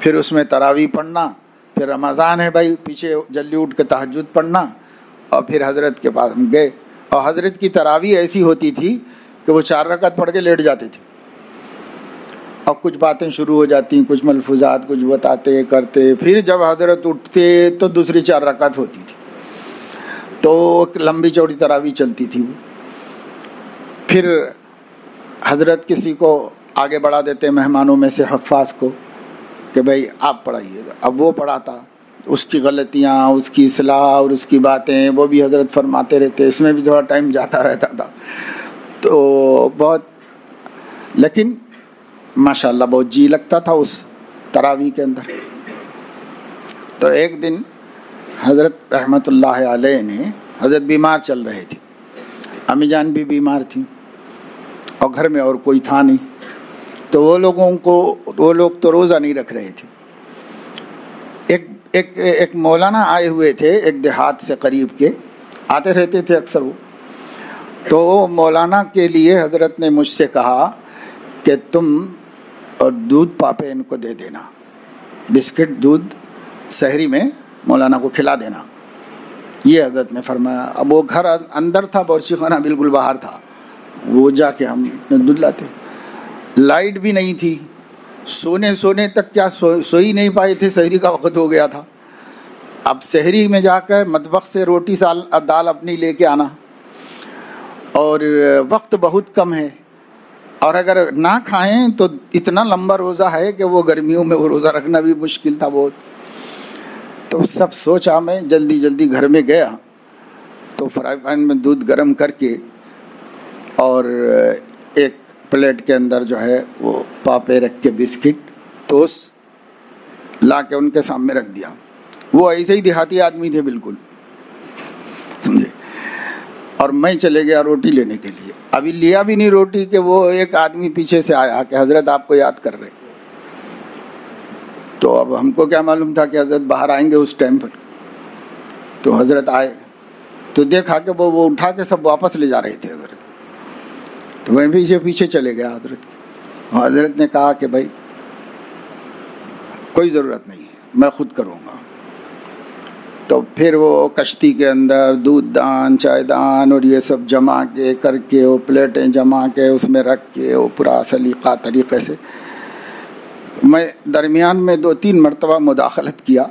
پھر اس میں تراویح پڑھنا، پھر رمضان ہے بھائی، پیچھے جلدی اٹھ کے تہجد پڑھنا، اور پھر حضرت کے پاس گئے۔ اور حضرت کی تراویح ایسی ہوتی تھی کہ وہ 4 رکعت پڑھ کے لیٹ جاتے تھے، اور کچھ باتیں شروع ہو جاتی، کچھ ملفوظات کچھ بتاتے کرتے، پھر جب حضرت اٹھتے تو دوسری 4 رکعت ہوتی تھی، تو ایک لمبی چوڑی تراویح چلتی تھی وہ۔ پھر حضرت کسی کو آگے بڑھا دیتے مہمانوں میں سے حفاظ کو کہ بھائی آپ پڑھائیے گا، اب وہ پڑھاتا، اس کی غلطیاں، اس کی اصلاح اور اس کی باتیں وہ بھی حضرت فرماتے رہتے، اس میں بھی تھوڑا ٹائم جاتا رہتا تھا، تو بہت، لیکن ماشاءاللہ بہت جی لگتا تھا اس تراویح کے اندر۔ تو ایک دن حضرت رحمت اللہ علیہ نے، حضرت بیمار چل رہے تھے، امی جان بھی بیمار تھیں اور گھر میں اور کوئی تھا نہیں، تو وہ لوگ تو روزہ نہیں رکھ رہے تھے۔ ایک مولانا آئے ہوئے تھے، ایک دیہات سے قریب کے، آتے رہتے تھے اکثر وہ، تو مولانا کے لیے حضرت نے مجھ سے کہا کہ تم اور دودھ پاپے ان کو دے دینا، بسکٹ دودھ سحری میں مولانا کو کھلا دینا، یہ حضرت نے فرمایا۔ اب وہ گھر اندر تھا، باورچی خانہ بالکل باہر تھا، وہ جا کے ہم دودھ لاتے، لائٹ بھی نہیں تھی، سونے تک کیا سوئی نہیں پائے تھے، سحری کا وقت ہو گیا تھا۔ اب سحری میں جا کر مطبخ سے روٹی دال اپنی لے کے آنا، اور وقت بہت کم ہے، اور اگر نہ کھائیں تو اتنا لمبا روزہ ہے کہ وہ گرمیوں میں وہ روزہ رکھنا بھی مشکل تھا بہت۔ تو سب سوچا، میں جلدی گھر میں گیا تو فرائی پین میں دودھ گرم کر کے اور ایک پلیٹ کے اندر جو ہے وہ پاپے رکھ کے بسکٹ ٹوسٹ لا کے ان کے سامنے رکھ دیا۔ وہ ایسے ہی دیہاتی آدمی تھے بالکل، سمجھے، اور میں چلے گیا روٹی لینے کے لیے۔ ابھی لیا بھی نہیں روٹی کہ وہ ایک آدمی پیچھے سے آیا کہ حضرت آپ کو یاد کر رہے۔ تو اب ہم کو کیا معلوم تھا کہ حضرت باہر آئیں گے اس ٹائم پر، تو حضرت آئے تو دیکھا کہ وہ اٹھا کے سب واپس لے جا رہے تھے حضرت، تو میں پیچھے چلے گیا حضرت کے، اور حضرت نے کہا کہ بھائی کوئی ضرورت نہیں، میں خود کروں گا۔ تو پھر وہ کشتی کے اندر دودھ دان، چائے دان اور یہ سب جمع کے کر کے، وہ پلیٹیں جمع کے اس میں رکھ کے، وہ پورا سلیقہ طریقے سے، میں درمیان میں 2-3 مرتبہ مداخلت کیا،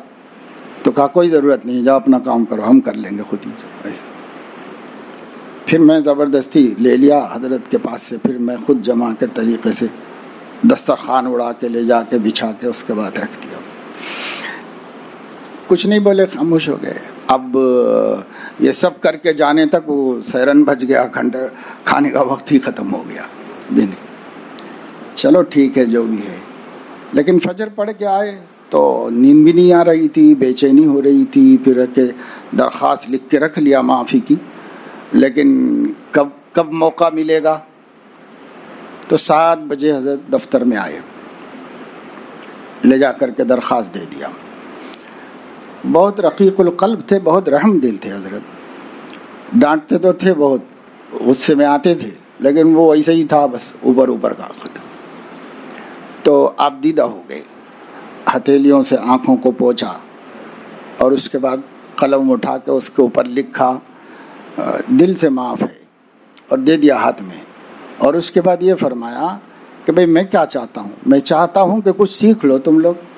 تو کہا کوئی ضرورت نہیں، جاؤ اپنا کام کرو، ہم کر لیں گے خود ہی ایسے۔ پھر میں زبردستی لے لیا حضرت کے پاس سے، پھر میں خود جمع کے طریقے سے دسترخوان اڑا کے لے جا کے بچھا کے اس کے بعد رکھ دیا۔ کچھ نہیں بولے، خاموش ہو گئے۔ اب یہ سب کر کے جانے تک وہ سیرن بج گیا، گھنٹہ کھانے کا وقت ہی ختم ہو گیا دن۔ چلو ٹھیک ہے جو بھی ہے، لیکن فجر پڑھ کے آئے تو نیند بھی نہیں آ رہی تھی، بے چینی ہو رہی تھی، پھر کہ درخواست لکھ کے رکھ لیا معافی کی، لیکن کب موقع ملے گا۔ تو 7 بجے حضرت دفتر میں آئے، لے جا کر کے درخواست دے دیا۔ بہت رقیق القلب تھے، بہت رحم دل تھے حضرت، ڈانٹتے تو تھے بہت، غصے میں آتے تھے، لیکن وہ ایسے ہی تھا، بس اوپر کا ختم۔ تو آپ دیدہ ہو گئے، ہتھیلیوں سے آنکھوں کو پوچھا، اور اس کے بعد قلم اٹھا کے اس کے اوپر لکھا دل سے معاف ہے، اور دے دیا ہاتھ میں، اور اس کے بعد یہ فرمایا کہ بھئی میں کیا چاہتا ہوں، میں چاہتا ہوں کہ کچھ سیکھ لو تم لوگ،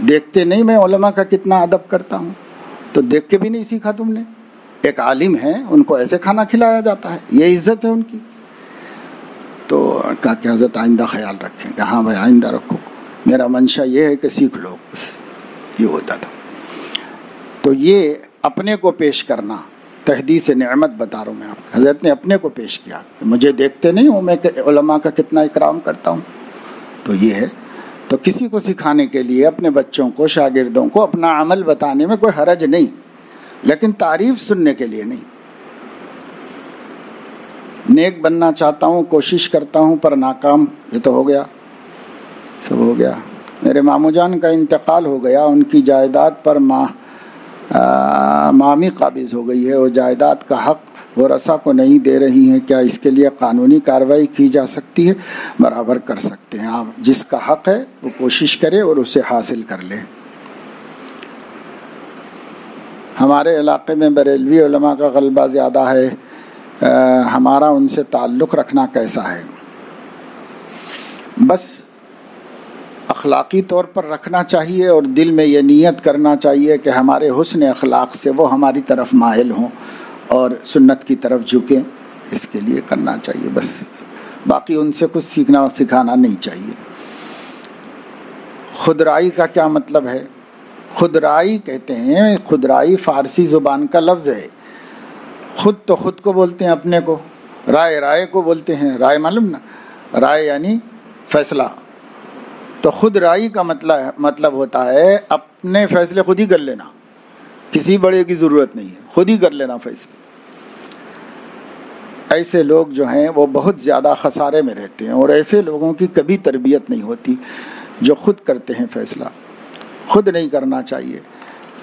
دیکھتے نہیں میں علماء کا کتنا ادب کرتا ہوں، تو دیکھ کے بھی نہیں سیکھا تم نے، ایک عالم ہے ان کو ایسے کھانا کھلایا جاتا ہے، یہ عزت ہے ان کی۔ تو کہا کہ حضرت آئندہ خیال رکھیں، کہ ہاں بھائی آئندہ رکھو، میرا منشا یہ ہے کہ سیکھ لو، بس یہ ہوتا تھا۔ تو یہ اپنے کو پیش کرنا، تحدیث نعمت بتا رہا ہوں میں آپ کو، حضرت نے اپنے کو پیش کیا کہ مجھے دیکھتے نہیں ہوں میں کہ علماء کا کتنا اکرام کرتا ہوں، تو یہ ہے۔ تو کسی کو سکھانے کے لیے اپنے بچوں کو، شاگردوں کو اپنا عمل بتانے میں کوئی حرج نہیں، لیکن تعریف سننے کے لیے نہیں۔ نیک بننا چاہتا ہوں، کوشش کرتا ہوں پر ناکام، یہ تو ہو گیا، سب ہو گیا۔ میرے ماموں جان کا انتقال ہو گیا، ان کی جائیداد پر مامی قابض ہو گئی ہے، وہ جائیداد کا حق وہ رسا کو نہیں دے رہی ہیں، کیا اس کے لیے قانونی کارروائی کی جا سکتی ہے؟ برابر کر سکتے ہیں آپ، جس کا حق ہے وہ کوشش کرے اور اسے حاصل کر لے۔ ہمارے علاقے میں بریلوی علماء کا غلبہ زیادہ ہے، ہمارا ان سے تعلق رکھنا کیسا ہے؟ بس اخلاقی طور پر رکھنا چاہیے اور دل میں یہ نیت کرنا چاہیے کہ ہمارے حسن اخلاق سے وہ ہماری طرف مائل ہوں اور سنت کی طرف جھکیں، اس کے لیے کرنا چاہیے بس، باقی ان سے کچھ سیکھنا سکھانا نہیں چاہیے۔ خودرائی کا کیا مطلب ہے؟ خودرائی کہتے ہیں، خودرائی فارسی زبان کا لفظ ہے۔ خود تو خود کو بولتے ہیں اپنے کو، رائے کو بولتے ہیں، رائے معلوم نا، رائے یعنی فیصلہ۔ تو خود رائی کا مطلب ہوتا ہے اپنے فیصلے خود ہی کر لینا، کسی بڑے کی ضرورت نہیں ہے، خود ہی کر لینا فیصلے۔ ایسے لوگ جو ہیں وہ بہت زیادہ خسارے میں رہتے ہیں، اور ایسے لوگوں کی کبھی تربیت نہیں ہوتی جو خود کرتے ہیں فیصلہ۔ خود نہیں کرنا چاہیے،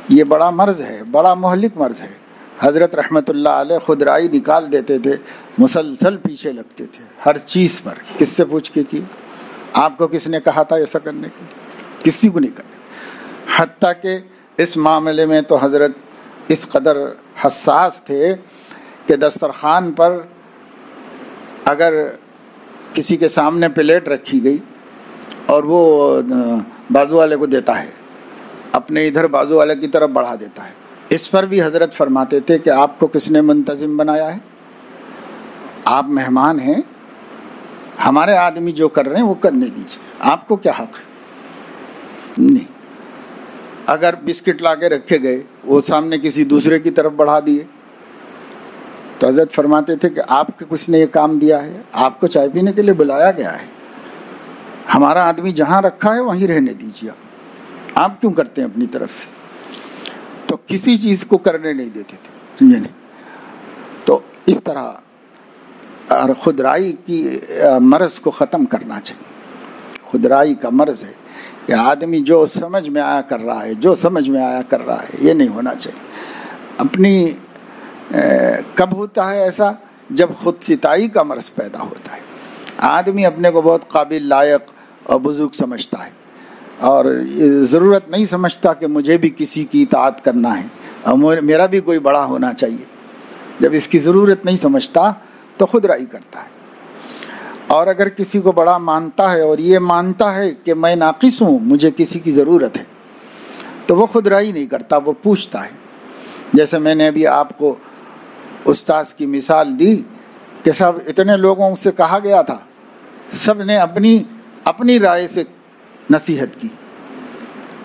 یہ بڑا مرض ہے، بڑا مہلک مرض ہے۔ حضرت رحمت اللہ علیہ خود رائی نکال دیتے تھے، مسلسل پیچھے لگتے تھے ہر چیز پر، کس سے پوچھ کے کی؟ آپ کو کس نے کہا تھا ایسا کرنے کے لیے؟ کسی کو نہیں کرنا۔ حتیٰ کہ اس معاملے میں تو حضرت اس قدر حساس تھے کہ دسترخوان پر اگر کسی کے سامنے پلیٹ رکھی گئی اور وہ بازو والے کو دیتا ہے، اپنے ادھر بازو والے کی طرف بڑھا دیتا ہے، اس پر بھی حضرت فرماتے تھے کہ آپ کو کس نے منتظم بنایا ہے؟ آپ مہمان ہیں، ہمارے آدمی جو کر رہے ہیں وہ کرنے دیجیے، آپ کو کیا حق ہے؟ نہیں۔ اگر بسکٹ لا کے رکھے گئے، وہ سامنے کسی دوسرے کی طرف بڑھا دیے، تو حضرت فرماتے تھے کہ آپ کے کس نے یہ کام دیا ہے؟ آپ کو چائے پینے کے لیے بلایا گیا ہے، ہمارا آدمی جہاں رکھا ہے وہیں رہنے دیجیے، آپ کیوں کرتے ہیں اپنی طرف سے؟ تو کسی چیز کو کرنے نہیں دیتے تھے، سمجھے نہیں؟ تو اس طرح اور خودرائی کی مرض کو ختم کرنا چاہیے۔ خودرائی کا مرض ہے کہ آدمی جو سمجھ میں آیا کر رہا ہے، جو سمجھ میں آیا کر رہا ہے، یہ نہیں ہونا چاہیے۔ اپنی کب ہوتا ہے ایسا؟ جب خود ستائی کا مرض پیدا ہوتا ہے، آدمی اپنے کو بہت قابل، لائق اور بزرگ سمجھتا ہے، اور ضرورت نہیں سمجھتا کہ مجھے بھی کسی کی اطاعت کرنا ہے اور میرا بھی کوئی بڑا ہونا چاہیے۔ جب اس کی ضرورت نہیں سمجھتا تو خود رائی کرتا ہے۔ اور اگر کسی کو بڑا مانتا ہے اور یہ مانتا ہے کہ میں ناقص ہوں، مجھے کسی کی ضرورت ہے، تو وہ خود رائی نہیں کرتا، وہ پوچھتا ہے۔ جیسے میں نے ابھی آپ کو استاذ کی مثال دی کہ سب اتنے لوگوں سے کہا گیا تھا، سب نے اپنی رائے سے نصیحت کی،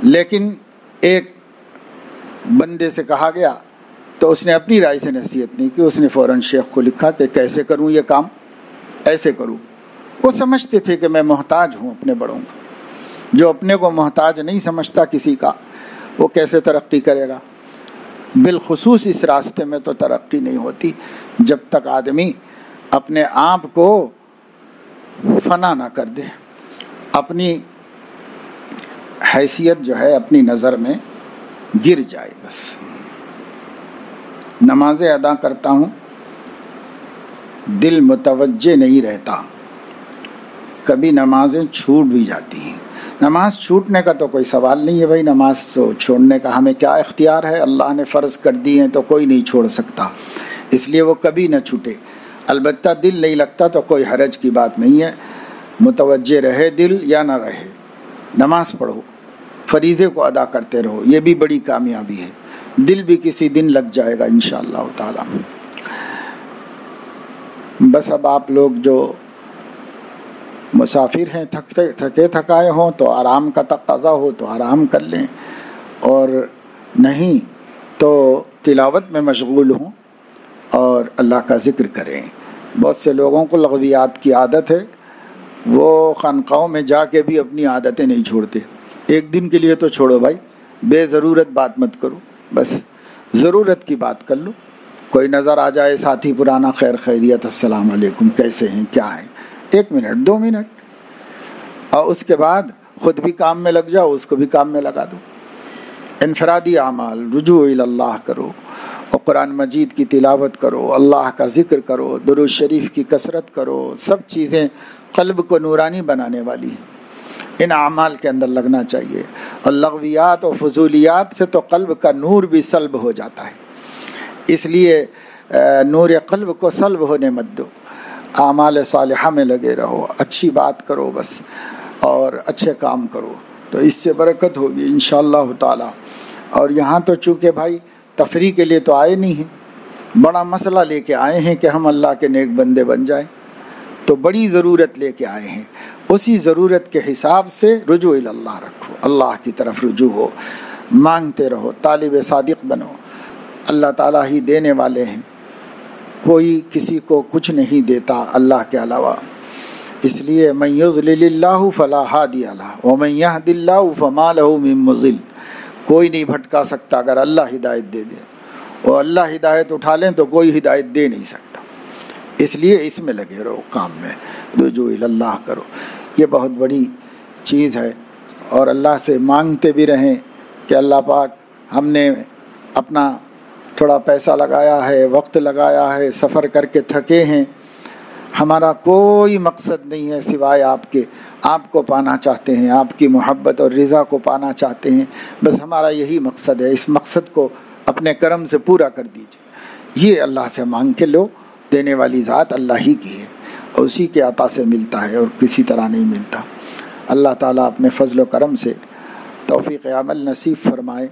لیکن ایک بندے سے کہا گیا تو اس نے اپنی رائے سے نصیحت نہیں کی، اس نے فوراً شیخ کو لکھا کہ کیسے کروں یہ کام، ایسے کروں۔ وہ سمجھتے تھے کہ میں محتاج ہوں اپنے بڑوں کا۔ جو اپنے کو محتاج نہیں سمجھتا کسی کا، وہ کیسے ترقی کرے گا؟ بالخصوص اس راستے میں تو ترقی نہیں ہوتی جب تک آدمی اپنے آپ کو فنا نہ کر دے، اپنی حیثیت جو ہے اپنی نظر میں گر جائے۔ بس نمازیں ادا کرتا ہوں، دل متوجہ نہیں رہتا، کبھی نمازیں چھوٹ بھی جاتی ہیں۔ نماز چھوٹنے کا تو کوئی سوال نہیں ہے بھائی، نماز تو چھوڑنے کا ہمیں کیا اختیار ہے؟ اللہ نے فرض کر دی ہیں تو کوئی نہیں چھوڑ سکتا، اس لیے وہ کبھی نہ چھوٹے۔ البتہ دل نہیں لگتا تو کوئی حرج کی بات نہیں ہے، متوجہ رہے دل یا نہ رہے، نماز پڑھو، فریضے کو ادا کرتے رہو، یہ بھی بڑی کامیابی ہے۔ دل بھی کسی دن لگ جائے گا انشاءاللہ تعالی۔ بس اب آپ لوگ جو مسافر ہیں، تھکے تھکائے ہوں تو آرام کا تقاضا ہو تو آرام کر لیں، اور نہیں تو تلاوت میں مشغول ہوں اور اللہ کا ذکر کریں۔ بہت سے لوگوں کو لغویات کی عادت ہے، وہ خانقاہوں میں جا کے بھی اپنی عادتیں نہیں چھوڑتے۔ ایک دن کے لیے تو چھوڑو بھائی، بے ضرورت بات مت کرو، بس ضرورت کی بات کر لو. کوئی نظر آ جائے ساتھی پرانا، خیر خیریت، السلام علیکم، کیسے ہیں، کیا ہیں، 1 منٹ 2 منٹ، اور اس کے بعد خود بھی کام میں لگ جاؤ، اس کو بھی کام میں لگا دو. انفرادی اعمال، رجوع اللہ کرو، اور قرآن مجید کی تلاوت کرو، اللہ کا ذکر کرو، درود شریف کی کثرت کرو. سب چیزیں قلب کو نورانی بنانے والی ہیں. ان اعمال کے اندر لگنا چاہیے. اور لغویات اور فضولیات سے تو قلب کا نور بھی سلب ہو جاتا ہے. اس لیے نور قلب کو سلب ہونے مت دو. اعمال صالحہ میں لگے رہو، اچھی بات کرو بس، اور اچھے کام کرو، تو اس سے برکت ہوگی انشاءاللہ تعالی. اور یہاں تو چونکہ بھائی تفریح کے لیے تو آئے نہیں ہیں، بڑا مسئلہ لے کے آئے ہیں کہ ہم اللہ کے نیک بندے بن جائیں، تو بڑی ضرورت لے کے آئے ہیں. اسی ضرورت کے حساب سے رجوع اللہ رکھو، اللہ کی طرف رجوع ہو، مانگتے رہو، طالب صادق بنو. اللہ تعالیٰ ہی دینے والے ہیں، کوئی کسی کو کچھ نہیں دیتا اللہ کے علاوہ. اس لیے من یضلل اللہ فلا ہادی لہ ومن یہد اللہ فما لہ من مضل. کوئی نہیں بھٹکا سکتا اگر اللہ ہدایت دے دے، اور اللہ ہدایت اٹھا لیں تو کوئی ہدایت دے نہیں سکتا. اس لیے اس میں لگے رہو، کام میں رجوع اللہ کرو. یہ بہت بڑی چیز ہے. اور اللہ سے مانگتے بھی رہیں کہ اللہ پاک، ہم نے اپنا تھوڑا پیسہ لگایا ہے، وقت لگایا ہے، سفر کر کے تھکے ہیں، ہمارا کوئی مقصد نہیں ہے سوائے آپ کے، آپ کو پانا چاہتے ہیں، آپ کی محبت اور رضا کو پانا چاہتے ہیں، بس ہمارا یہی مقصد ہے. اس مقصد کو اپنے کرم سے پورا کر دیجیے. یہ اللہ سے مانگ کے لو. دینے والی ذات اللہ ہی کی ہے، اور اسی کے عطا سے ملتا ہے اور کسی طرح نہیں ملتا. اللہ تعالیٰ اپنے فضل و کرم سے توفیق عمل نصیب فرمائے.